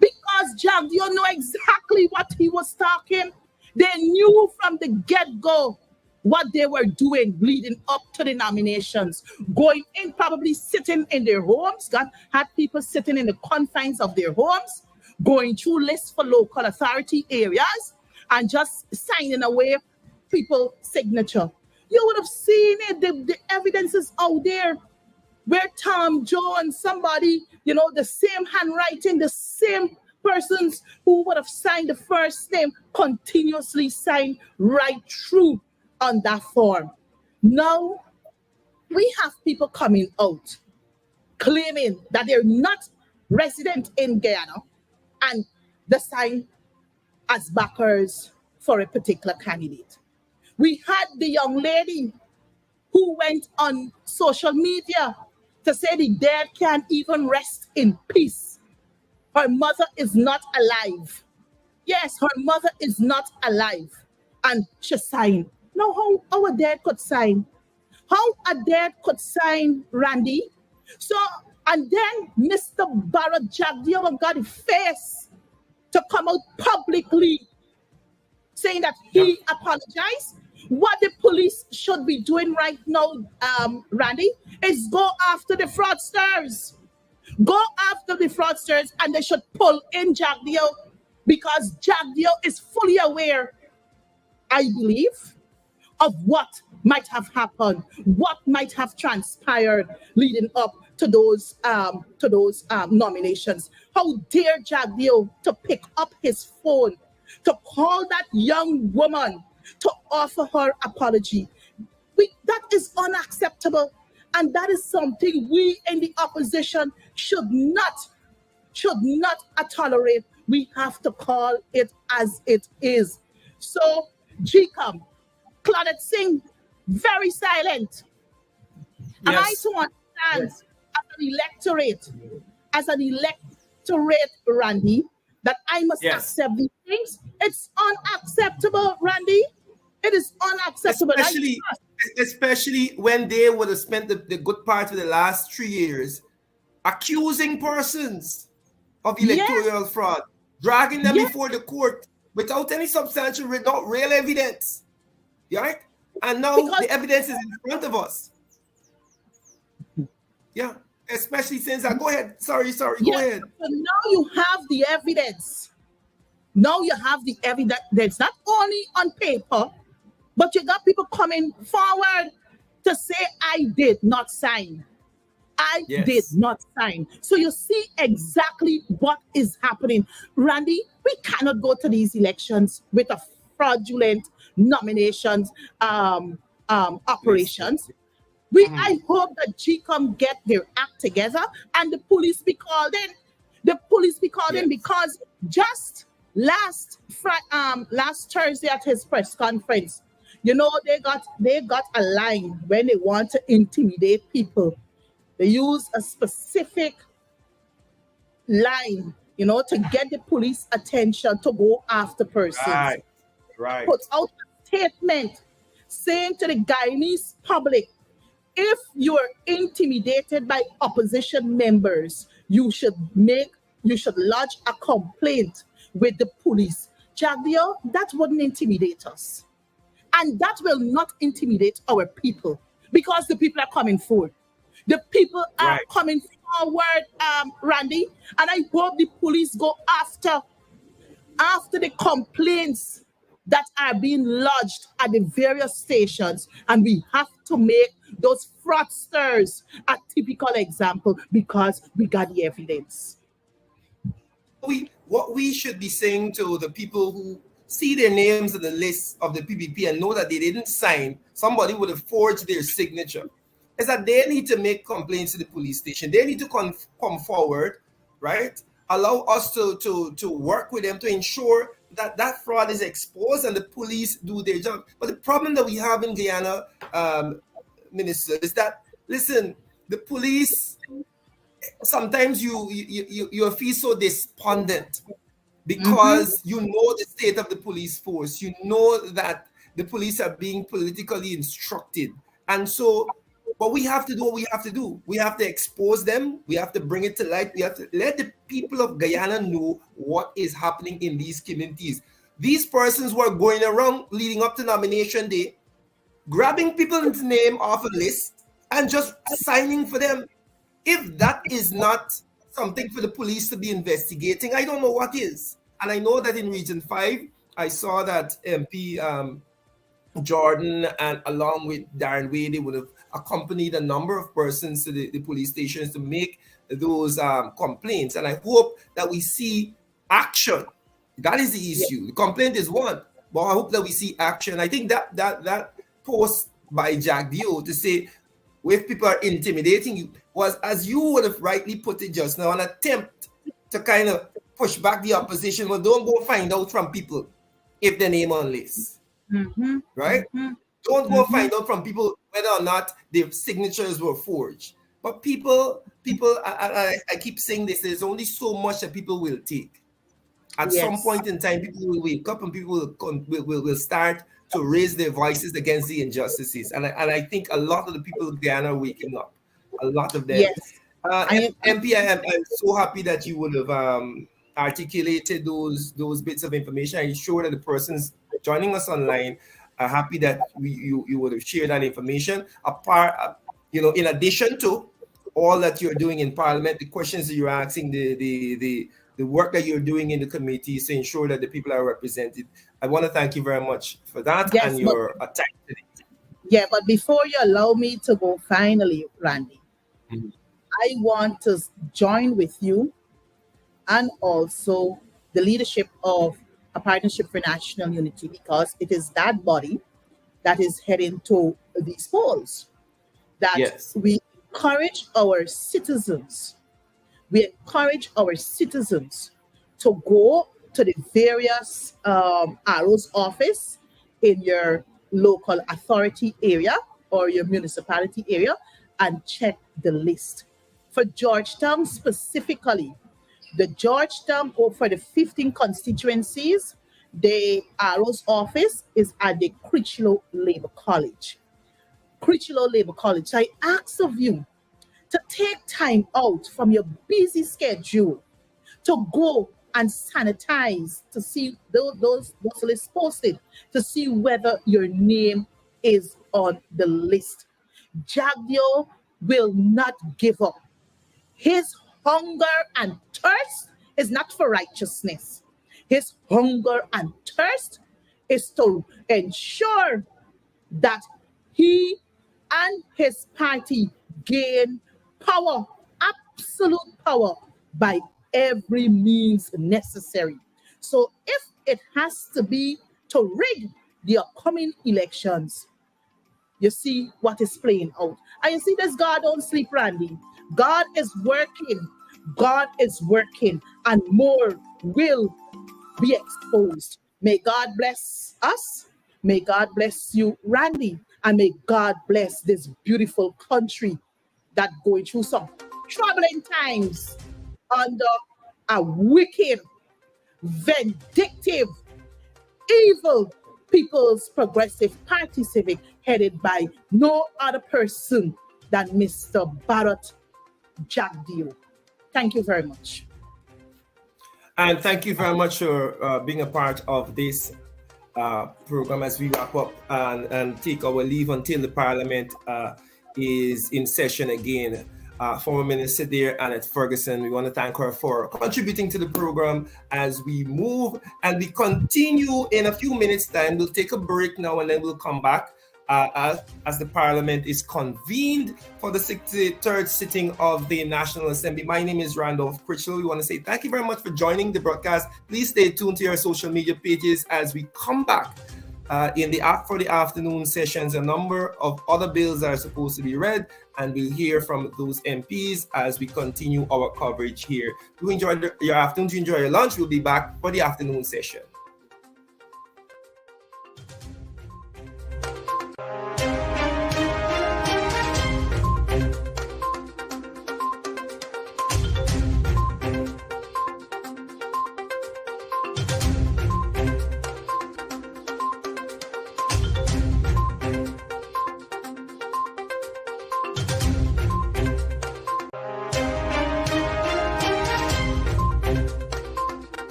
S: Because Jagdeo know exactly what he was talking. They knew from the get-go what they were doing leading up to the nominations, going in, probably sitting in their homes, had people sitting in the confines of their homes, going through lists for local authority areas, and just signing away people's signature. You would have seen it, the evidence is out there, where Tom Jones, somebody, the same handwriting, the same persons who would have signed the first name continuously signed right through on that form. Now, we have people coming out claiming that they're not resident in Guyana and they sign as backers for a particular candidate. We had the young lady who went on social media to say the dead can't even rest in peace. Her mother is not alive. Yes, her mother is not alive. And she signed. Now, how a dead could sign? How a dead could sign, Randy? So, and then Mr. Barrett Jagdeo got the face to come out publicly saying that he apologized. What the police should be doing right now, Randy, is go after the fraudsters. Go after the fraudsters, and they should pull in Jagdeo, because Jagdeo is fully aware, I believe, of what might have happened, what might have transpired leading up to those nominations. How dare Jagdeo to pick up his phone, to call that young woman, to offer her apology. That is unacceptable. And that is something we in the opposition should not tolerate. We have to call it as it is. So, GCOM, Claudette Singh, very silent. Am I to understand as an electorate, Randy, that I must accept these things? It's unacceptable, Randy. It is unacceptable.
Q: Especially when they would have spent the good part of the last 3 years accusing persons of electoral fraud, dragging them before the court without any substantial, without real evidence. Right? And now the evidence is in front of us. Yeah, especially since go ahead. Sorry, go ahead.
S: So now you have the evidence. Now you have the evidence. It's not only on paper, but you got people coming forward to say, I did not sign. I did not sign. So you see exactly what is happening. Randy, we cannot go to these elections with a fraudulent nominations operations. I hope that GCOM get their act together and the police be called in. The police be called in, because just last Thursday at his press conference, they got a line when they want to intimidate people. They use a specific line, to get the police attention to go after persons.
Q: Right.
S: Puts out a statement saying to the Guyanese public, if you are intimidated by opposition members, you should lodge a complaint with the police. Jagdeo, that wouldn't intimidate us. And that will not intimidate our people because the people are coming forward. The people are coming forward, Randy, and I hope the police go after the complaints that are being lodged at the various stations, and we have to make those fraudsters a typical example because we got the evidence.
Q: What we should be saying to the people who see their names on the list of the PPP and know that they didn't sign, somebody would have forged their signature, is that they need to make complaints to the police station. They need to come forward, right? Allow us to work with them to ensure that that fraud is exposed and the police do their job. But the problem that we have in Guyana, Minister, is that, listen, the police, sometimes you feel so despondent because you know the state of the police force. You know that the police are being politically instructed. And so what we have to do, we have to expose them. We have to bring it to light. We have to let the people of Guyana know what is happening in these communities. These persons were going around leading up to nomination day, grabbing people's name off a list and just signing for them. If that is not something for the police to be investigating, I don't know what is. And I know that in Region 5, I saw that MP Jordan and along with Darren Wade, they would have accompanied a number of persons to the police stations to make those complaints. And I hope that we see action. That is the issue. The complaint is one, but I hope that we see action. I think that post by Jagdeo to say, if people are intimidating you, was, as you would have rightly put it just now, an attempt to kind of push back the opposition. Well, don't go find out from people if their name on list, right? Don't go find out from people whether or not their signatures were forged. But people, I keep saying this, there's only so much that people will take. At some point in time, people will wake up and people will start to raise their voices against the injustices. And I think a lot of the people of Guyana are waking up. A lot of them. MP, I'm so happy that you would have articulated those bits of information. I'm sure that the persons joining us online are happy that you would have shared that information. In addition to all that you're doing in Parliament, the questions that you're asking, the work that you're doing in the committees to ensure that the people are represented. I want to thank you very much for that and your attack today.
S: Yeah, but before you allow me to go finally, Randy, I want to join with you and also the leadership of a Partnership for National Unity, because it is that body that is heading to these polls. That we encourage our citizens. We encourage our citizens to go to the various RO's office in your local authority area or your municipality area and check the list. For Georgetown specifically, the Georgetown, or for the 15 constituencies, the RO's office is at the Critchlow Labour College. Critchlow Labour College. So I ask of you to take time out from your busy schedule to go and sanitize, to see those lists posted, to see whether your name is on the list. Jagdeo will not give up. His hunger and thirst is not for righteousness. His hunger and thirst is to ensure that he and his party gain power, absolute power, by every means necessary. So if it has to be to rig the upcoming elections, you see what is playing out. And you see this God don't sleep, Randy. God is working. God is working, and more will be exposed. May God bless us. May God bless you, Randy. And may God bless this beautiful country that's going through some troubling times under a wicked, vindictive, evil People's Progressive Party Civic, headed by no other person than Mr. Bharat Jagdeo. Thank you very much.
Q: And thank you very much for being a part of this program as we wrap up and take our leave until the Parliament is in session again. Former Minister there, Annette Ferguson, we want to thank her for contributing to the program as we move and we continue in a few minutes' time. We'll take a break now and then we'll come back as the Parliament is convened for the 63rd sitting of the National Assembly. My name is Randolph Critchlow. We want to say thank you very much for joining the broadcast. Please stay tuned to your social media pages as we come back for the afternoon sessions. A number of other bills are supposed to be read, and we'll hear from those MPs as we continue our coverage here. Do enjoy your afternoon, do enjoy your lunch. We'll be back for the afternoon session.